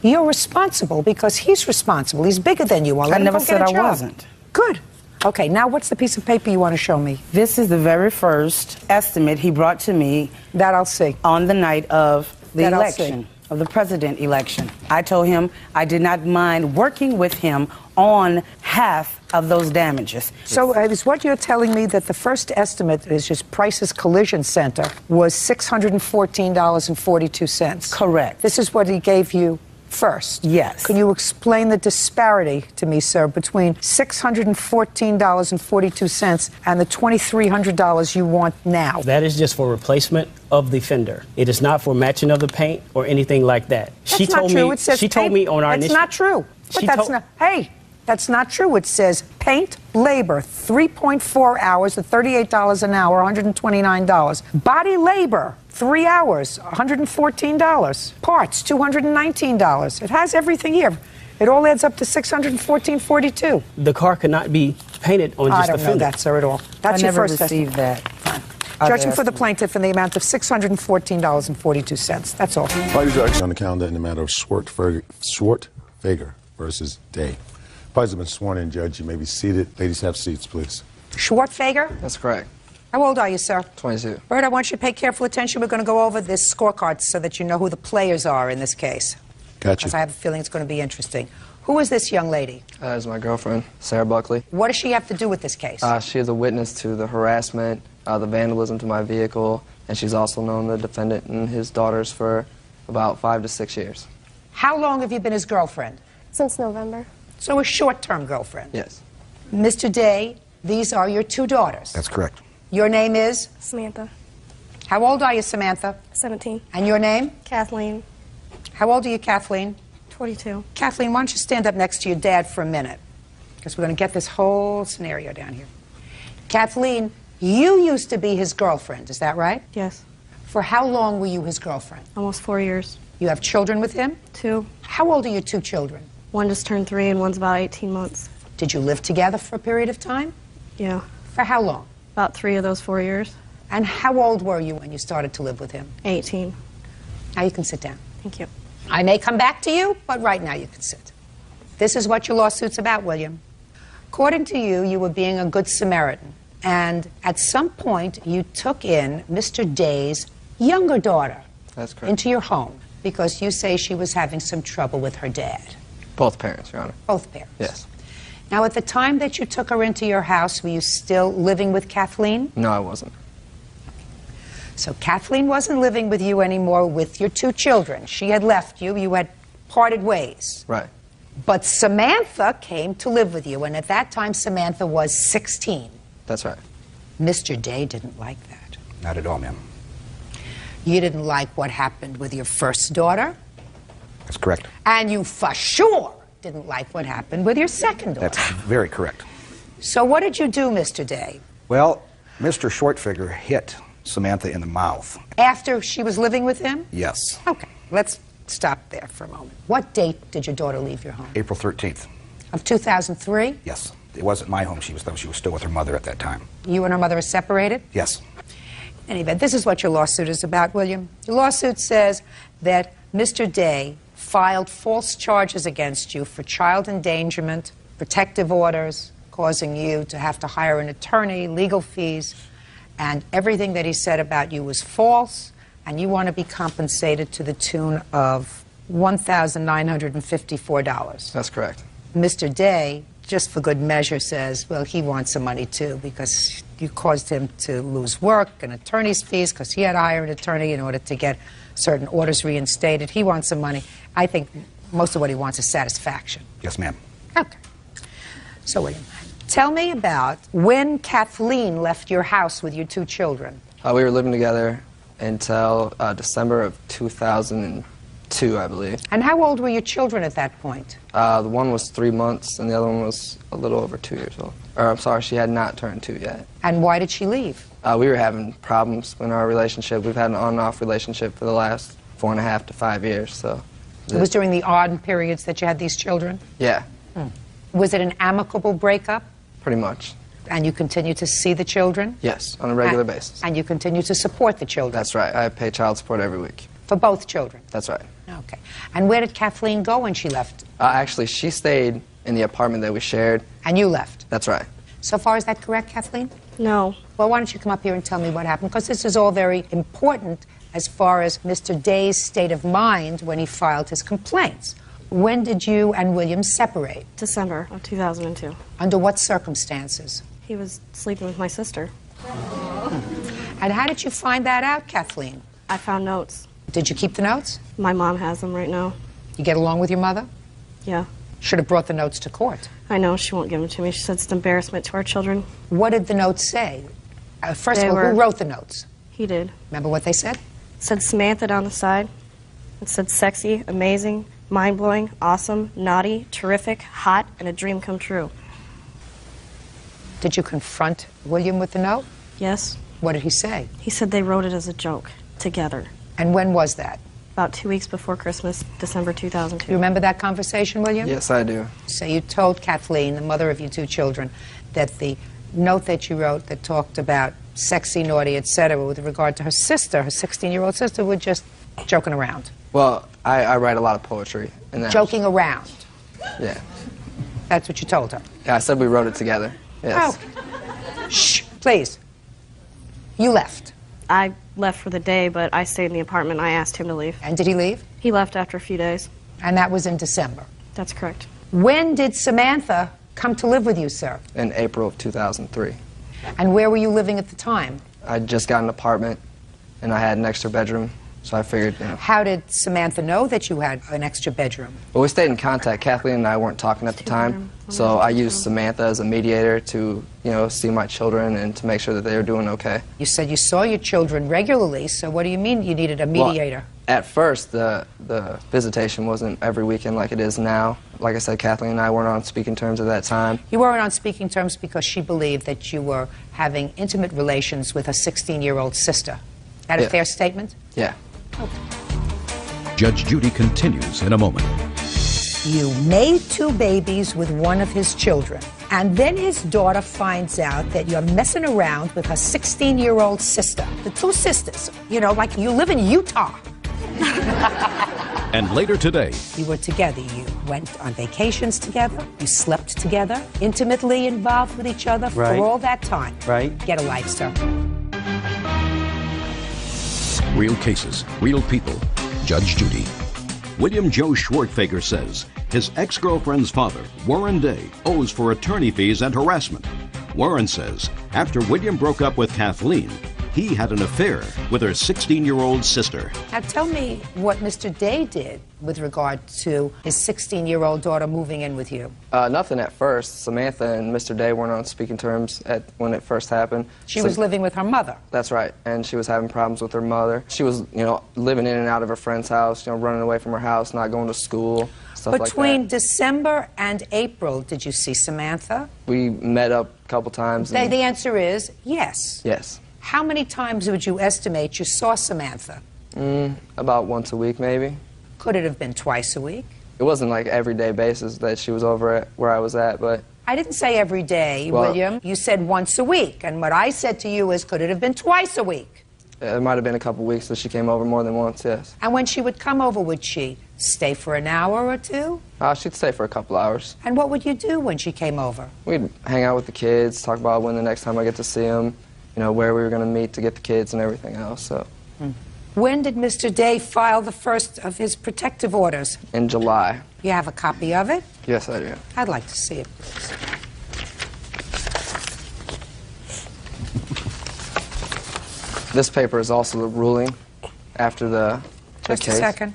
You're responsible because he's responsible. He's bigger than you are. I never said I wasn't. Good. Okay, now what's the piece of paper you want to show me? This is the very first estimate he brought to me. That I'll see. On the night of the That I'll election, of the president election. I told him I did not mind working with him on half of those damages. So is what you're telling me that the first estimate is just Price's Collision Center was $614.42? Correct. This is what he gave you first. Yes. Can you explain the disparity to me, sir, between $614.42 and the $2,300 you want now? That is just for replacement of the fender. It is not for matching of the paint or anything like that. That's not true. It says she told paint. me on our That's initial. not true. But She that's told- not. Hey, that's not true. It says paint, labor, 3.4 hours at $38 an hour, $129. Body labor, 3 hours, $114. Parts, $219. It has everything here. It all adds up to $614.42. The car could not be painted on I just don't the know fender. that, sir, at all. That's I your never first received estimate. that. Judgment for the plaintiff in the amount of $614.42. That's all. Party judge on the calendar in the matter of Schwartfeger versus Day. Parties have been sworn in, Judge. You may be seated. Ladies, have seats, please. Schwartfeger? That's correct. How old are you, sir? 22. Bert, I want you to pay careful attention. We're going to go over this scorecard so that you know who the players are in this case. Gotcha. Because I have a feeling it's going to be interesting. Who is this young lady? That is my girlfriend, Sarah Buckley. What does she have to do with this case? She is a witness to the harassment, the vandalism to my vehicle, and she's also known the defendant and his daughters for about 5 to 6 years. How long have you been his girlfriend? Since November. So a short-term girlfriend. Yes. Mr. Day, these are your 2 daughters. That's correct. Your name is? Samantha. How old are you, Samantha? 17. And your name? Kathleen. How old are you, Kathleen? 22. Kathleen, why don't you stand up next to your dad for a minute? Because we're going to get this whole scenario down here. Kathleen, you used to be his girlfriend, is that right? Yes. For how long were you his girlfriend? Almost 4 years. You have children with him? 2. How old are your 2 children? One just turned 3 and one's about 18 months. Did you live together for a period of time? Yeah. For how long? About 3 of those 4 years. And how old were you when you started to live with him? 18. Now you can sit down. Thank you. I may come back to you, but right now you can sit. This is what your lawsuit's about, William. According to you, you were being a good Samaritan. And at some point, you took in Mr. Day's younger daughter That's correct. into your home because you say she was having some trouble with her dad. Both parents, Your Honor. Both parents. Yes. Now, at the time that you took her into your house, were you still living with Kathleen? No, I wasn't. So Kathleen wasn't living with you anymore with your 2 children. She had left you. You had parted ways. Right. But Samantha came to live with you, and at that time, Samantha was 16. That's right. Mr. Day didn't like that. Not at all, ma'am. You didn't like what happened with your first daughter, That's correct. and you for sure didn't like what happened with your second daughter. That's very correct. So what did you do, Mr. Day? Well, Mr. Shortfigure hit Samantha in the mouth. After she was living with him? Yes. Okay, let's stop there for a moment. What date did your daughter leave your home? April 13th. Of 2003? Yes. It wasn't my home. She was still with her mother at that time. You and her mother are separated? Yes. In any event, this is what your lawsuit is about, William. Your lawsuit says that Mr. Day filed false charges against you for child endangerment, protective orders, causing you to have to hire an attorney, legal fees, and everything that he said about you was false, and you want to be compensated to the tune of $1,954. That's correct. Mr. Day, just for good measure, says, well, he wants some money too because you caused him to lose work and attorney's fees because he had to hire an attorney in order to get certain orders reinstated. He wants some money. I think most of what he wants is satisfaction. Yes, ma'am. Okay. So, William, tell me about when Kathleen left your house with your 2 children. We were living together until December of 2002, I believe. And how old were your children at that point? The one was 3 months, and the other one was a little over 2 years old. Or, I'm sorry, she had not turned 2 yet. And why did she leave? We were having problems in our relationship. We've had an on and off relationship for the last 4.5 to 5 years, so. It was during the odd periods that you had these children? Yeah. Was it an amicable breakup? Pretty much. And you continue to see the children? Yes, on a regular basis. And you continue to support the children? That's right. I pay child support every week. For both children? That's right. Okay. And where did Kathleen go when she left? Actually, she stayed in the apartment that we shared. And you left? That's right. So far, is that correct, Kathleen? No. Well, why don't you come up here and tell me what happened? Because this is all very important as far as Mr. Day's state of mind when he filed his complaints. When did you and William separate? December of 2002. Under what circumstances? He was sleeping with my sister. And how did you find that out, Kathleen? I found notes. Did you keep the notes? My mom has them right now. You get along with your mother? Yeah. Should have brought the notes to court. I know, she won't give them to me. She said it's an embarrassment to our children. What did the notes say? First They of all, were- who wrote the notes? He did. Remember what they said? It said Samantha down the side. It said sexy, amazing, mind-blowing, awesome, naughty, terrific, hot, and a dream come true. Did you confront William with the note? Yes. What did he say? He said they wrote it as a joke, together. And when was that? About 2 weeks before Christmas, December 2002. You remember that conversation, William? Yes, I do. So you told Kathleen, the mother of your 2 children, that the note that you wrote that talked about sexy, naughty, etc., with regard to her sister, her 16-year-old sister, was just joking around. Well, I write a lot of poetry. And that Joking around. Yeah. That's what you told her. Yeah, I said we wrote it together. Yes. Oh. Shh, please. You left. I left for the day, but I stayed in the apartment. I asked him to leave. And did he leave? He left after a few days. And that was in December. That's correct. When did Samantha come to live with you, sir? In April of 2003. And where were you living at the time? I just got an apartment, and I had an extra bedroom, so I figured, you know. How did Samantha know that you had an extra bedroom? Well, we stayed in contact. Kathleen and I weren't talking at the time, so I used Samantha as a mediator to, you know, see my children and to make sure that they were doing okay. You said you saw your children regularly, so what do you mean you needed a mediator? Well, at first, the visitation wasn't every weekend like it is now. Like I said, Kathleen and I weren't on speaking terms at that time. You weren't on speaking terms because she believed that you were having intimate relations with a 16-year-old sister. That a fair statement? Yeah. Judge Judy continues in a moment. You made 2 babies with one of his children, and then his daughter finds out that you're messing around with her 16-year-old sister. The 2 sisters, you know, like you live in Utah. And later today, You were together. You went on vacations together. You slept together, intimately involved with each other Right. for all that time. Right. Get a life, sir. real cases, real people. Judge Judy. William Joe Schwartfager says his ex-girlfriend's father, Warren Day, owes for attorney fees and harassment. Warren says after William broke up with Kathleen, he had an affair with her 16-year-old sister. Now tell me what Mr. Day did with regard to his 16-year-old daughter moving in with you. Nothing at first. Samantha and Mr. Day weren't on speaking terms when it first happened. She was living with her mother. That's right, and she was having problems with her mother. She was, you know, living in and out of her friend's house, you know, running away from her house, not going to school, stuff like that. Between December and April, did you see Samantha? We met up a couple times. The answer is yes. Yes. How many times would you estimate you saw Samantha? About once a week, maybe. Could it have been twice a week? It wasn't like everyday basis that she was over at where I was at, but... I didn't say every day, Well- William. You said once a week. And what I said to you is, could it have been twice a week? It might have been a couple weeks that she came over more than once, yes. And when she would come over, would she stay for an hour or two? She'd stay for a couple hours. And what would you do when she came over? We'd hang out with the kids, talk about when the next time I get to see them, you know, where we were going to meet to get the kids and everything else, so... When did Mr. Day file the first of his protective orders? In July. You have a copy of it? Yes, I do. I'd like to see it, please. This paper is also the ruling after the Just case. a second.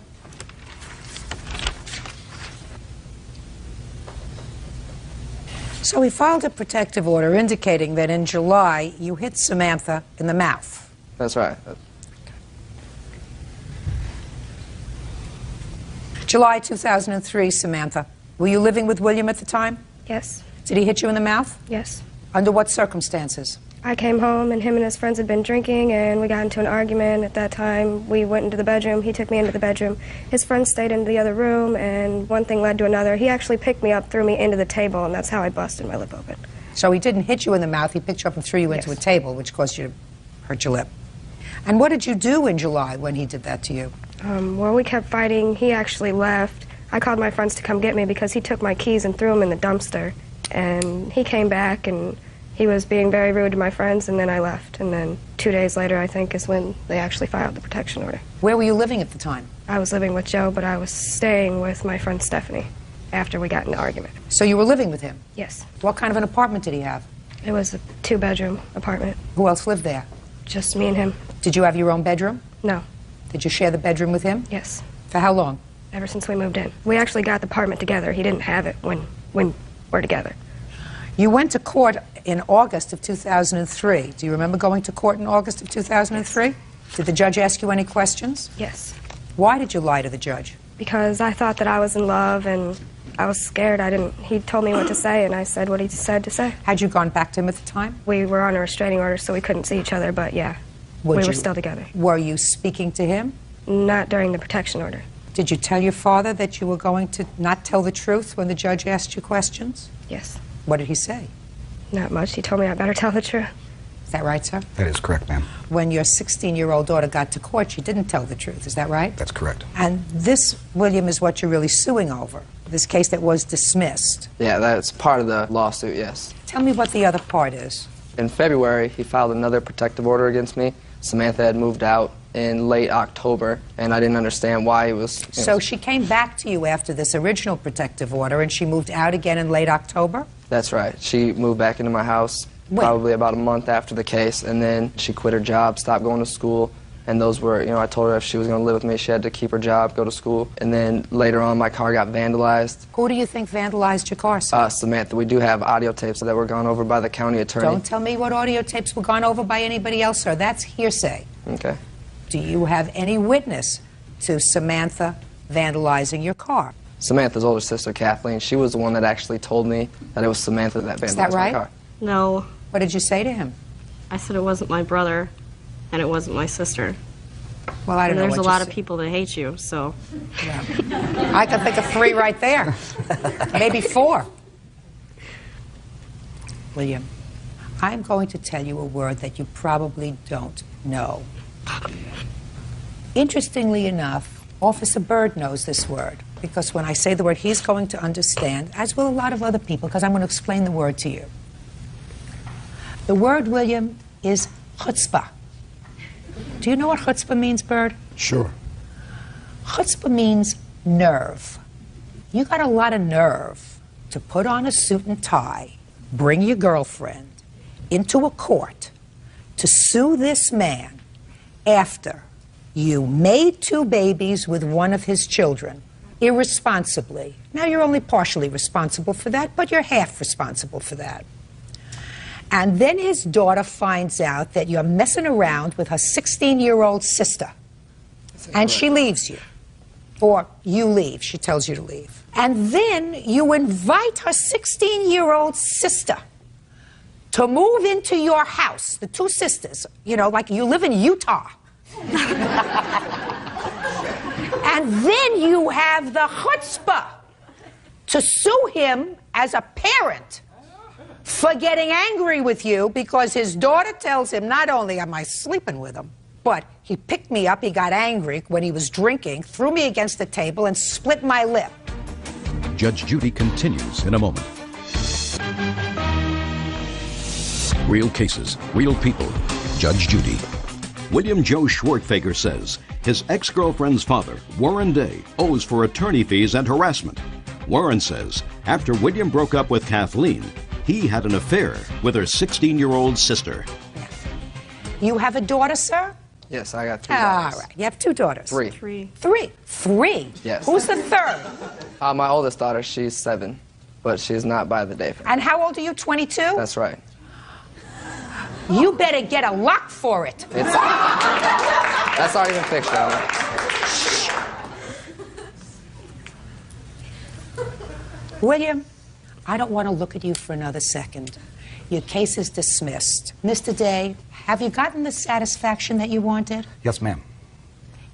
So he filed a protective order indicating that in July you hit Samantha in the mouth. That's right. July 2003, Samantha. Were you living with William at the time? Yes. Did he hit you in the mouth? Yes. Under what circumstances? I came home and him and his friends had been drinking and we got into an argument. At that time, we went into the bedroom. He took me into the bedroom. His friends stayed in the other room and one thing led to another. He actually picked me up, threw me into the table, and that's how I busted my lip open. So he didn't hit you in the mouth, he picked you up and threw you into a table, which caused you to hurt your lip. And what did you do in July when he did that to you? Well, we kept fighting. He actually left. I called my friends to come get me because he took my keys and threw them in the dumpster. And he came back and he was being very rude to my friends, and then I left. And then 2 days later, I think, is when they actually filed the protection order. Where were you living at the time? I was living with Joe, but I was staying with my friend Stephanie after we got in an argument. So you were living with him? Yes. What kind of an apartment did he have? It was a 2-bedroom apartment. Who else lived there? Just me and him. Did you have your own bedroom? No. Did you share the bedroom with him? Yes. For how long? ever since we moved in. We actually got the apartment together. He didn't have it when we're together. You went to court in August of 2003. Do you remember going to court in August of 2003? Did the judge ask you any questions? Yes. Why did you lie to the judge? Because I thought that I was in love and I was scared. He told me what to say and I said what he said to say. Had you gone back to him at the time? We were on a restraining order, so we couldn't see each other, but yeah, we were still together. Were you speaking to him? Not during the protection order. Did you tell your father that you were going to not tell the truth when the judge asked you questions? Yes. What did he say? Not much. He told me I better tell the truth. Is that right, sir? That is correct, ma'am. When your 16-year-old daughter got to court, she didn't tell the truth. Is that right? That's correct. And this, William, is what you're really suing over, this case that was dismissed. Yeah, that's part of the lawsuit, yes. Tell me what the other part is. In February, he filed another protective order against me. Samantha had moved out in late October, and I didn't understand why he was... So she came back to you after this original protective order, and she moved out again in late October? That's right. She moved back into my house probably about a month after the case, and then she quit her job, stopped going to school, and those were, I told her if she was going to live with me, she had to keep her job, go to school. And then later on, my car got vandalized. Who do you think vandalized your car, sir? Samantha. We do have audio tapes that were gone over by the county attorney. Don't tell me what audio tapes were gone over by anybody else, sir. That's hearsay. Okay. Do you have any witness to Samantha vandalizing your car? Samantha's older sister, Kathleen, she was the one that actually told me that it was Samantha that vandalized my car. No. What did you say to him? I said it wasn't my brother, and it wasn't my sister. Well, I don't know There's what a you lot of said. people that hate you, so... Yeah. I can think of 3 right there. Maybe 4. William, I'm going to tell you a word that you probably don't know. Interestingly enough, Officer Byrd knows this word, because when I say the word, he's going to understand, as will a lot of other people, because I'm going to explain the word to you. The word, William, is chutzpah. Do you know what chutzpah means, Byrd? Sure. Chutzpah means nerve. You got a lot of nerve to put on a suit and tie, bring your girlfriend into a court to sue this man after you made 2 babies with one of his children irresponsibly. Now, you're only partially responsible for that, but you're half responsible for that. And then his daughter finds out that you're messing around with her 16-year-old sister. And she leaves you. Or you leave. She tells you to leave. And then you invite her 16-year-old sister to move into your house, the 2 sisters, like you live in Utah. And then you have the chutzpah to sue him as a parent for getting angry with you because his daughter tells him, not only am I sleeping with him, but he picked me up, he got angry when he was drinking, threw me against the table, and split my lip. Judge Judy continues in a moment. Real cases, real people. Judge Judy. William Joe Schwartfager says his ex-girlfriend's father, Warren Day, owes for attorney fees and harassment. Warren says after William broke up with Kathleen, he had an affair with her 16-year-old sister. You have a daughter, sir? Yes, I got 3 daughters. All right. You have 2 daughters? 3. 3? Yes. Who's the 3rd? My oldest daughter, she's 7, but she's not by the day. And how old are you, 22? That's right. You better get a lock for it. That's not even fixed, Alan. William, I don't want to look at you for another second. Your case is dismissed. Mr. Day, have you gotten the satisfaction that you wanted? Yes, ma'am.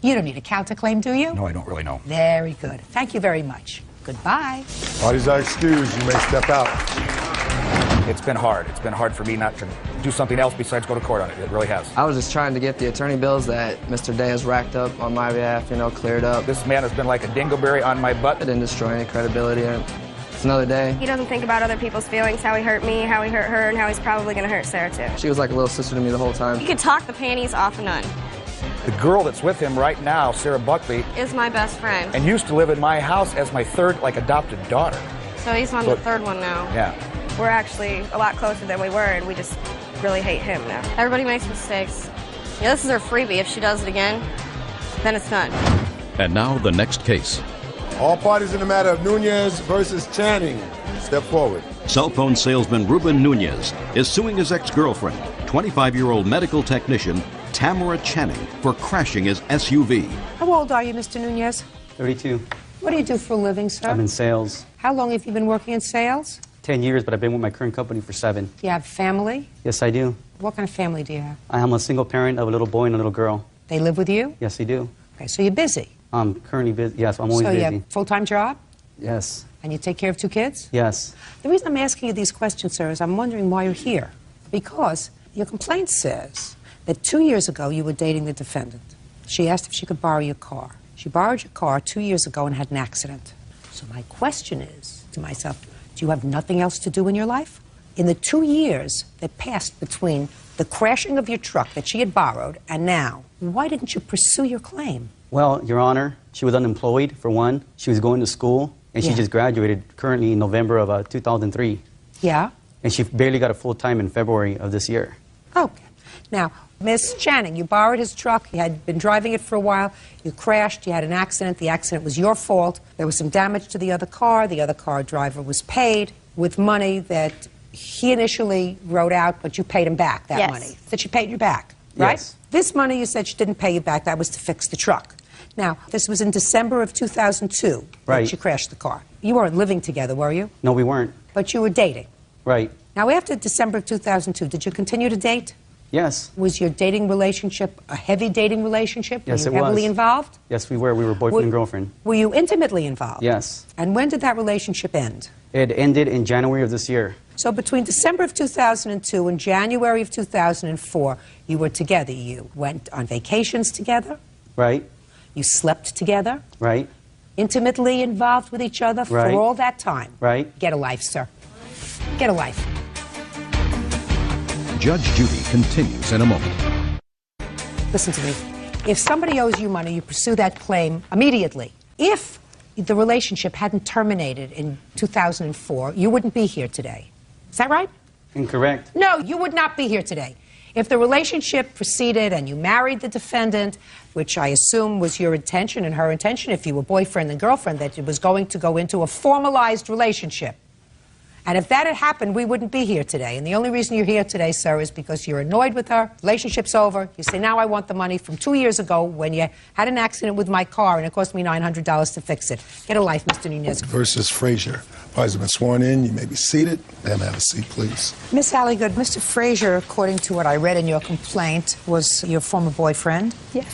You don't need a counterclaim, do you? No, I don't really know. Very good. Thank you very much. Goodbye. Parties are excused. You may step out. It's been hard. It's been hard for me not to do something else besides go to court on it. It really has. I was just trying to get the attorney bills that Mr. Day has racked up on my behalf, cleared up. This man has been like a dingleberry on my butt. It didn't destroy any credibility. It's another day. He doesn't think about other people's feelings, how he hurt me, how he hurt her, and how he's probably going to hurt Sarah, too. She was like a little sister to me the whole time. You could talk the panties off a nun. The girl that's with him right now, Sarah Buckley, Is my best friend. and used to live in my house as my 3rd, adopted daughter. So he's on the 3rd one now. Yeah. We're actually a lot closer than we were, and we just really hate him now. Everybody makes mistakes. Yeah, this is her freebie. If she does it again, then it's done. And now the next case. All parties in the matter of Nunez versus Channing, step forward. Cell phone salesman Ruben Nunez is suing his ex-girlfriend, 25-year-old medical technician Tamara Channing, for crashing his SUV. How old are you, Mr. Nunez? 32. What do you do for a living, sir? I'm in sales. How long have you been working in sales? 10 years, but I've been with my current company for 7. You have family? Yes, I do. What kind of family do you have? I am a single parent of a little boy and a little girl. They live with you? Yes, they do. Okay, so you're busy. I'm currently busy. Yes, I'm always so you busy. have a full-time job? Yes. And you take care of 2 kids? Yes. The reason I'm asking you these questions, sir, is I'm wondering why you're here. Because your complaint says that 2 years ago you were dating the defendant. She asked if she could borrow your car. She borrowed your car 2 years ago and had an accident. So my question is to myself, do you have nothing else to do in your life? In the 2 years that passed between the crashing of your truck that she had borrowed and now, why didn't you pursue your claim? Well, Your Honor, she was unemployed, for one. She was going to school, and she just graduated currently in November of 2003. Yeah? And she barely got a full-time in February of this year. Okay. Now, Miss Channing, you borrowed his truck. You had been driving it for a while. You crashed. You had an accident. The accident was your fault. There was some damage to the other car. The other car driver was paid with money that he initially wrote out, but you paid him back, that money. That she paid you back, right? Yes. This money you said she didn't pay you back. That was to fix the truck. Now, this was in December of 2002 Right. that you crashed the car. You weren't living together, were you? No, we weren't. But you were dating. Right. Now, after December of 2002, did you continue to date? Yes. Was your dating relationship a heavy dating relationship? Yes, were it you heavily was. involved? Yes, we were. We were boyfriend and girlfriend. Were you intimately involved? Yes. And when did that relationship end? It ended in January of this year. So between December of 2002 and January of 2004, you were together. You went on vacations together. Right. You slept together. Right. Intimately involved with each other for Right. all that time. Right. Get a life, sir. Get a life. Judge Judy continues in a moment. Listen to me. If somebody owes you money, you pursue that claim immediately. If the relationship hadn't terminated in 2004, you wouldn't be here today. Is that right? Incorrect. No, you would not be here today. If the relationship proceeded and you married the defendant, which I assume was your intention and her intention, if you were boyfriend and girlfriend, that it was going to go into a formalized relationship. And if that had happened, we wouldn't be here today. And the only reason you're here today, sir, is because you're annoyed with her, relationship's over. You say, now I want the money from 2 years ago when you had an accident with my car and it cost me $900 to fix it. Get a life, Mr. Nunez. Versus Frazier. Parties have been sworn in. You may be seated. Ma'am, have a seat, please. Miss Alligood, Mr. Frazier, according to what I read in your complaint, was your former boyfriend? Yes.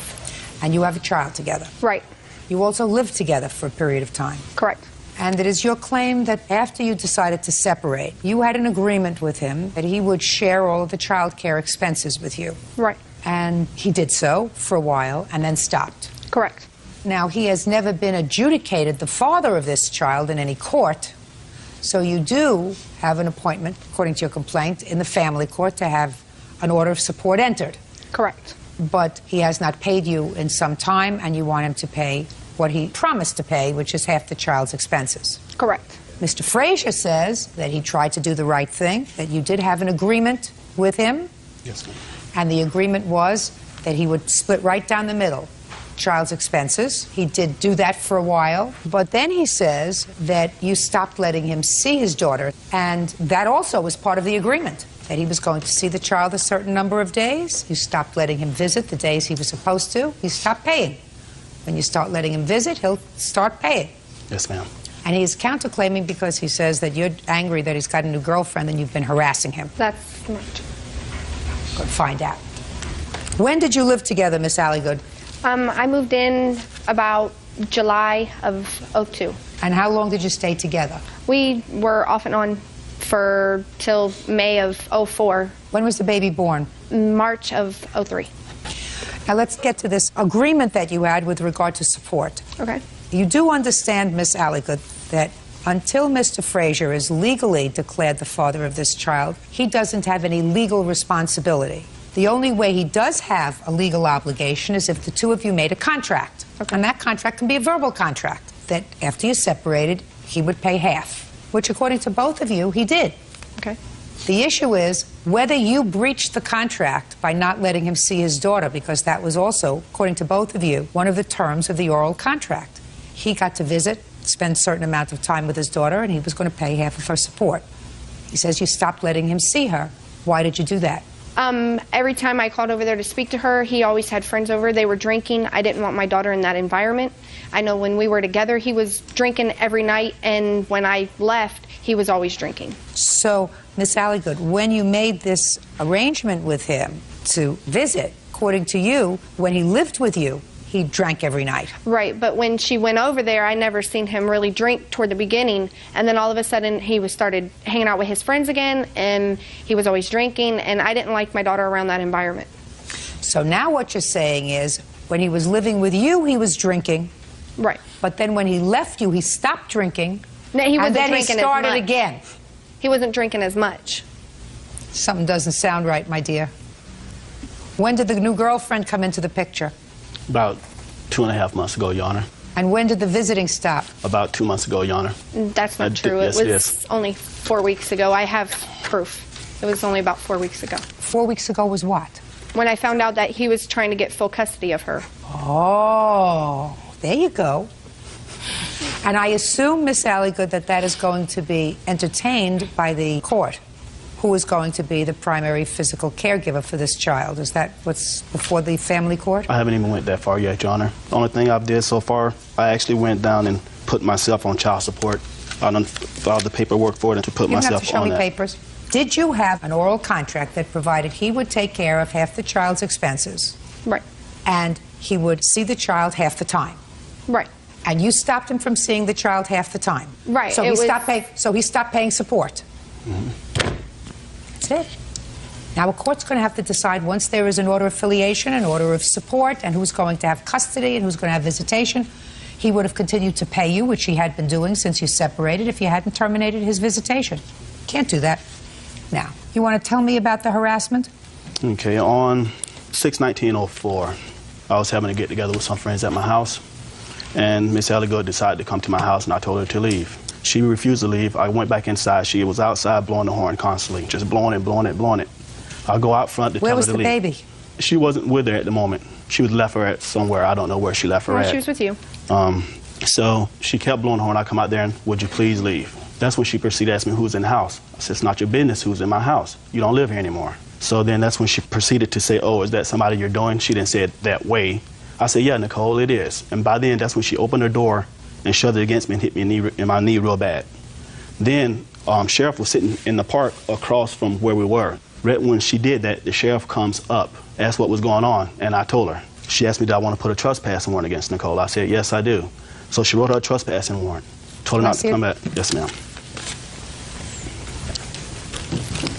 And you have a child together? Right. You also lived together for a period of time? Correct. And it is your claim that after you decided to separate, you had an agreement with him that he would share all of the child care expenses with you? Right. And he did so for a while and then stopped? Correct. Now, he has never been adjudicated the father of this child in any court, so you do have an appointment, according to your complaint, in the family court to have an order of support entered. Correct. But he has not paid you in some time, and you want him to pay what he promised to pay, which is half the child's expenses. Correct. Mr. Frazier says that he tried to do the right thing, that you did have an agreement with him. Yes, ma'am. And the agreement was that he would split right down the middle child's expenses. He did do that for a while, but then he says that you stopped letting him see his daughter, and that also was part of the agreement, that he was going to see the child a certain number of days. You stopped letting him visit the days he was supposed to. He stopped paying. When you start letting him visit, he'll start paying. Yes, ma'am. And he's counterclaiming because he says that you're angry that he's got a new girlfriend and you've been harassing him. That's too much. Go find out. When did you live together, Miss Alligood? I moved in about July of '02. And how long did you stay together? We were off and on for till May of '04. When was the baby born? March of '03. Now let's get to this agreement that you had with regard to support. Okay. You do understand, Miss Alligood, that until Mr. Frazier is legally declared the father of this child, he doesn't have any legal responsibility. The only way he does have a legal obligation is if the two of you made a contract. Okay. And that contract can be a verbal contract, that after you separated, he would pay half, which according to both of you, he did. Okay. The issue is whether you breached the contract by not letting him see his daughter, because that was also, according to both of you, one of the terms of the oral contract. He got to visit spend a certain amount of time with his daughter, and he was going to pay half of her support. He says you stopped letting him see her. Why did you do that? Every time I called over there to speak to her, he always had friends over. They were drinking. I didn't want my daughter in that environment. I know when we were together, he was drinking every night, and when I left, he was always drinking. So, Miss Alligood, when you made this arrangement with him to visit, according to you, when he lived with you, he drank every night. Right, but when she went over there, I never seen him really drink toward the beginning, and then all of a sudden he started hanging out with his friends again, and he was always drinking, and I didn't like my daughter around that environment. So now what you're saying is, when he was living with you, he was drinking. Right. But then when he left you, he stopped drinking. No, he wasn't and then drinking he started as much. again. He wasn't drinking as much. Something doesn't sound right, my dear. When did the new girlfriend come into the picture? About 2.5 months ago, Your Honor. And when did the visiting stop? About 2 months ago, Your Honor. That's not true. Yes, it it was is. only 4 weeks ago. I have proof. It was only about 4 weeks ago. 4 weeks ago was what? When I found out that he was trying to get full custody of her. Oh, there you go. And I assume, Miss Alligood, that that is going to be entertained by the court, who is going to be the primary physical caregiver for this child. Is that what's before the family court? I haven't even went that far yet, Your Honor. The only thing I've did so far, I actually went down and put myself on child support. I done filed the paperwork for it and to put You don't myself have to show on me that. papers. Did you have an oral contract that provided he would take care of half the child's expenses? Right. And he would see the child half the time? Right. And you stopped him from seeing the child half the time? Right. So he stopped paying support? Mm-hmm. That's it. Now, a court's going to have to decide once there is an order of affiliation, an order of support, and who's going to have custody and who's going to have visitation. He would have continued to pay you, which he had been doing since you separated, if you hadn't terminated his visitation. Can't do that. Now, you want to tell me about the harassment? Okay, on 6/19/04, I was having a get-together with some friends at my house, and Miss Alligood decided to come to my house, and I told her to leave. She refused to leave. I went back inside. She was outside blowing the horn constantly, just blowing it, blowing it, blowing it. I go out front to tell her to leave. Where was the baby? She wasn't with her at the moment. She was left her at somewhere. I don't know where she left her at. She was with you. So she kept blowing the horn. I come out there and, would you please leave? That's when she proceeded to ask me who's in the house. I said, it's not your business who's in my house. You don't live here anymore. So then that's when she proceeded to say, oh, is that somebody you're doing? She didn't say it that way. I said, yeah, Nicole, it is. And by then, that's when she opened her door and shoved it against me and hit me in my knee real bad. Then sheriff was sitting in the park across from where we were. Right when she did that, the sheriff comes up, asked what was going on, and I told her. She asked me, do I want to put a trespassing warrant against Nicole? I said, yes, I do. So she wrote her a trespassing warrant. Told her not to come back. Yes, ma'am.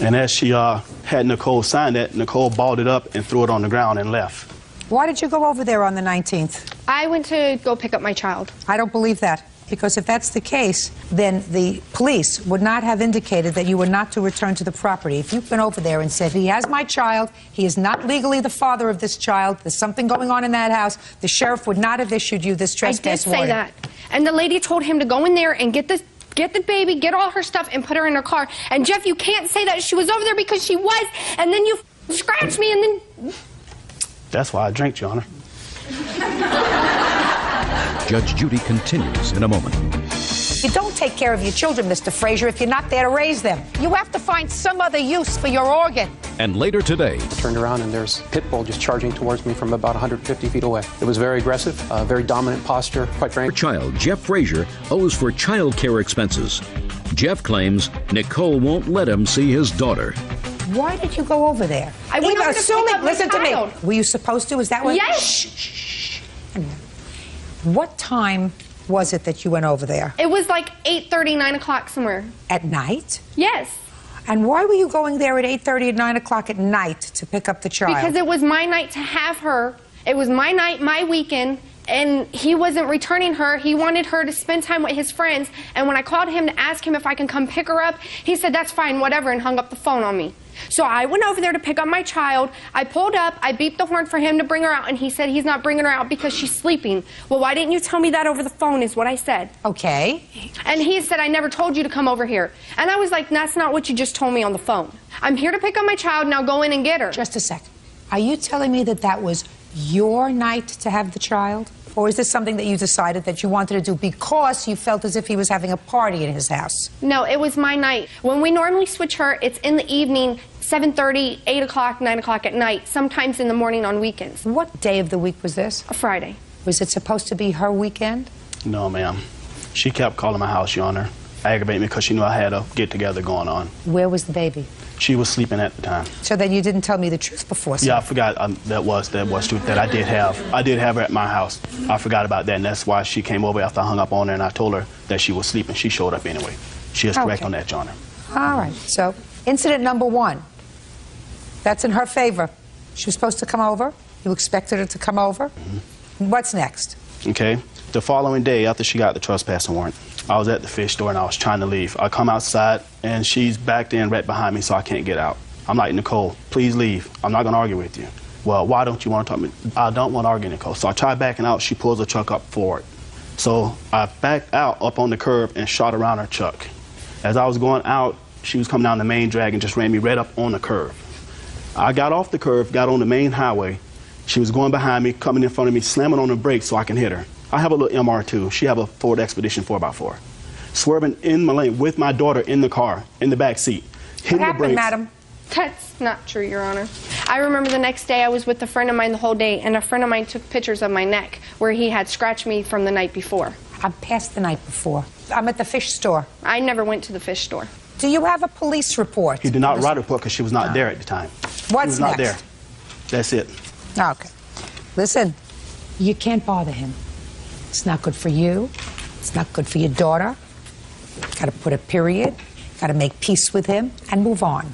And as she had Nicole sign that, Nicole balled it up and threw it on the ground and left. Why did you go over there on the 19th? I went to go pick up my child. I don't believe that. Because if that's the case, then the police would not have indicated that you were not to return to the property. If you've been over there and said, he has my child, he is not legally the father of this child, there's something going on in that house, the sheriff would not have issued you this trespass warrant. I did say that. And the lady told him to go in there and get the baby, get all her stuff, and put her in her car. And Jeff, you can't say that she was over there because she was, and then you scratched me, and then... That's why I drank, Your Honor. Judge Judy continues in a moment. You don't take care of your children, Mr. Frazier, if you're not there to raise them. You have to find some other use for your organ. And later today, I turned around and there's a pit bull just charging towards me from about 150 feet away. It was very aggressive, very dominant posture, quite frankly. child Jeff Frazier owes for child care expenses. Jeff claims Nicole won't let him see his daughter. Why did you go over there? I went over to pick up my listen to me. child. Were you supposed to? Is that what? Yes. Shh. What time was it that you went over there? It was like 8:30, 9 o'clock somewhere. At night? Yes. And why were you going there at 8:30 and 9 o'clock at night to pick up the child? Because it was my night to have her. It was my night, my weekend, and he wasn't returning her. He wanted her to spend time with his friends, and when I called him to ask him if I can come pick her up, he said, that's fine, whatever, and hung up the phone on me. So I went over there to pick up my child. I pulled up, I beeped the horn for him to bring her out, and he said he's not bringing her out because she's sleeping. Well, why didn't you tell me that over the phone is what I said. Okay. And he said, I never told you to come over here. And I was like, that's not what you just told me on the phone. I'm here to pick up my child, now go in and get her. Just a sec. Are you telling me that that was your night to have the child? Or is this something that you decided that you wanted to do because you felt as if he was having a party in his house? No, it was my night. When we normally switch her, it's in the evening, 7:30, 8 o'clock, 9 o'clock at night, sometimes in the morning on weekends. What day of the week was this? A Friday. Was it supposed to be her weekend? No, ma'am. She kept calling my house, Your Honor, aggravating me because she knew I had a get-together going on. Where was the baby? She was sleeping at the time. So then you didn't tell me the truth before, sir. Yeah, I forgot that was true, that I did have her at my house. I forgot about that, and that's why she came over after I hung up on her, and I told her that she was sleeping. She showed up anyway. She is correct on that, Your Honor. All right, so incident number 1, that's in her favor. She was supposed to come over. You expected her to come over. Mm-hmm. What's next? Okay. The following day, after she got the trespassing warrant, I was at the fish store and I was trying to leave. I come outside and she's backed in right behind me, so I can't get out. I'm like, Nicole, please leave. I'm not going to argue with you. Well, why don't you want to talk to me? I don't want to argue, Nicole. So I try backing out. She pulls the truck up forward. So I backed out up on the curb and shot around her truck. As I was going out, she was coming down the main drag and just ran me right up on the curb. I got off the curb, got on the main highway. She was going behind me, coming in front of me, slamming on the brakes so I can hit her. I have a little MR2. She have a Ford Expedition 4x4. Swerving in my lane with my daughter in the car, in the back seat. What happened, madam? That's not true, Your Honor. I remember the next day I was with a friend of mine the whole day, and a friend of mine took pictures of my neck where he had scratched me from the night before. I'm past the night before. I'm at the fish store. I never went to the fish store. Do you have a police report? He did not write a report because she was not there at the time. What's she was not next? there. That's it. Okay. Listen, you can't bother him. It's not good for you. It's not good for your daughter. Got to put a period. Got to make peace with him and move on.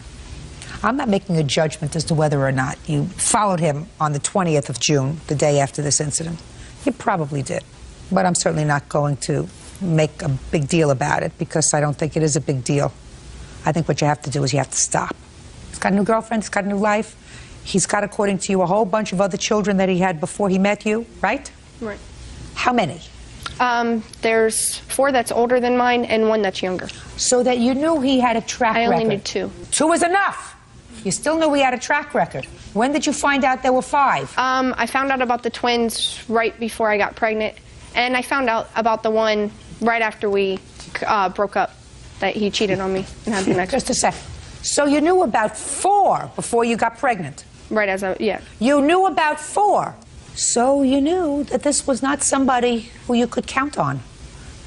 I'm not making a judgment as to whether or not you followed him on the 20th of June, the day after this incident. You probably did. But I'm certainly not going to make a big deal about it because I don't think it is a big deal. I think what you have to do is you have to stop. He's got a new girlfriend. He's got a new life. He's got, according to you, a whole bunch of other children that he had before he met you, right? Right. How many? There's 4 that's older than mine and 1 that's younger. So that you knew he had a track record? I only knew 2. 2 was enough. You still knew he had a track record. When did you find out there were 5? I found out about the twins right before I got pregnant, and I found out about the one right after we broke up, that he cheated on me and had the next. Just a second. So you knew about 4 before you got pregnant? Right, yeah. You knew about 4. So you knew that this was not somebody who you could count on,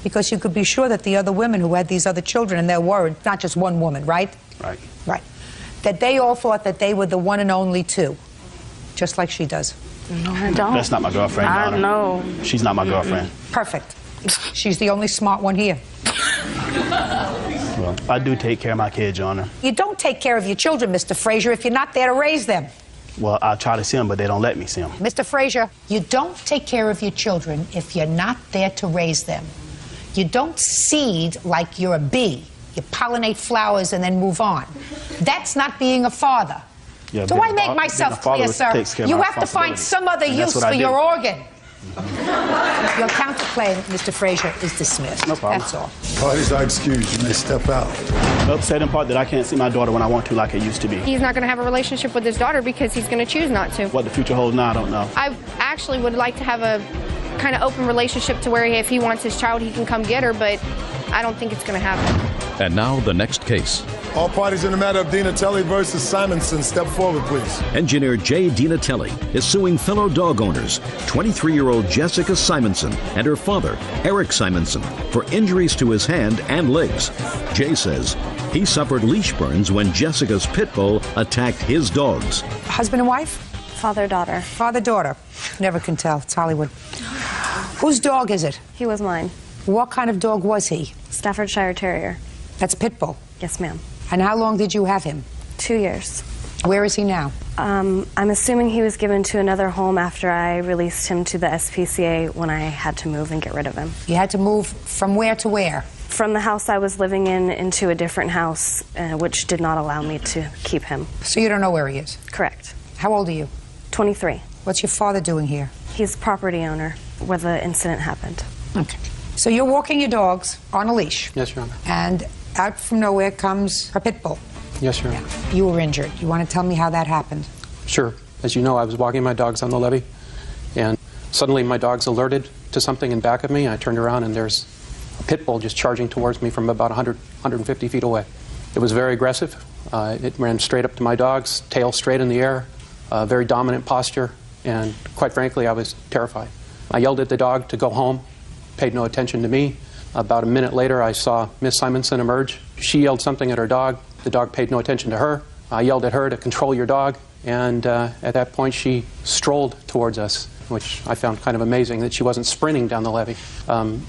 because you could be sure that the other women who had these other children, and there were not just one woman, right? Right. Right. That they all thought that they were the one and only 2, just like she does. No, I don't. That's not my girlfriend, Your Honor. I know. She's not my girlfriend. Perfect. She's the only smart one here. Well, I do take care of my kids, Your Honor. You don't take care of your children, Mr. Frazier, if you're not there to raise them. Well, I try to see them, but they don't let me see them. Mr. Frazier, you don't take care of your children if you're not there to raise them. You don't seed like you're a bee. You pollinate flowers and then move on. That's not being a father. Yeah, Do I make myself clear, sir? You have to find some other use for your organ. Your counterclaim, Mr. Frazier, is dismissed. No problem. That's all. Parties are excused. You may step out. The upsetting part that I can't see my daughter when I want to like it used to be. He's not going to have a relationship with his daughter because he's going to choose not to. What the future holds now, I don't know. I actually would like to have a kind of open relationship to where if he wants his child, he can come get her, but I don't think it's going to happen. And now the next case. All parties in the matter of Dinatelli versus Simonson, step forward, please. Engineer Jay Dinatelli is suing fellow dog owners, 23-year-old Jessica Simonson and her father, Eric Simonson, for injuries to his hand and legs. Jay says he suffered leash burns when Jessica's pit bull attacked his dogs. Husband and wife? Father-daughter. Father-daughter. Never can tell. It's Hollywood. Whose dog is it? He was mine. What kind of dog was he? Staffordshire Terrier. That's pit bull? Yes, ma'am. And how long did you have him? 2 years. Where is he now? I'm assuming he was given to another home after I released him to the SPCA when I had to move and get rid of him. You had to move from where to where? From the house I was living in into a different house, which did not allow me to keep him. So you don't know where he is? Correct. How old are you? 23. What's your father doing here? He's property owner where the incident happened. Okay. So you're walking your dogs on a leash. Yes, Your Honor. And out from nowhere comes a pit bull. Yes, Your Honor. You were injured. You want to tell me how that happened? Sure. As you know, I was walking my dogs on the levee, and Suddenly, my dog's alerted to something in back of me. I turned around, and there's a pit bull just charging towards me from about 150 feet away. It was very aggressive. It ran straight up to my dog's tail straight in the air, very dominant posture, and quite frankly, I was terrified. I yelled at the dog to go home, paid no attention to me. About a minute later, I saw Miss Simonson emerge. She yelled something at her dog. The dog paid no attention to her. I yelled at her to control your dog, and at that point, she strolled towards us, which I found kind of amazing that she wasn't sprinting down the levee.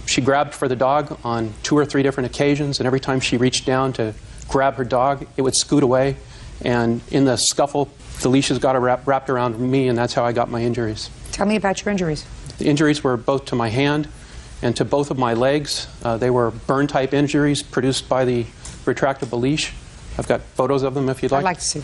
She grabbed for the dog on 2 or 3 different occasions, and every time she reached down to grab her dog, it would scoot away, and in the scuffle, the leashes got wrapped around me, and that's how I got my injuries. Tell me about your injuries. The injuries were both to my hand and to both of my legs. They were burn-type injuries produced by the retractable leash. I've got photos of them if you'd like. I'd like to see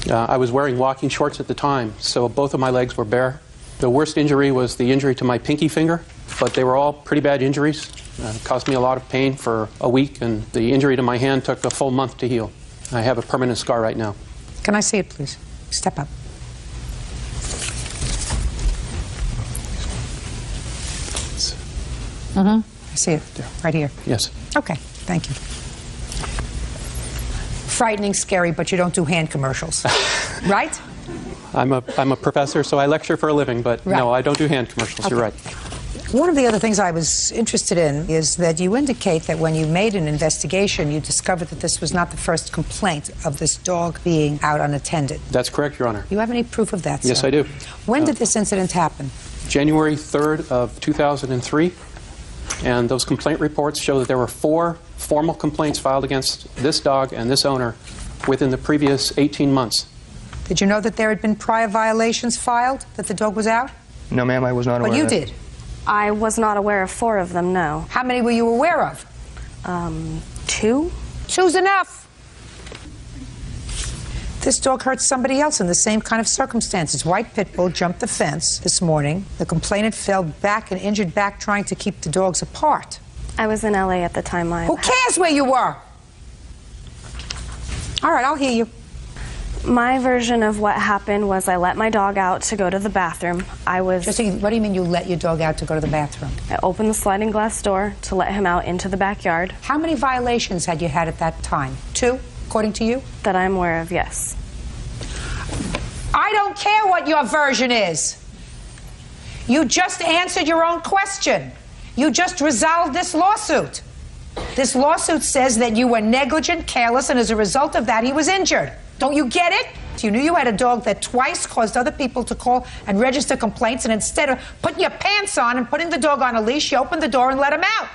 them. I was wearing walking shorts at the time, so both of my legs were bare. The worst injury was the injury to my pinky finger, but they were all pretty bad injuries. It caused me a lot of pain for a week, and the injury to my hand took a full month to heal. I have a permanent scar right now. Can I see it, please? Step up. I see it. Right here. Yes. Okay, thank you. Frightening, scary, but you don't do hand commercials, right? I'm a professor, so I lecture for a living, but no, I don't do hand commercials. Okay. You're right. One of the other things I was interested in is that you indicate that when you made an investigation, you discovered that this was not the first complaint of this dog being out unattended. That's correct, Your Honor. You have any proof of that, sir? Yes, I do. When did this incident happen? January 3rd of 2003, and those complaint reports show that there were 4 formal complaints filed against this dog and this owner within the previous 18 months. Did you know that there had been prior violations filed, that the dog was out? No, ma'am, I was not aware But you of that. did? I was not aware of 4 of them, no. How many were you aware of? 2. 2's enough. This dog hurt somebody else in the same kind of circumstances. White pit bull jumped the fence this morning. The complainant fell back and injured back trying to keep the dogs apart. I was in LA at the time. Who cares where you were? All right, I'll hear you. My version of what happened was I let my dog out to go to the bathroom. What do you mean you let your dog out to go to the bathroom? I opened the sliding glass door to let him out into the backyard. How many violations had you had at that time? 2, according to you? That I'm aware of, yes. I don't care what your version is. You just answered your own question. You just resolved this lawsuit. This lawsuit says that you were negligent, careless, and as a result of that, he was injured. Don't you get it? You knew you had a dog that twice caused other people to call and register complaints, and instead of putting your pants on and putting the dog on a leash, you opened the door and let him out.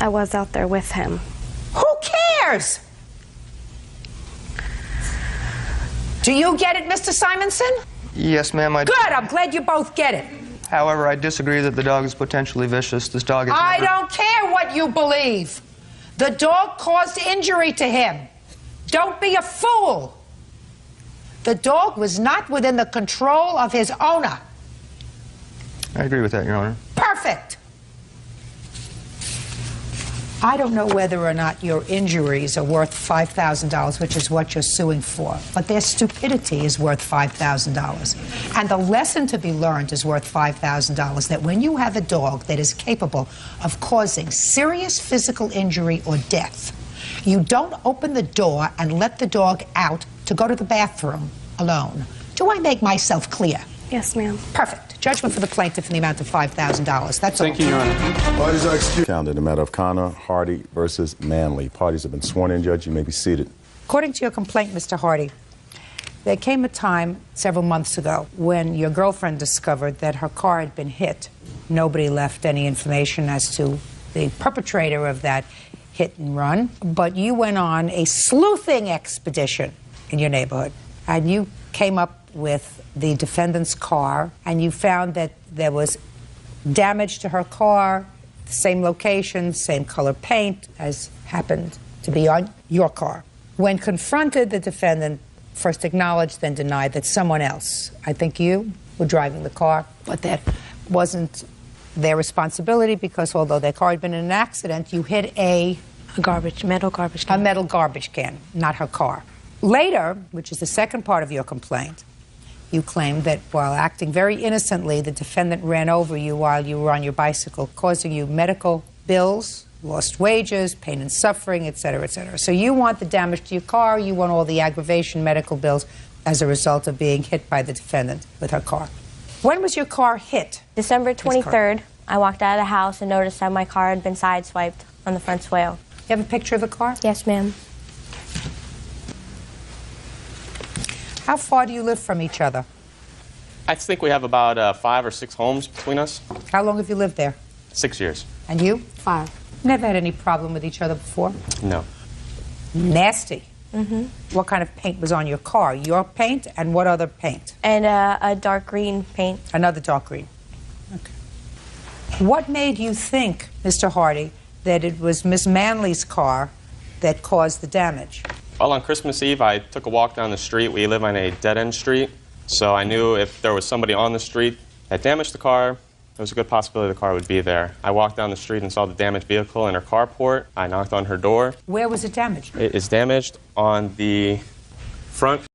I was out there with him. Who cares? Do you get it, Mr. Simonson? Yes, ma'am, I do. Good, I'm glad you both get it. However, I disagree that the dog is potentially vicious. This dog is I don't care what you believe. The dog caused injury to him. Don't be a fool. The dog was not within the control of his owner. I agree with that, Your Honor. Perfect. I don't know whether or not your injuries are worth $5,000, which is what you're suing for, but their stupidity is worth $5,000. And the lesson to be learned is worth $5,000, that when you have a dog that is capable of causing serious physical injury or death, you don't open the door and let the dog out to go to the bathroom alone. Do I make myself clear? Yes, ma'am. Perfect. Judgment for the plaintiff in the amount of $5,000. That's all. Thank you, Your Honor. Parties are excused. Counted in the matter of Connor Hardy versus Manley. Parties have been sworn in. Judge, you may be seated. According to your complaint, Mr. Hardy, there came a time several months ago when your girlfriend discovered that her car had been hit. Nobody left any information as to the perpetrator of that hit and run, but you went on a sleuthing expedition in your neighborhood, and you came up with the defendant's car, and you found that there was damage to her car, the same location, same color paint as happened to be on your car. When confronted, the defendant first acknowledged, then denied that someone else, I think you, were driving the car, but that wasn't their responsibility because although their car had been in an accident, you hit a metal garbage can. A metal garbage can, not her car. Later, which is the second part of your complaint, You claim that while acting very innocently, the defendant ran over you while you were on your bicycle, causing you medical bills, lost wages, pain and suffering, et cetera, et cetera. So you want the damage to your car, you want all the aggravation medical bills as a result of being hit by the defendant with her car. When was your car hit? December 23rd, I walked out of the house and noticed that my car had been sideswiped on the front swale. You have a picture of the car? Yes, ma'am. How far do you live from each other? I think we have about 5 or 6 homes between us. How long have you lived there? 6 years. And you? 5. Never had any problem with each other before? No. Nasty. Mm-hmm. What kind of paint was on your car? Your paint and what other paint? And a dark green paint. Another dark green. Okay. What made you think, Mr. Hardy, that it was Miss Manley's car that caused the damage? Well, on Christmas Eve, I took a walk down the street. We live on a dead-end street, so I knew if there was somebody on the street that damaged the car, there was a good possibility the car would be there. I walked down the street and saw the damaged vehicle in her carport. I knocked on her door. Where was it damaged? It is damaged on the front